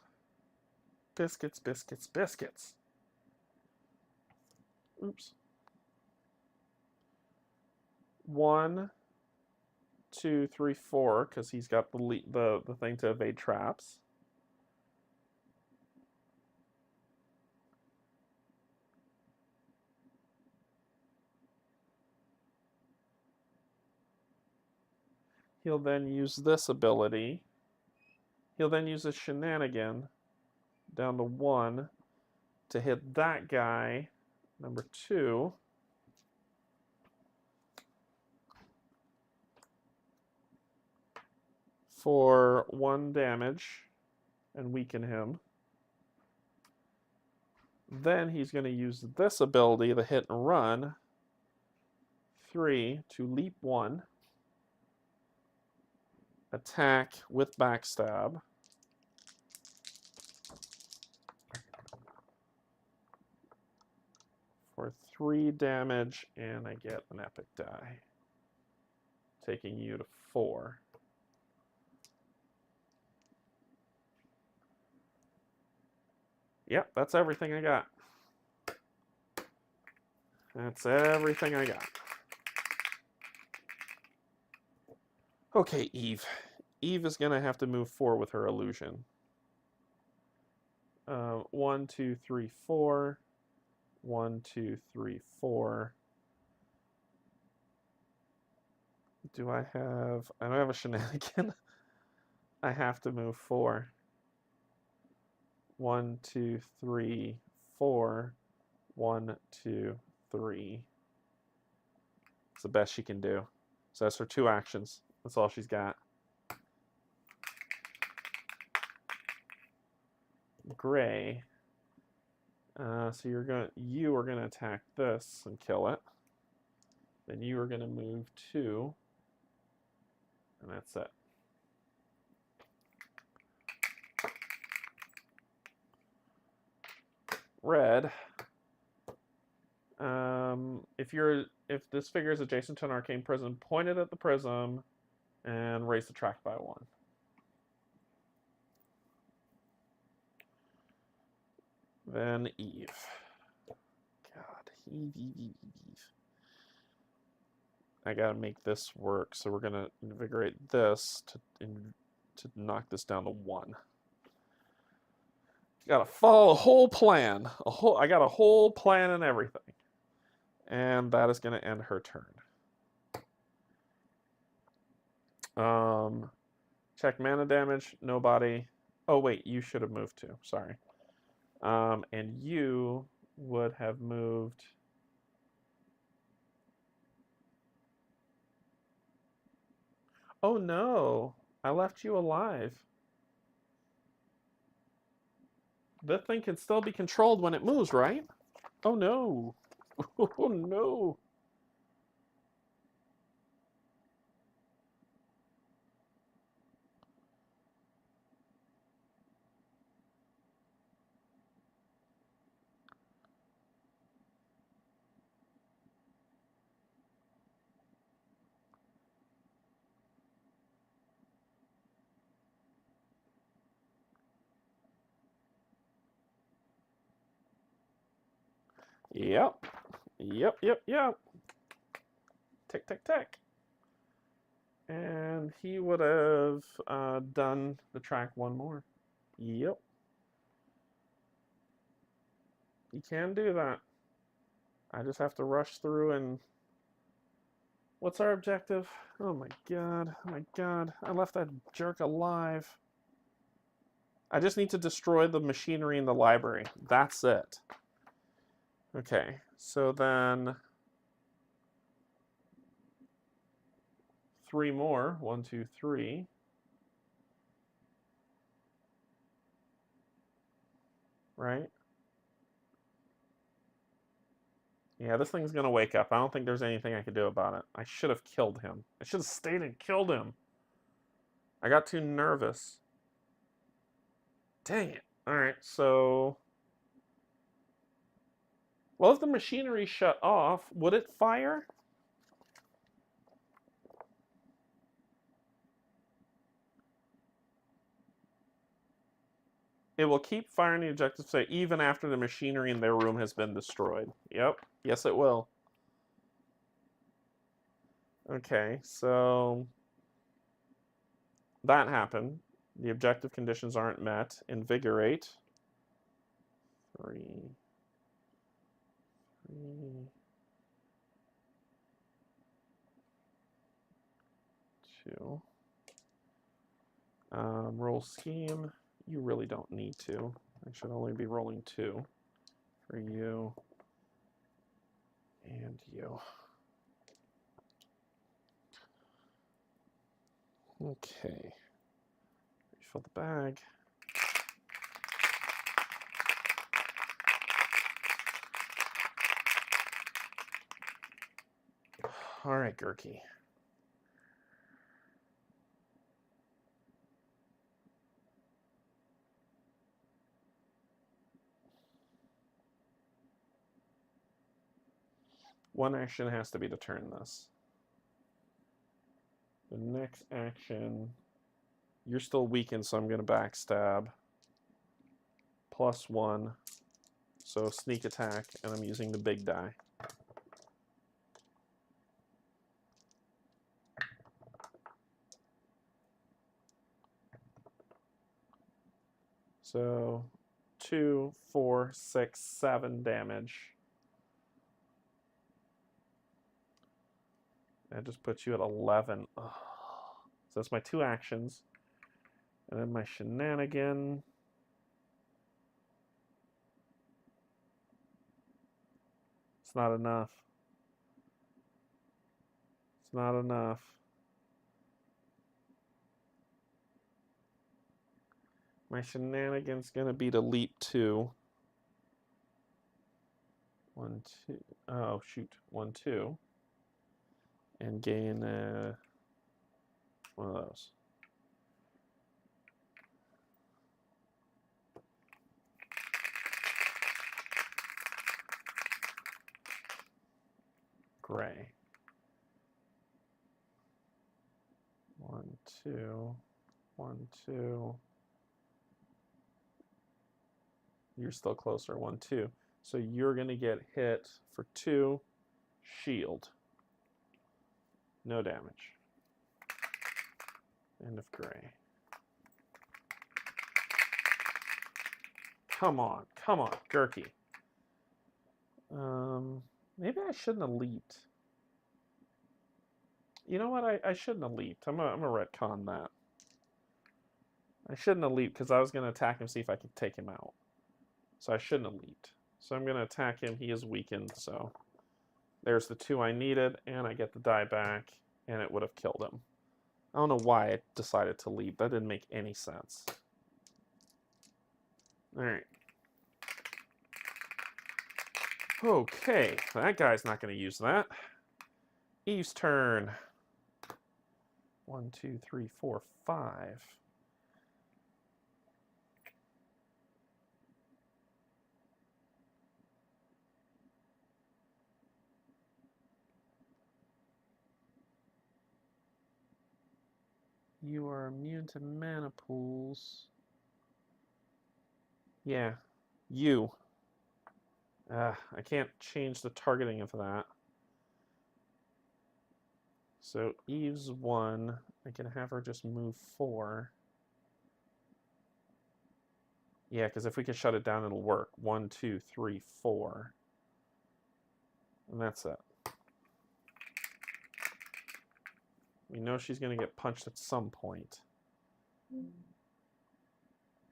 Biscuits, biscuits, biscuits. Oops. 1, 2, 3, 4, because he's got the thing to evade traps. He'll then use this ability. He'll then use a shenanigan down to 1 to hit that guy, number 2. For 1 damage and weaken him. Then he's going to use this ability, the hit and run, 3 to leap 1, attack with backstab. For 3 damage, and I get an epic die, taking you to 4. Yep, that's everything I got. That's everything I got. Okay, Eve. Eve is going to have to move 4 with her illusion. 1, 2, 3, 4. 1, 2, 3, 4. Do I have... I don't have a shenanigan. I have to move 4. 1, 2, 3, 4. 1, 2, 3. It's the best she can do. So that's her 2 actions. That's all she's got. Gray. So you are gonna attack this and kill it. Then you are gonna move 2, and that's it. Red. If this figure is adjacent to an arcane prism, point it at the prism and raise the track by 1. Then Eve. God, Eve. I gotta make this work, so we're gonna invigorate this to knock this down to 1. Gotta follow a whole plan. I got a whole plan and everything. And that is gonna end her turn. Check mana damage, nobody. Oh wait, you should have moved too, sorry. And you would have moved... Oh no, I left you alive. That thing can still be controlled when it moves, right? Oh no. Oh no. Yep. Tick, tick, tick. And he would have done the track 1 more. Yep. He can do that. I just have to rush through and... What's our objective? Oh my god. Oh my god. I left that jerk alive. I just need to destroy the machinery in the library. That's it. Okay, so then 3 more. 1, 2, 3. Right? Yeah, this thing's gonna wake up. I don't think there's anything I could do about it. I should have killed him. I should have stayed and killed him. I got too nervous. Dang it. Alright, so... Well, if the machinery shut off, would it fire? It will keep firing the objective state even after the machinery in their room has been destroyed. Yep. Yes, it will. Okay, so that happened. The objective conditions aren't met. Invigorate. 3. 2. Roll scheme. You really don't need to. I should only be rolling 2 for you and you. Okay. Refill the bag. All right, Gurky. One action has to be to turn this. The next action, you're still weakened, so I'm going to backstab. +1. So sneak attack, and I'm using the big die. So 2, 4, 6, 7 damage. That just puts you at 11. Ugh. So that's my 2 actions. And then my shenanigan. It's not enough. It's not enough. My shenanigan's gonna be to leap 2. 1, 2. Oh, shoot. 1, 2. And gain one of those. Gray. 1, 2. 1, 2. You're still closer. 1, 2. So you're going to get hit for 2. Shield. No damage. End of gray. Come on. Come on, Gurky. Maybe I shouldn't have leaped. You know what? I shouldn't have leaped. I'm gonna retcon that. I shouldn't have leaped because I was going to attack him, see if I could take him out. So I shouldn't have leaped. So I'm going to attack him. He is weakened, so there's the 2 I needed, and I get the die back, and it would have killed him. I don't know why I decided to leap. That didn't make any sense. Alright. Okay, that guy's not going to use that. Eve's turn. 1, 2, 3, 4, 5. You are immune to mana pools. Yeah, you. I can't change the targeting of that. So Eve's 1. I can have her just move 4. Yeah, because if we can shut it down, it'll work. 1, 2, 3, 4. And that's it. We know she's going to get punched at some point.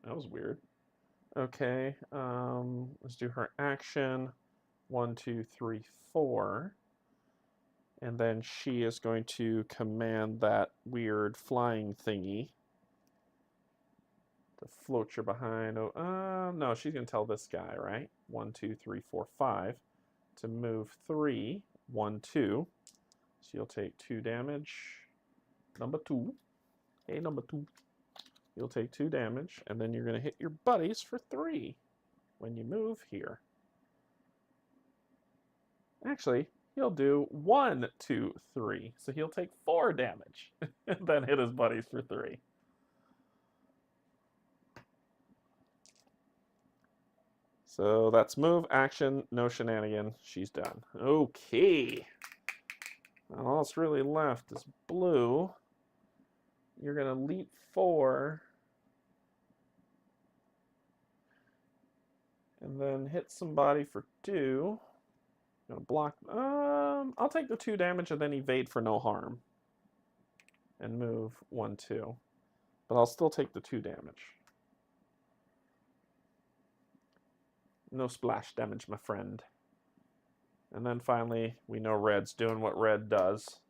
That was weird. Okay, let's do her action. 1, 2, 3, 4. And then she is going to command that weird flying thingy to float you behind. Oh, no, she's going to tell this guy, right? 1, 2, 3, 4, 5. to move 3, 1, 2. So you'll take 2 damage. Number 2. Hey, number 2. You'll take 2 damage, and then you're going to hit your buddies for 3 when you move here. Actually, he'll do 1, 2, 3. So he'll take 4 damage, and then hit his buddies for 3. So that's move, action, no shenanigan. She's done. Okay. Now all that's really left is blue. You're going to leap 4. And then hit somebody for 2. Gonna block. I'll take the 2 damage and then evade for no harm. And move 1, 2. But I'll still take the 2 damage. No splash damage, my friend. And then finally, we know red's doing what red does.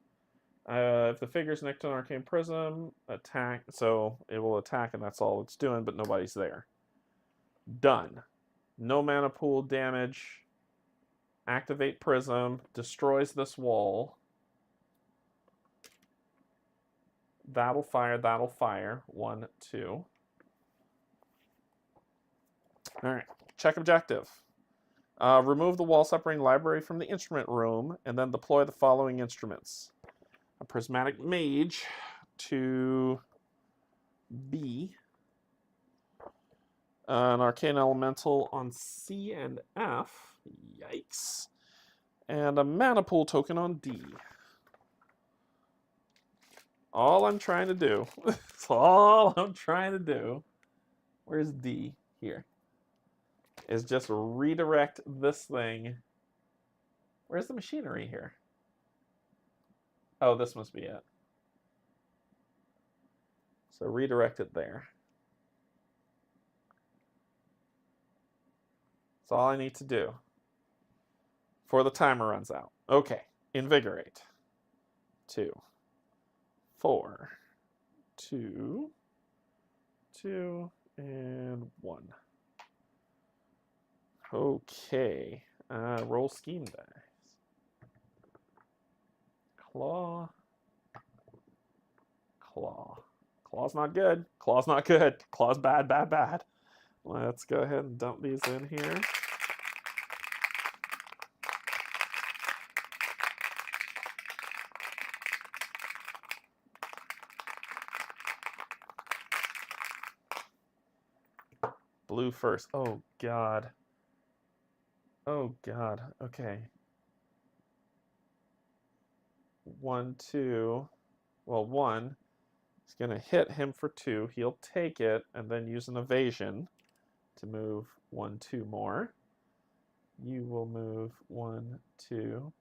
If the figure's next to an arcane prism, attack. So it will attack, and that's all it's doing, but nobody's there. Done. No mana pool damage. Activate prism. Destroys this wall. That'll fire. That'll fire. 1, 2. All right. Check objective. Remove the wall separating library from the instrument room, and then deploy the following instruments. A prismatic mage to B. An arcane elemental on C and F. Yikes. And a mana pool token on D. All I'm trying to do. That's all I'm trying to do. Where's D? Here. Is just redirect this thing. Where's the machinery here? Oh, this must be it. So redirect it there. That's all I need to do before the timer runs out. Okay, invigorate. 2, 4, 2, 2, and 1. Okay, roll scheme dice. Claw. Claw. Claw's not good. Claw's not good. Claw's bad, bad, bad. Let's go ahead and dump these in here. Blue first. Oh, God. Oh, God. Okay. 1, 2. Well, 1. He's going to hit him for 2. He'll take it and then use an evasion to move 1, 2 more. You will move 1, 2.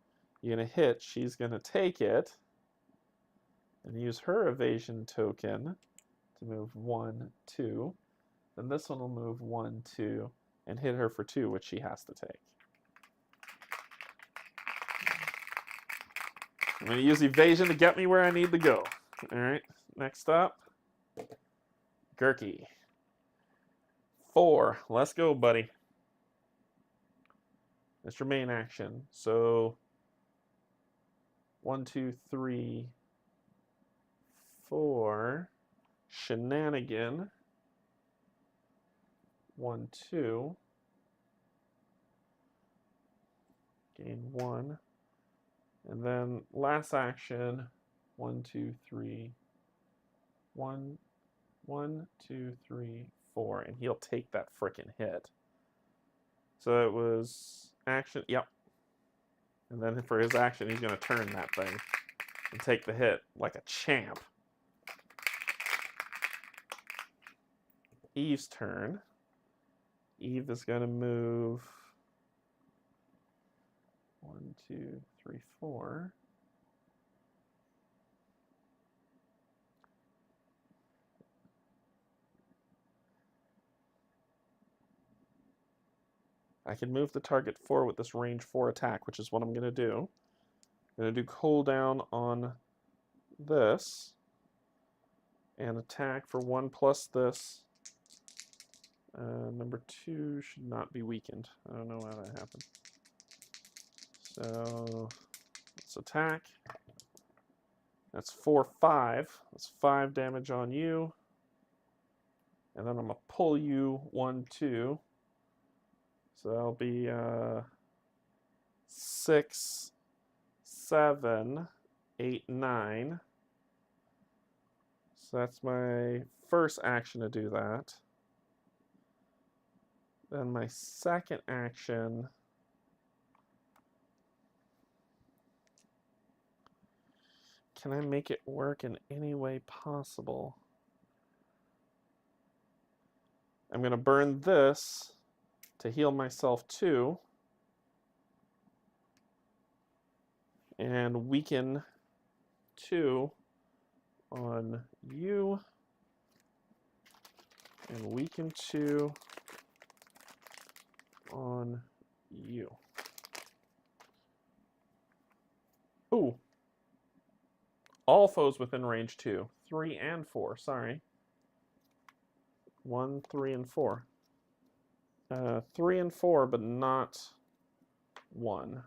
You're going to hit. She's going to take it and use her evasion token to move 1, 2. Then this one will move 1, 2 and hit her for 2, which she has to take. I'm going to use evasion to get me where I need to go. All right, next up, Gurky. 4. Let's go, buddy. That's your main action. So 1, 2, 3, 4. Shenanigan. 1, 2. Gain 1. And then last action, 1, 2, 3. 1, 1, 2, 3, 4. And he'll take that frickin' hit. So it was action, yep. And then for his action, he's going to turn that thing and take the hit like a champ. Eve's turn. Eve is going to move 1, 2, 3, 4. I can move the target 4 with this range 4 attack, which is what I'm going to do. I'm going to do cooldown on this and attack for 1 plus this. Number 2 should not be weakened. I don't know why that happened. So let's attack. That's 4/5. That's 5 damage on you. And then I'm going to pull you 1, 2. So that'll be 6, 7, 8, 9. So that's my first action to do that. Then my second action. Can I make it work in any way possible? I'm going to burn this to heal myself too. And weaken 2 on you. And weaken 2 on you. Ooh. All foes within range 2. 3 and 4, sorry. 1, 3, and 4. 3 and 4, but not 1.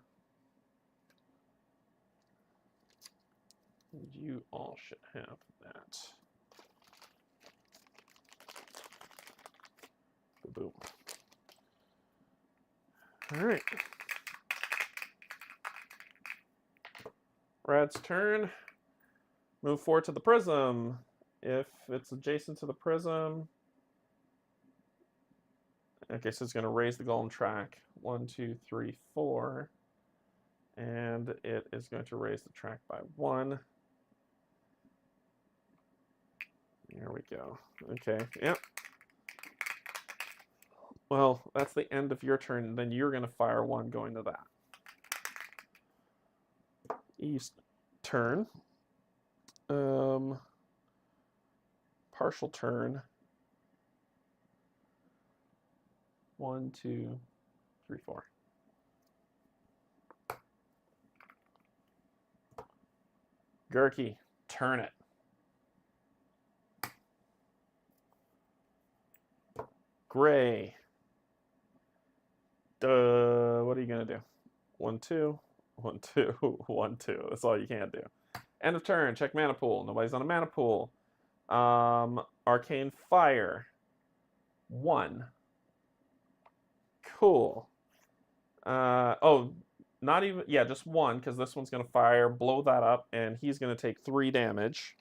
You all should have that. Boom. All right. Rad's turn. Move forward to the prism. If it's adjacent to the prism. Okay, so it's going to raise the golem track. 1, 2, 3, 4. And it is going to raise the track by 1. There we go. Okay, yep. Well, that's the end of your turn. Then you're going to fire 1 going to that. East turn. Partial turn. 1, 2, 3, 4. Gurky, turn it. Gray. What are you gonna do? 1, 2, 1, 2, 1, 2. That's all you can do. End of turn. Check mana pool. Nobody's on a mana pool. Arcane Fire. 1. Cool. Oh, not even, yeah, just 1, because this one's going to fire, blow that up, and he's going to take 3 damage,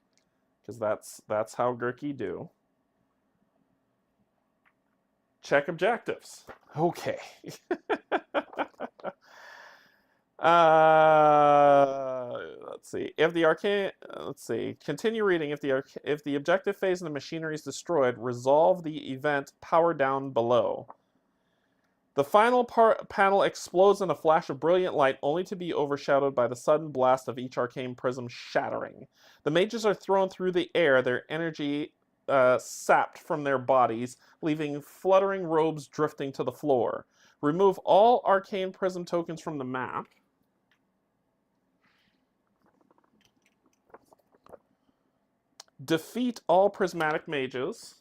because that's how Gurky do. Check objectives. Okay. Let's see. If the arcane, let's see. Continue reading. If the objective phase in the machinery is destroyed, resolve the event power down below. The final panel explodes in a flash of brilliant light, only to be overshadowed by the sudden blast of each arcane prism shattering. The mages are thrown through the air, their energy sapped from their bodies, leaving fluttering robes drifting to the floor. Remove all arcane prism tokens from the map. Defeat all prismatic mages.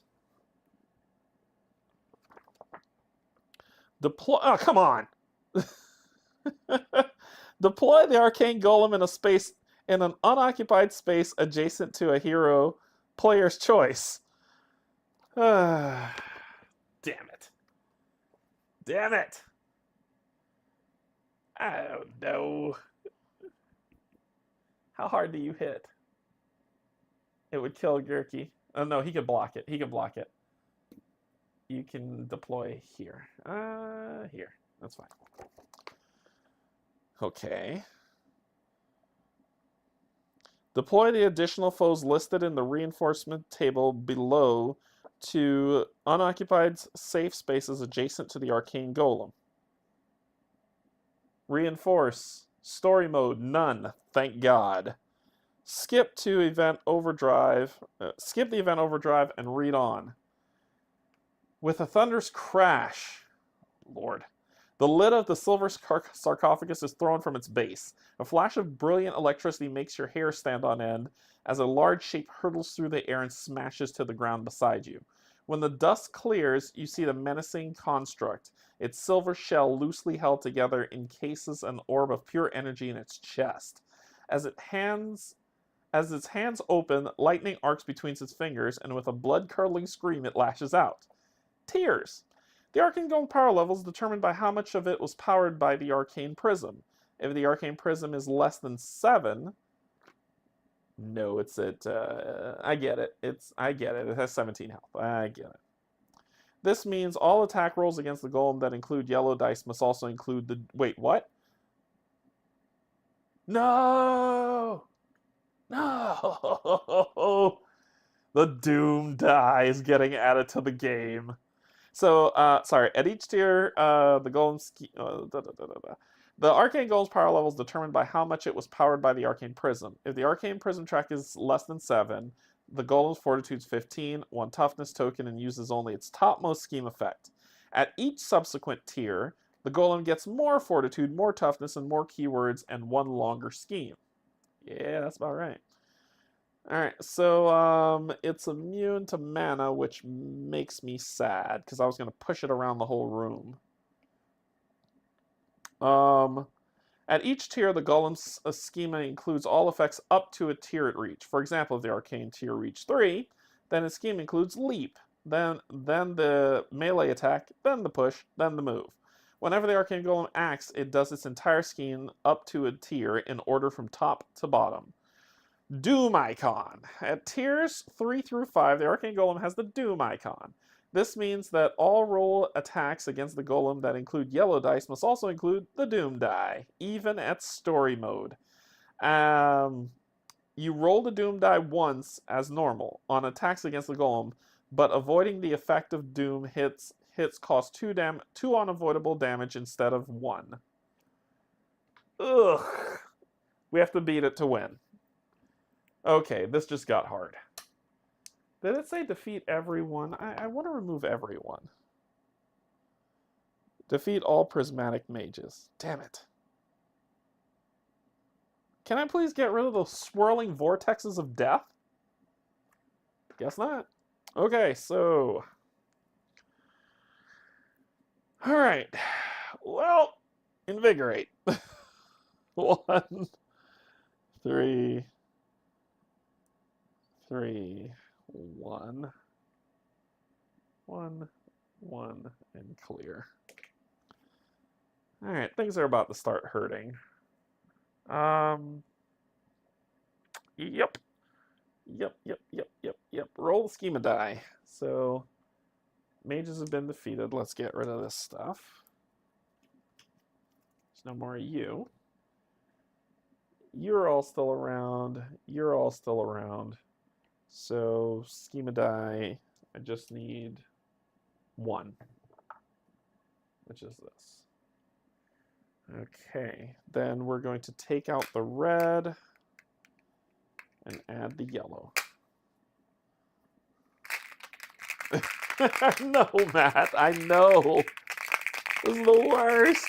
Deploy. Oh, come on! Deploy the arcane golem in an unoccupied space adjacent to a hero player's choice. Damn it! Damn it! I don't know. How hard do you hit? It would kill Gurky. Oh no, he could block it. He could block it. You can deploy here. Here. That's fine. Okay. Deploy the additional foes listed in the reinforcement table below to unoccupied safe spaces adjacent to the arcane golem. Reinforce. Story mode, none. Thank God. Skip to event overdrive. Skip the event overdrive and read on. With a thunderous crash, Lord, the lid of the silver sarcophagus is thrown from its base. A flash of brilliant electricity makes your hair stand on end as a large shape hurtles through the air and smashes to the ground beside you. When the dust clears, you see the menacing construct. Its silver shell loosely held together encases an orb of pure energy in its chest. As its hands open, lightning arcs between its fingers, and with a blood-curdling scream, it lashes out. Tears. The arcane golem power level is determined by how much of it was powered by the arcane prism. If the arcane prism is less than 7, no, it's at, I get it. I get it. It has 17 health. I get it. This means all attack rolls against the golem that include yellow dice must also include the, wait, what? No! No! The Doom die is getting added to the game. So, sorry, at each tier, the golem's... The Arcane Golem's power level is determined by how much it was powered by the Arcane Prism. If the Arcane Prism track is less than 7, the Golem's Fortitude's 15, 1 Toughness token, and uses only its topmost scheme effect. At each subsequent tier, the Golem gets more Fortitude, more Toughness, and more keywords, and 1 longer scheme. Yeah, that's about right. Alright, so it's immune to mana, which makes me sad, because I was going to push it around the whole room. At each tier, the Golem's schema includes all effects up to a tier it reached. For example, if the Arcane tier reached 3, then its scheme includes Leap, then the melee attack, then the push, then the move. Whenever the Arcane Golem acts, it does its entire scheme up to a tier in order from top to bottom. Doom icon. At tiers 3 through 5, the Arcane Golem has the Doom icon. This means that all roll attacks against the Golem that include yellow dice must also include the Doom die, even at story mode. You roll the Doom die once as normal on attacks against the Golem, but avoiding the effect of Doom hits cost 2 unavoidable damage instead of 1. Ugh. We have to beat it to win. Okay, this just got hard. Did it say defeat everyone? I want to remove everyone. Defeat all prismatic mages. Damn it. Can I please get rid of those swirling vortexes of death? Guess not. Okay, so... Alright. Well, invigorate. 1, 3... 3, 1, 1, 1, and clear. Alright, things are about to start hurting. Yep. Roll the schema die. So, mages have been defeated. Let's get rid of this stuff. There's no more of you. You're all still around. You're all still around. So, schema die, I just need 1, which is this. Okay, then we're going to take out the red and add the yellow. No, Matt, I know. This is the worst.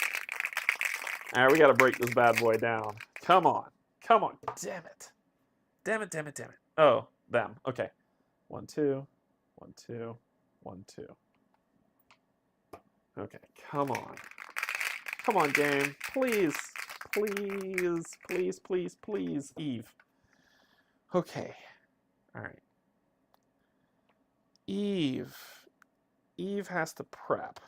All right, we got to break this bad boy down. Come on. Come on. Damn it. Damn it, damn it, damn it. Oh. Them. Okay. 1, 2, 1, 2, 1, 2. Okay, come on. Come on, game. Please. Please. Please, please, please. Eve. Okay. Alright. Eve. Eve has to prep.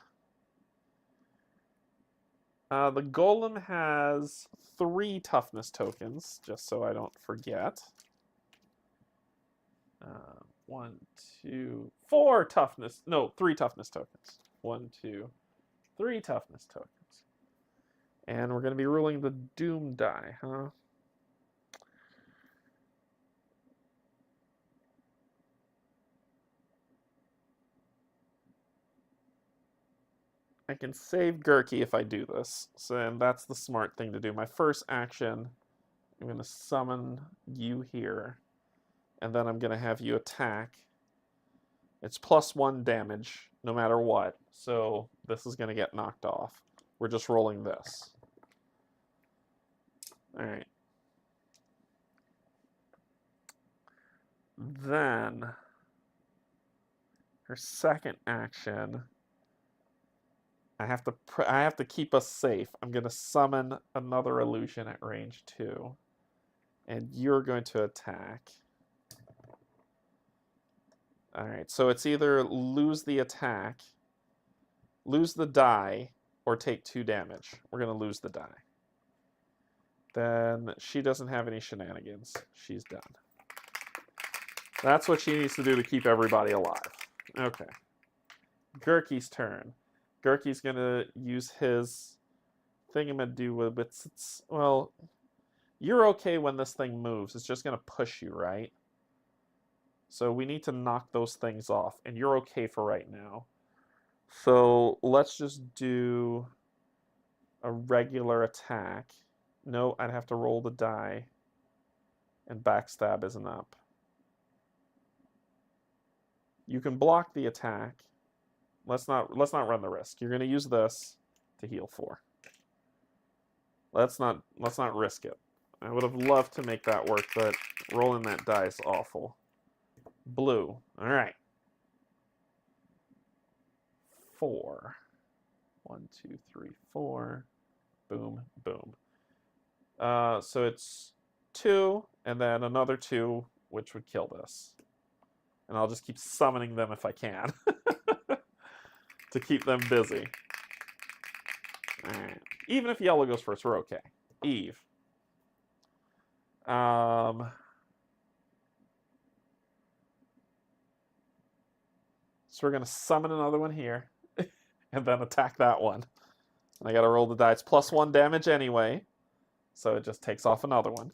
The Golem has 3 toughness tokens, just so I don't forget. 1, 2, 4 toughness. No, 3 toughness tokens. 1, 2, 3 toughness tokens. And we're going to be rolling the Doom die, huh? I can save Gurky if I do this. So, and that's the smart thing to do. My first action, I'm going to summon you here. And then I'm going to have you attack. It's +1 damage, no matter what. So this is going to get knocked off. We're just rolling this. Alright. Then, Her second action, I have to keep us safe. I'm going to summon another illusion at range 2. And you're going to attack. Alright, so it's either lose the attack, lose the die, or take 2 damage. We're going to lose the die. Then she doesn't have any shenanigans. She's done. That's what she needs to do to keep everybody alive. Okay. Gurky's turn. Gurky's going to use his thingamadoo with its... Well, you're okay when this thing moves. It's just going to push you, right? So we need to knock those things off. And you're okay for right now. So let's just do a regular attack. No, I'd have to roll the die. And backstab isn't up. You can block the attack. Let's not run the risk. You're going to use this to heal 4. Let's not risk it. I would have loved to make that work, but rolling that die is awful. Blue. All right. 4. 1, 2, 3, 4. Boom, boom. So it's 2, and then another 2, which would kill this. And I'll just keep summoning them if I can. To keep them busy. Alright. Even if yellow goes first, we're okay. Eve. So we're going to summon another one here. And then attack that one. And I got to roll the die. It's +1 damage anyway. So it just takes off another one.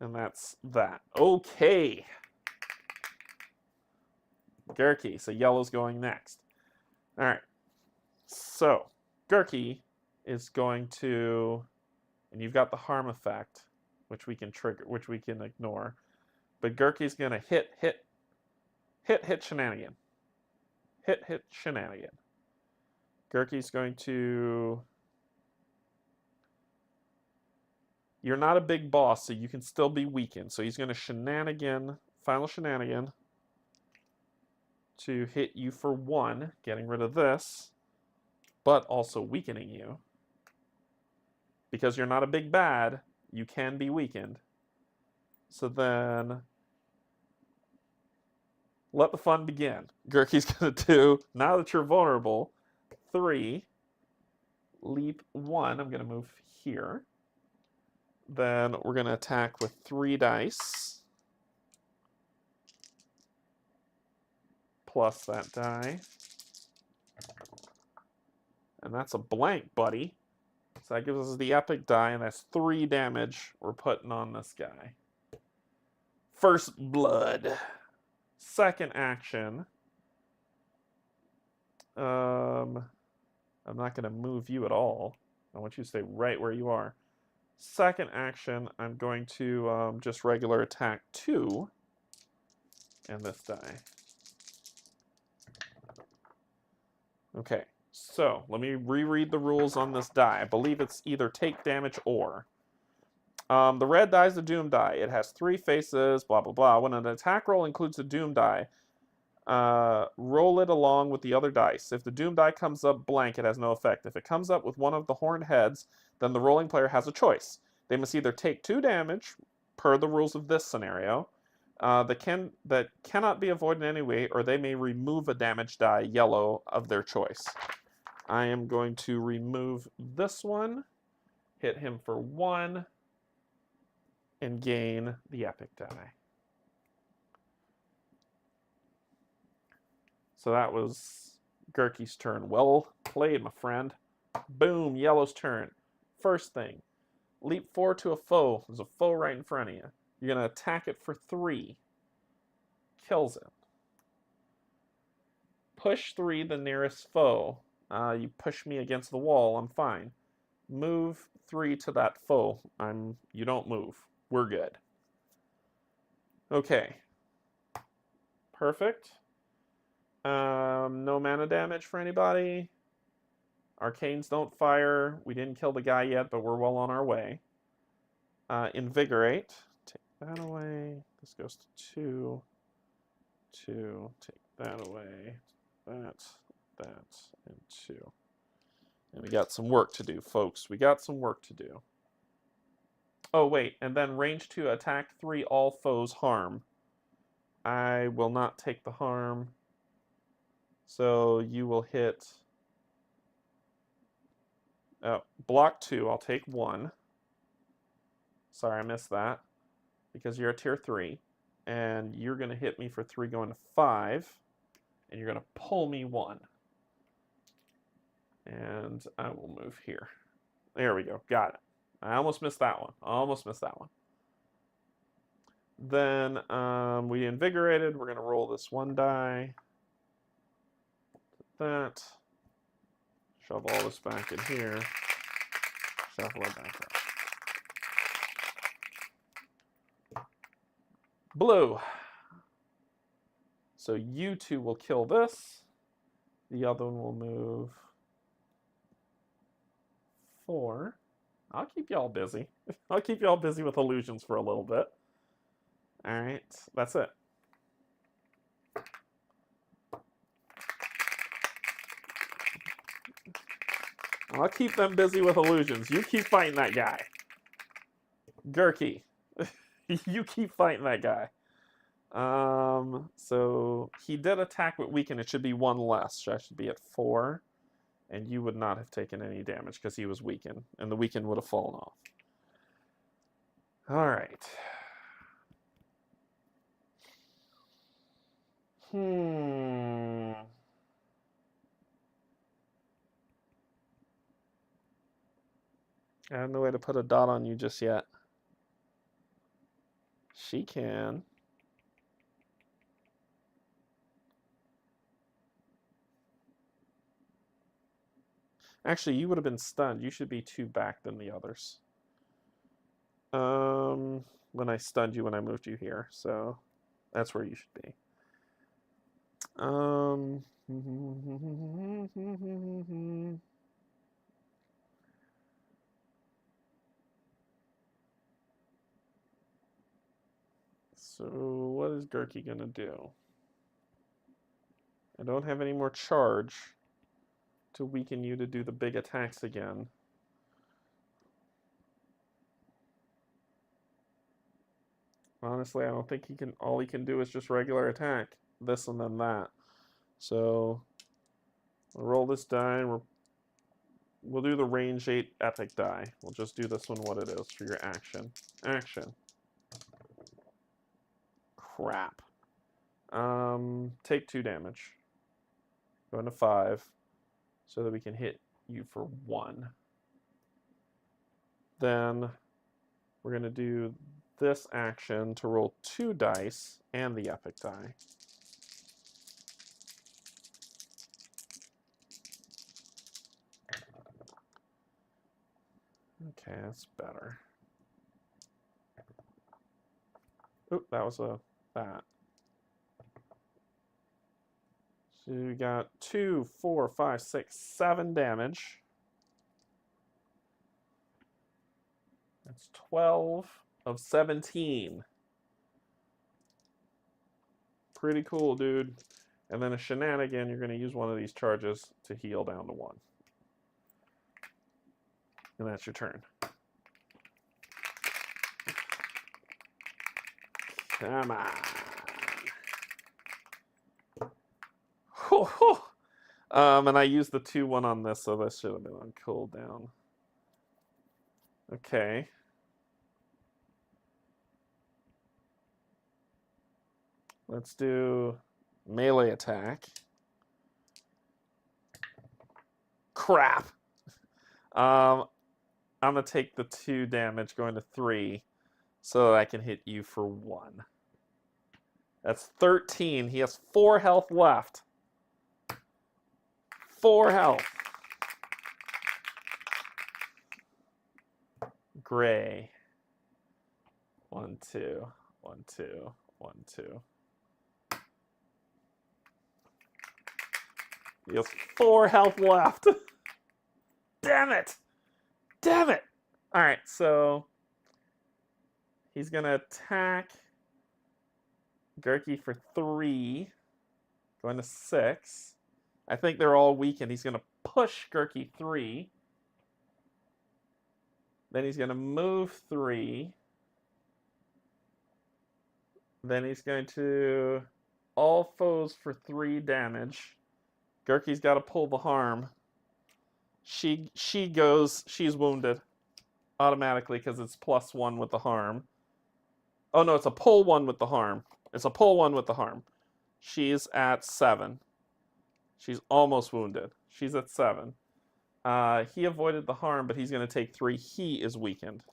And that's that. Okay. Gurky. So yellow's going next. All right. So Gurky is going to, and you've got the harm effect, which we can trigger, which we can ignore. But Gurky's going to hit shenanigan. Hit shenanigan. Gurky's going to... You're not a big boss, so you can still be weakened. So he's going to shenanigan, final shenanigan, to hit you for 1, getting rid of this, but also weakening you. Because you're not a big bad, you can be weakened. So then, let the fun begin. Gurky's going to do, now that you're vulnerable, 3, leap 1. I'm going to move here. Then we're going to attack with 3 dice. Plus that die. And that's a blank, buddy. So that gives us the epic die, and that's 3 damage we're putting on this guy. First blood. Second action. I'm not going to move you at all. I want you to stay right where you are. Second action, I'm going to just regular attack 2. And this die. Okay, so let me reread the rules on this die. I believe it's either take damage or. The red die is the doom die. It has 3 faces, blah, blah, blah. When an attack roll includes a doom die, roll it along with the other dice. If the doom die comes up blank, it has no effect. If it comes up with one of the horned heads, then the rolling player has a choice. They must either take 2 damage, per the rules of this scenario, that cannot be avoided in any way, or they may remove a damage die, yellow, of their choice. I am going to remove this one, hit him for 1, and gain the epic die. So that was Gurky's turn. Well played, my friend. Boom, yellow's turn. First thing, leap 4 to a foe. There's a foe right in front of you. You're going to attack it for 3. Kills it. Push 3, the nearest foe. You push me against the wall, I'm fine. Move 3 to that foe. You don't move. We're good. Okay. Perfect. No mana damage for anybody. Arcanes don't fire. We didn't kill the guy yet, but we're well on our way. Invigorate. Take that away. This goes to 2. 2. Take that away. That, and 2. And we got some work to do, folks. We got some work to do. Oh, wait. And then range 2, attack 3, all foes harm. I will not take the harm. So you will hit... Oh, block 2, I'll take 1. Sorry, I missed that. Because you're a tier 3. And you're going to hit me for 3 going to 5. And you're going to pull me 1. And I will move here. There we go. Got it. I almost missed that one. Almost missed that one. Then we invigorated. We're going to roll this 1 die. That. Shove all this back in here. Shuffle it back up. Blue. So you 2 will kill this. The other one will move 4. I'll keep y'all busy. I'll keep y'all busy with illusions for a little bit. All right, that's it. I'll keep them busy with illusions. You keep fighting that guy. Gurky. You keep fighting that guy. So he did attack with weaken. It should be 1 less. So I should be at 4. And you would not have taken any damage because he was weakened. And the weaken would have fallen off. All right. I have no way to put a dot on you just yet. She can. Actually, you would have been stunned. You should be 2 back than the others. When I stunned you when I moved you here, so that's where you should be. So what is Gurky gonna do? I don't have any more charge to weaken you to do the big attacks again. Honestly, I don't think he can. All he can do is just regular attack. This and then that. So we'll roll this die. And we'll do the range 8 epic die. We'll just do this one what it is for your action. Action. Crap. Take 2 damage. Go into 5. So that we can hit you for 1. Then we're going to do this action to roll 2 dice and the epic die. Okay, that's better. Oop, that was a bat. So we got 2, 4, 5, 6, 7 damage. That's 12 of 17. Pretty cool, dude. And then a shenanigan, you're going to use one of these charges to heal down to 1. And that's your turn. Come on. And I used the 2-1 on this, so this should have been on cooldown. Okay. Let's do melee attack. Crap. I'm going to take the 2 damage going to 3 so that I can hit you for 1. That's 13. He has 4 health left. 4 health. Gray. 1, 2, 1, 2, 1, 2. He has 4 health left. Damn it! Damn it! All right, so he's gonna attack Gurky for 3. Going to 6. I think they're all weakened. He's going to push Gurky 3. Then he's going to move 3. Then he's going to all foes for 3 damage. Gurky's got to pull the harm. She's wounded automatically because it's +1 with the harm. Oh no, it's a pull 1 with the harm. It's a pull 1 with the harm. She's at 7. She's almost wounded. She's at 7. He avoided the harm, but he's going to take 3. He is weakened.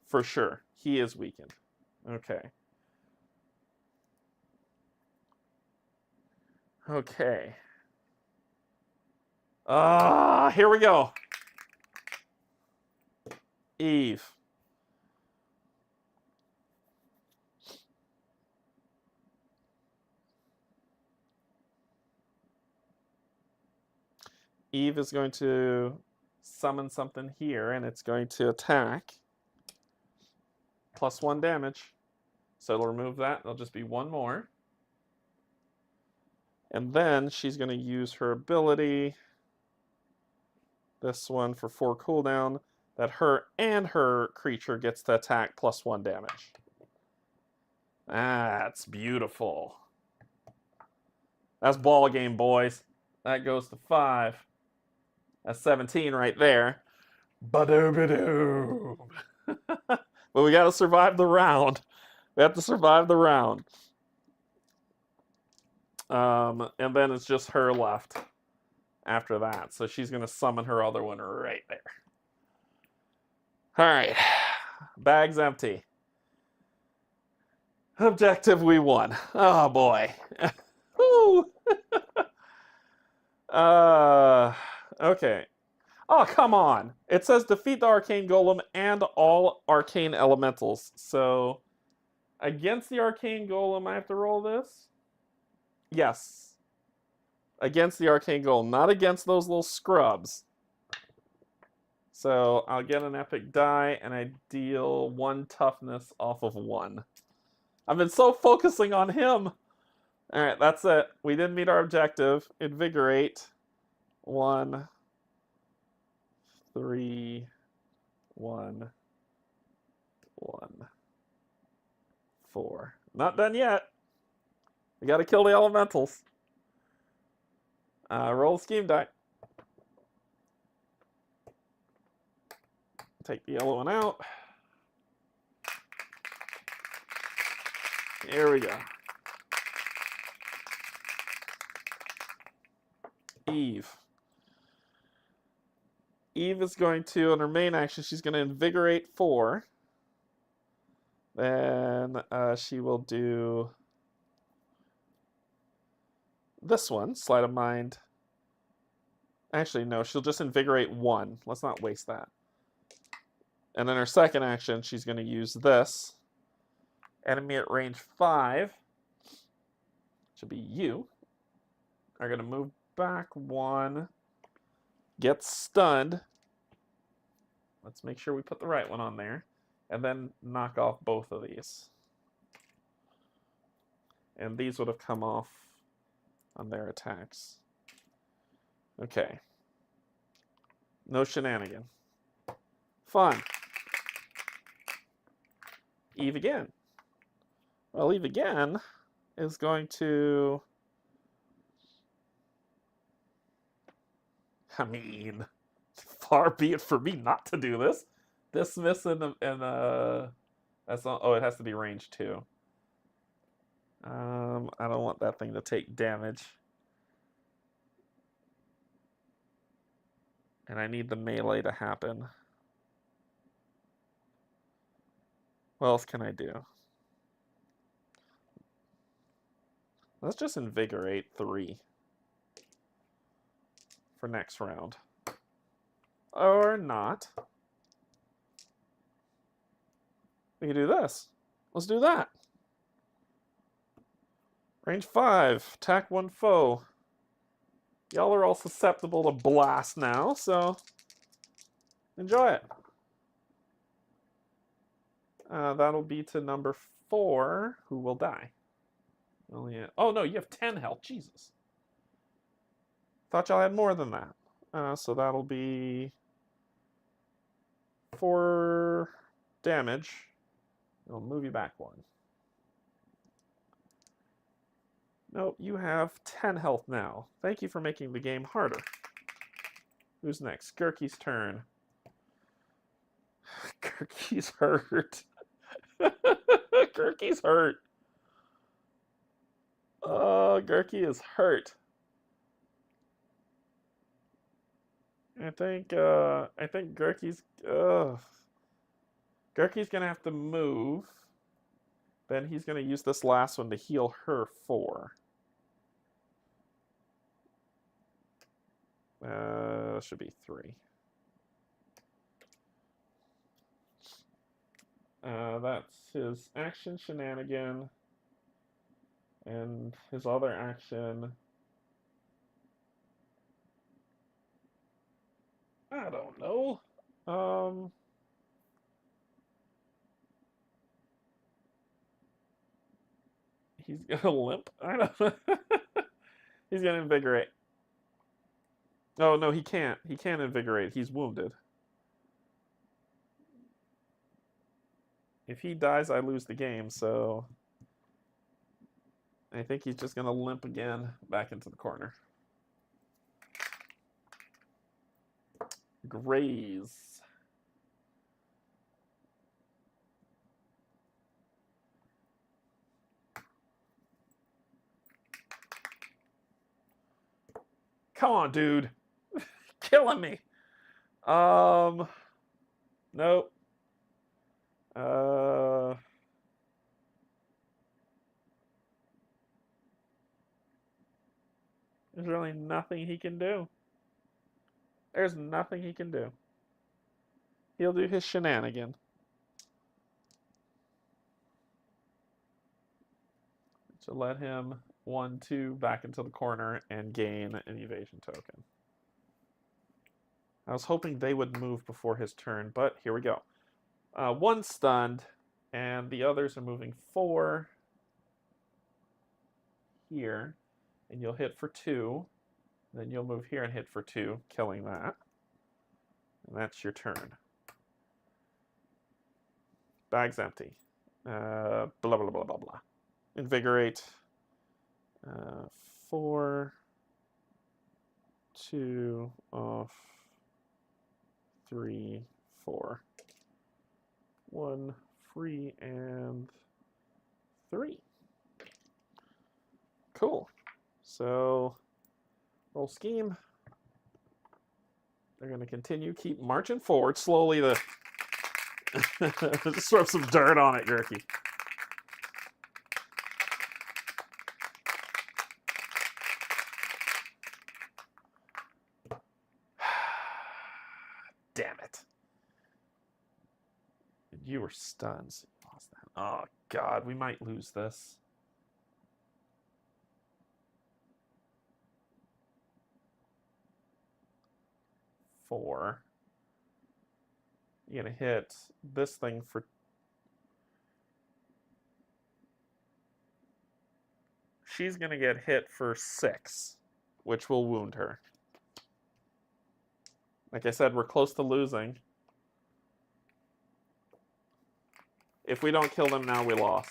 For sure. He is weakened. Okay. Okay. Here we go. Eve. Eve is going to summon something here, and it's going to attack. +1 damage. So it'll remove that. There'll just be 1 more. And then she's going to use her ability, this one for 4 cooldown, that her and her creature gets to attack +1 damage. That's beautiful. That's ball game, boys. That goes to 5. That's 17 right there. Ba-doo-ba-doo. But we got to survive the round. We have to survive the round. And then it's just her left after that. So she's going to summon her other one right there. All right. Bag's empty. Objective, we won. Oh, boy. Woo. Okay. Oh, come on. It says defeat the arcane golem and all arcane elementals. So, against the arcane golem, I have to roll this? Yes. Against the arcane golem, not against those little scrubs. So, I'll get an epic die, and I deal 1 toughness off of 1. I've been so focusing on him. Alright, that's it. We didn't meet our objective. Invigorate. 1, 3, 1, 1, 4. Not done yet. We gotta kill the elementals. Roll the scheme die. Take the yellow one out. Here we go. Eve. Eve is going to, on her main action, she's going to invigorate 4. Then she will do this one, sleight of mind. Actually, no, she'll just invigorate 1. Let's not waste that. And then her second action, she's going to use this. Enemy at range 5, should be you, are going to move back 1, get stunned. Let's make sure we put the right one on there. And then knock off both of these. And these would have come off on their attacks. Okay. No shenanigan. Fun. Eve again. Well, Eve again is going to... I mean, far be it for me not to do this. Dismiss and that's not, oh, it has to be range 2. I don't want that thing to take damage. And I need the melee to happen. What else can I do? Let's just invigorate 3 for next round. Or not. We can do this. Let's do that. Range 5. Attack 1 foe. Y'all are all susceptible to blast now, so enjoy it. That'll be to number 4 who will die. Oh no, you have 10 health. Jesus. Thought y'all had more than that. So that'll be 4 damage. It'll move you back 1. Nope, you have 10 health now. Thank you for making the game harder. Who's next? Gurky's turn. Gurky's hurt. Gurky's hurt. Oh, Gurky is hurt. I think Gurky's Gurky's gonna have to move. Then he's gonna use this last one to heal her 4. Should be 3. That's his action shenanigan. And his other action. I don't know. He's gonna limp. I don't know. He's gonna invigorate. Oh no, he can't. He can't invigorate. He's wounded. If he dies, I lose the game, so I think he's just gonna limp again back into the corner. Graze. Come on, dude. Killing me. Nope. There's really nothing he can do. There's nothing he can do. He'll do his shenanigan. So let him 1, 2 back into the corner and gain an evasion token. I was hoping they would move before his turn, but here we go. 1 stunned, and the others are moving 4 here, and you'll hit for 2. Then you'll move here and hit for 2, killing that. And that's your turn. Bag's empty. Blah, blah, blah, blah, blah. Invigorate. 4, 2, off, 3, 4. 1, free, and 3. Cool. So, roll scheme. They're going to continue, keep marching forward slowly. Just throw some dirt on it, Gurky. Damn it. You were stunned, so you lost that. Oh, God, we might lose this. Four. You're going to hit this thing for... She's going to get hit for 6, which will wound her. Like I said, we're close to losing. If we don't kill them now, we lost.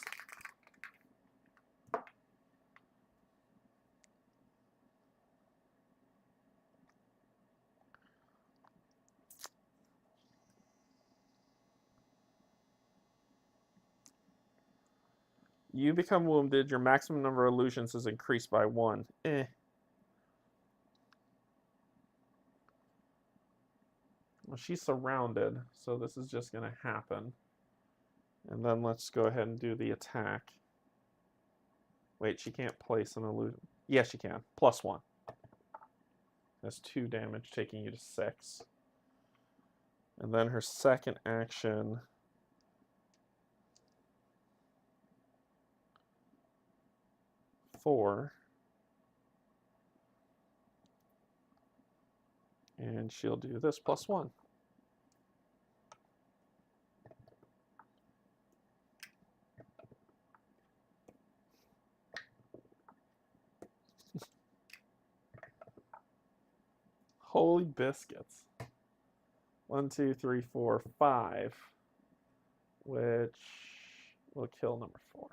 You become wounded. Your maximum number of illusions is increased by 1. Well, she's surrounded, so this is just going to happen. And then let's go ahead and do the attack. Wait, she can't place an illusion. Yes, she can. +1. That's 2 damage, taking you to 6. And then her second action... ...4. And she'll do this +1. Holy biscuits. 1, 2, 3, 4, 5, which will kill number 4.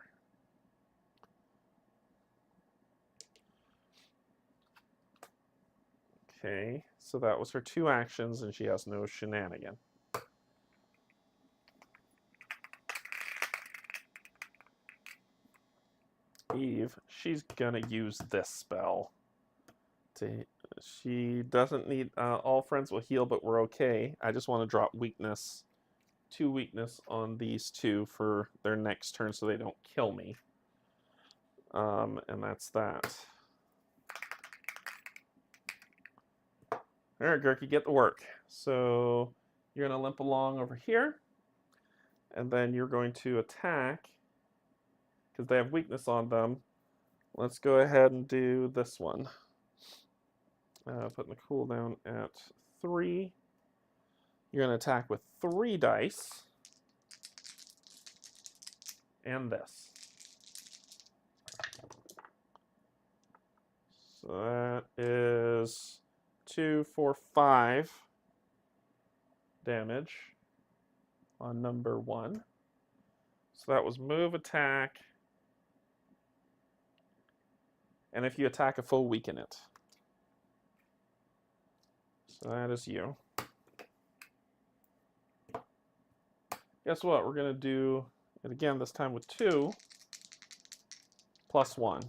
Okay, so that was her 2 actions, and she has no shenanigan. Eve, she's gonna use this spell. She doesn't need all friends will heal, but we're okay. I just want to drop weakness, 2 weakness on these 2 for their next turn, so they don't kill me. And that's that. All right, Gurky, get to work. So you're gonna limp along over here, and then you're going to attack because they have weakness on them. Let's go ahead and do this one. Putting the cooldown at 3. You're going to attack with 3 dice. And this. So that is 2, 4, 5 damage on number 1. So that was move, attack. And if you attack a foe, weaken it. So that is you. Guess what? We're going to do it again, this time with 2 plus 1.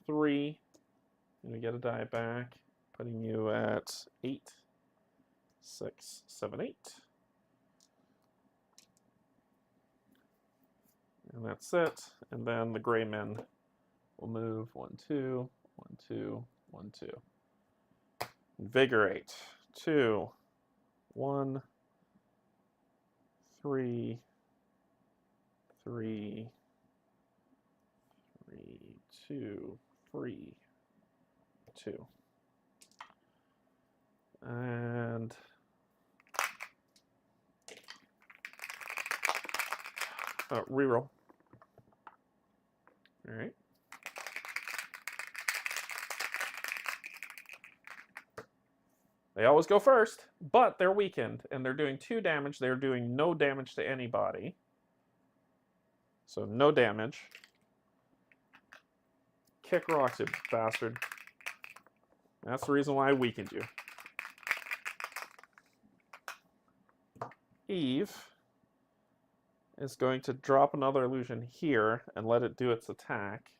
3. And we get a die back, putting you at 8, 6, 7, 8. And that's it. And then the gray men will move 1, 2, 1, 2, 1, 2. Invigorate. 2, 1, 3, 3, 3, 2, 3, 2. And reroll. All right. They always go first, but they're weakened, and they're doing 2 damage. They're doing no damage to anybody. So no damage. Kick rocks, you bastard. That's the reason why I weakened you. Eve is going to drop another illusion here and let it do its attack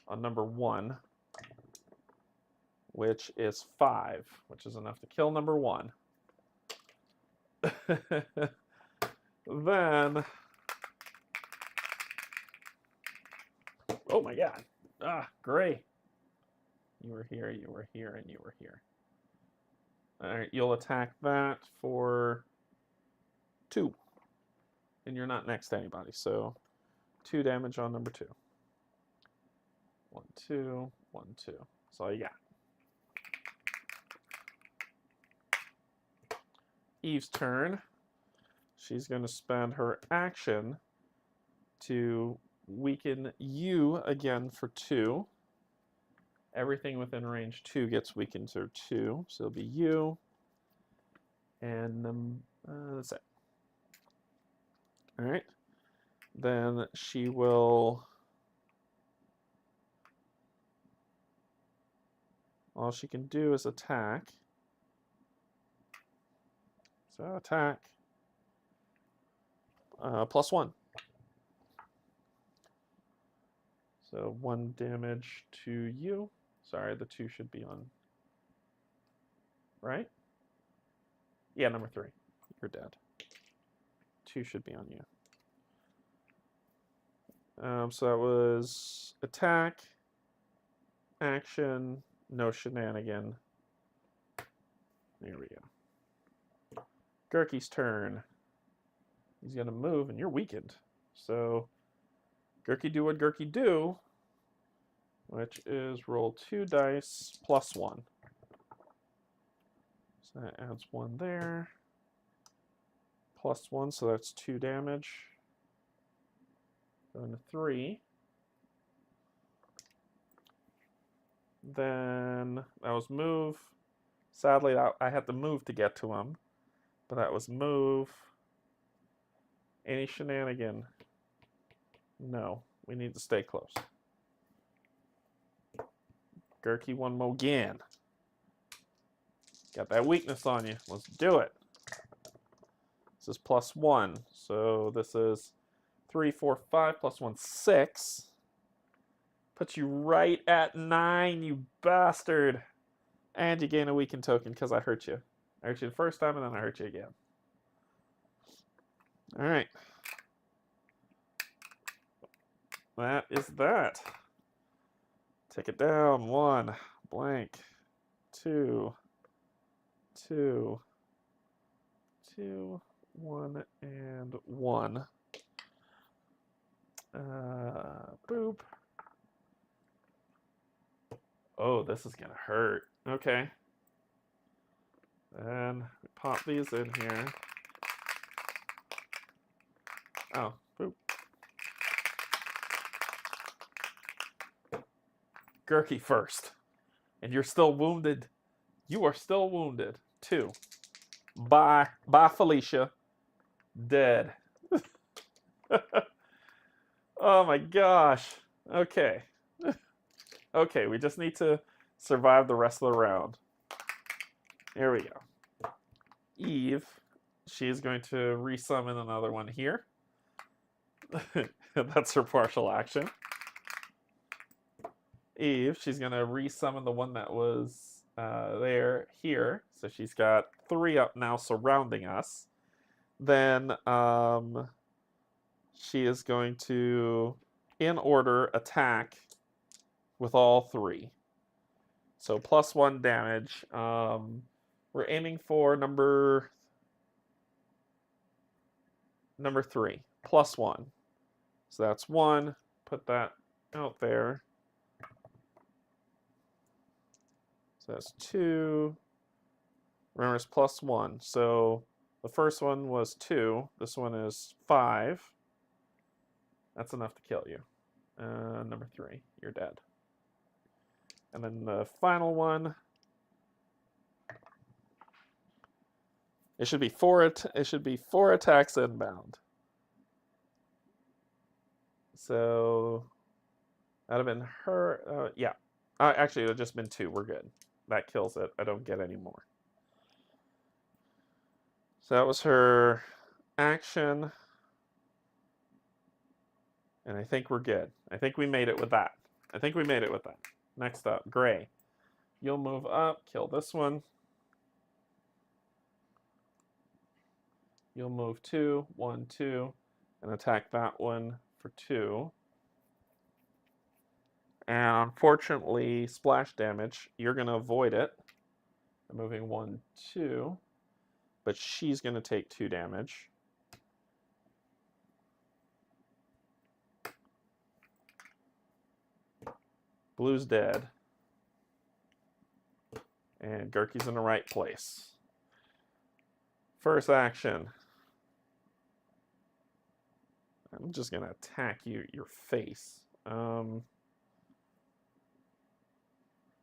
on number 1. Which is 5, which is enough to kill number 1. Then, oh my god, gray. You were here, and you were here. All right, you'll attack that for 2. And you're not next to anybody, so 2 damage on number 2. 1, 2, 1, 2. That's all you got. Eve's turn. She's going to spend her action to weaken you again for 2. Everything within range 2 gets weakened to 2. So it'll be you. And that's it. All right. Then she will... all she can do is attack. So attack. Plus 1. So 1 damage to you. Sorry, the 2 should be on. Right? Yeah, number 3. You're dead. 2 should be on you. So that was attack, action, no shenanigan. There we go. Gurky's turn. He's going to move, and you're weakened. So, Gurky do what Gurky do, which is roll 2 dice plus 1. So that adds 1 there. Plus 1, so that's 2 damage. Going to 3. Then that was move. Sadly, I had to move to get to him. But that was move. Any shenanigan? No. We need to stay close. Gurky one more again. Got that weakness on you. Let's do it. This is +1. So this is 3, 4, 5 +1, 6. Puts you right at 9, you bastard. And you gain a weakened token because I hurt you. I hurt you the first time and then I hurt you again. Alright. That is that. Take it down. 1, blank. 2, 2, 2, 1, and 1. Boop. Oh, this is gonna hurt. Okay. Then we pop these in here. Oh, boop. Gurky first. And you're still wounded. You are still wounded. 2. Bye. Bye, Felicia. Dead. Oh my gosh. Okay. Okay, we just need to survive the rest of the round. Here we go. Eve, she's going to resummon another one here. That's her partial action. Eve, she's going to resummon the one that was there here. So she's got 3 up now surrounding us. Then she is going to, in order, attack with all 3. So +1 damage. We're aiming for number 3. +1. So that's 1. Put that out there. So that's 2. Remember, it's +1. So the first one was 2. This one is 5. That's enough to kill you. Number 3, you're dead. And then the final one. It should be 4. It should be 4 attacks inbound. So that'd have been her. Yeah. Actually, it would have just been 2. We're good. That kills it. I don't get any more. So that was her action. And I think we're good. I think we made it with that. Next up, Gray. You'll move up, kill this one. You'll move 2, 1, 2, and attack that one for 2. And unfortunately, splash damage, you're going to avoid it. I'm moving 1, 2, but she's going to take 2 damage. Blue's dead. And Gurky's in the right place. First action. I'm just going to attack your face.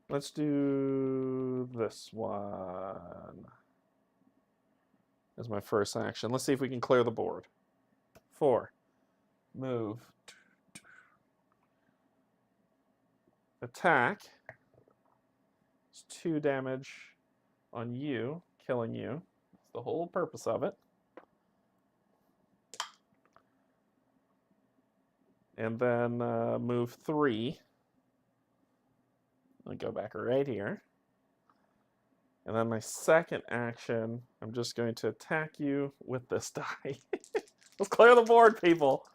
Let's do this one as my first action. Let's see if we can clear the board. 4. Move. Attack. It's 2 damage on you, killing you. That's the whole purpose of it. And then move 3. I'll go back right here. And then my second action, I'm just going to attack you with this die. Let's clear the board, people.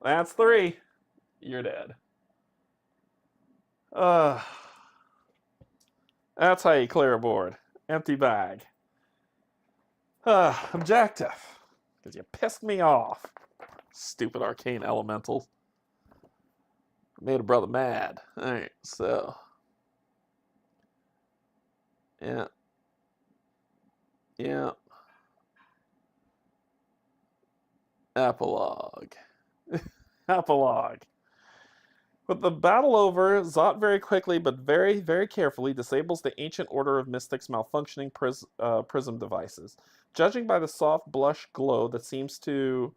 That's 3. You're dead. That's how you clear a board. Empty bag. Objective. Because you pissed me off. Stupid arcane elementals. Made a brother mad. Alright, so. Yeah. Yeah. Epilogue. Epilogue. With the battle over, Zot very quickly but very, very carefully disables the ancient order of mystics' malfunctioning prism devices. Judging by the soft blush glow that seems to,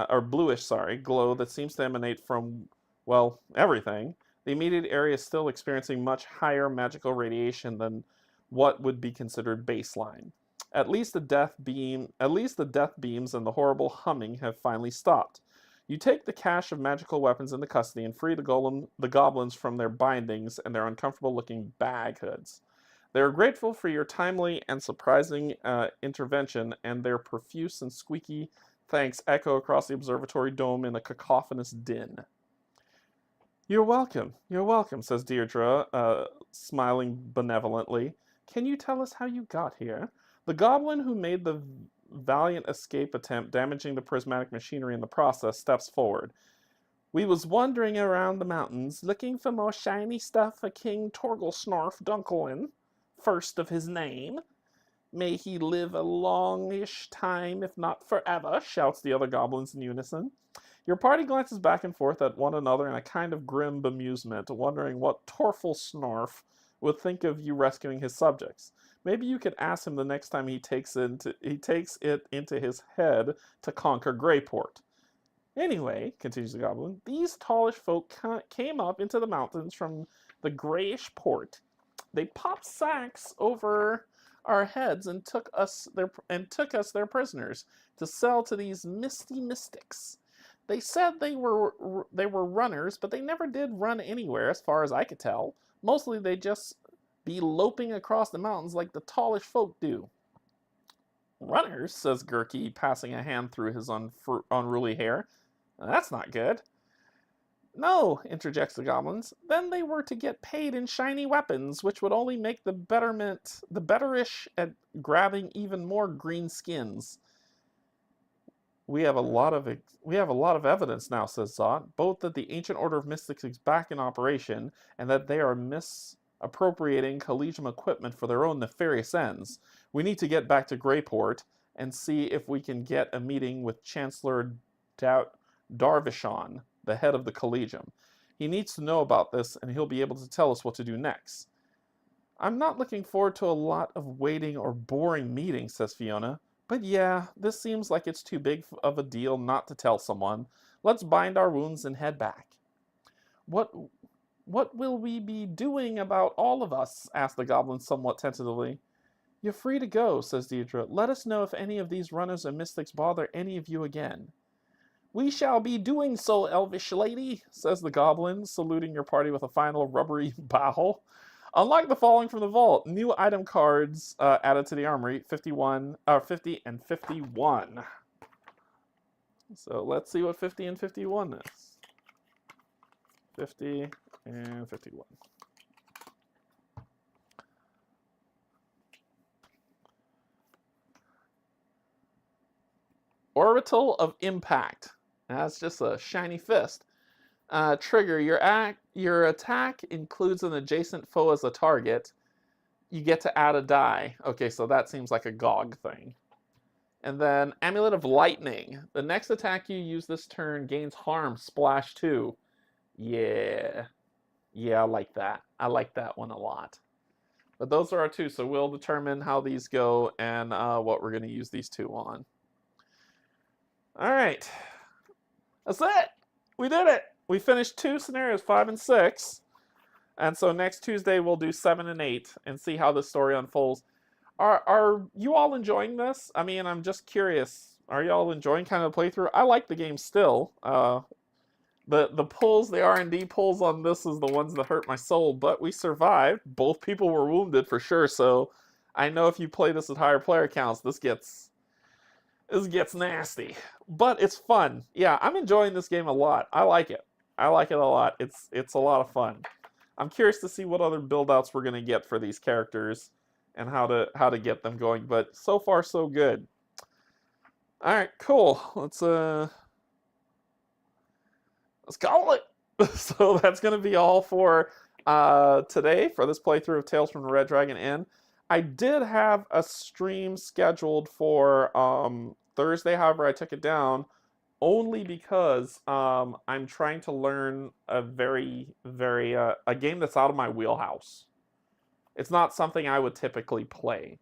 or bluish, sorry, glow that seems to emanate from, well, everything, the immediate area is still experiencing much higher magical radiation than what would be considered baseline. At least the death beams and the horrible humming have finally stopped. You take the cache of magical weapons into custody and free the goblins from their bindings and their uncomfortable-looking bag hoods. They are grateful for your timely and surprising intervention, and their profuse and squeaky thanks echo across the observatory dome in a cacophonous din. You're welcome, says Deirdre, smiling benevolently. Can you tell us how you got here? The goblin who made the valiant escape attempt, damaging the prismatic machinery in the process, steps forward. We was wandering around the mountains, looking for more shiny stuff for King Torgelsnorf Dunkelin, first of his name. May he live a longish time, if not forever, shouts the other goblins in unison. Your party glances back and forth at one another in a kind of grim bemusement, wondering what Torgelsnorf would think of you rescuing his subjects. Maybe you could ask him the next time he takes it into his head to conquer Greyport. Anyway, continues the goblin, these tallish folk came up into the mountains from the Greyish Port. They popped sacks over our heads and took us their prisoners to sell to these misty mystics. They said they were runners, but they never did run anywhere, as far as I could tell. Mostly they just be loping across the mountains like the tallish folk do. Runners, says Gurky, passing a hand through his unruly hair. That's not good. No, interjects the goblins. Then they were to get paid in shiny weapons, which would only make the betterish at grabbing even more green skins. We have a lot of evidence now, says Zot, both that the ancient order of mystics is back in operation and that they are misappropriating Collegium equipment for their own nefarious ends. We need to get back to Greyport and see if we can get a meeting with Chancellor Darvishon, the head of the Collegium. He needs to know about this, and he'll be able to tell us what to do next. I'm not looking forward to a lot of waiting or boring meetings, says Fiona. But yeah, this seems like it's too big of a deal not to tell someone. Let's bind our wounds and head back. What will we be doing about all of us? Asked the goblin somewhat tentatively. You're free to go, says Deirdre. Let us know if any of these runners or mystics bother any of you again. We shall be doing so, elvish lady, says the goblin, saluting your party with a final rubbery bow. Unlike the falling from the vault, new item cards added to the armory, 50 and 51. So let's see what 50 and 51 is. 50 and 51. Orbital of Impact. That's just a shiny fist. Trigger, your attack includes an adjacent foe as a target. You get to add a die. Okay, so that seems like a GOG thing. And then Amulet of Lightning. The next attack you use this turn gains harm, splash 2. Yeah, I like that. I like that one a lot. But those are our two, so we'll determine how these go and what we're going to use these two on. All right. That's it. We did it. We finished 2 scenarios, 5 and 6. And so next Tuesday we'll do 7 and 8 and see how the story unfolds. Are you all enjoying this? I mean, I'm just curious. Are you all enjoying kind of the playthrough? I like the game still. The pulls, the R&D pulls on this is the ones that hurt my soul, but we survived. Both people were wounded for sure, so I know if you play this at higher player counts, this gets nasty. But it's fun. Yeah, I'm enjoying this game a lot. I like it. I like it a lot. It's a lot of fun. I'm curious to see what other build-outs we're going to get for these characters and how to get them going, but so far so good. All right, cool. Let's call it. So that's going to be all for today for this playthrough of Tales from the Red Dragon Inn. I did have a stream scheduled for Thursday, however I took it down only because I'm trying to learn a a game that's out of my wheelhouse. It's not something I would typically play,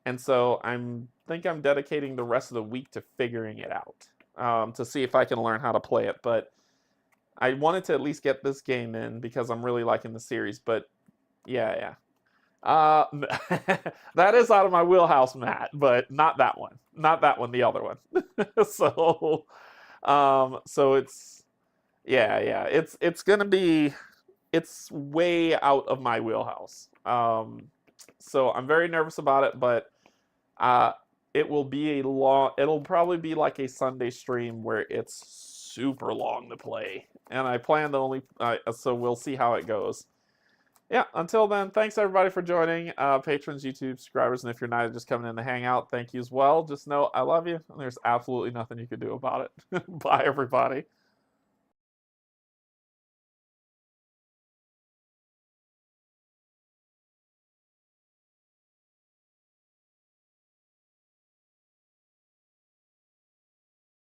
and so I'm dedicating the rest of the week to figuring it out, to see if I can learn how to play it. But I wanted to at least get this game in because I'm really liking the series. But yeah. Uh, that is out of my wheelhouse, Matt, but not that one. Not that one, the other one. So, so it's gonna be, it's way out of my wheelhouse. So I'm very nervous about it, but uh, it will be it'll probably be like a Sunday stream where it's super long to play, and I plan to only, so we'll see how it goes. Yeah, until then, thanks everybody for joining. Patrons, YouTube subscribers, and if you're not just coming in to hang out, thank you as well. Just know I love you, and there's absolutely nothing you can do about it. Bye, everybody.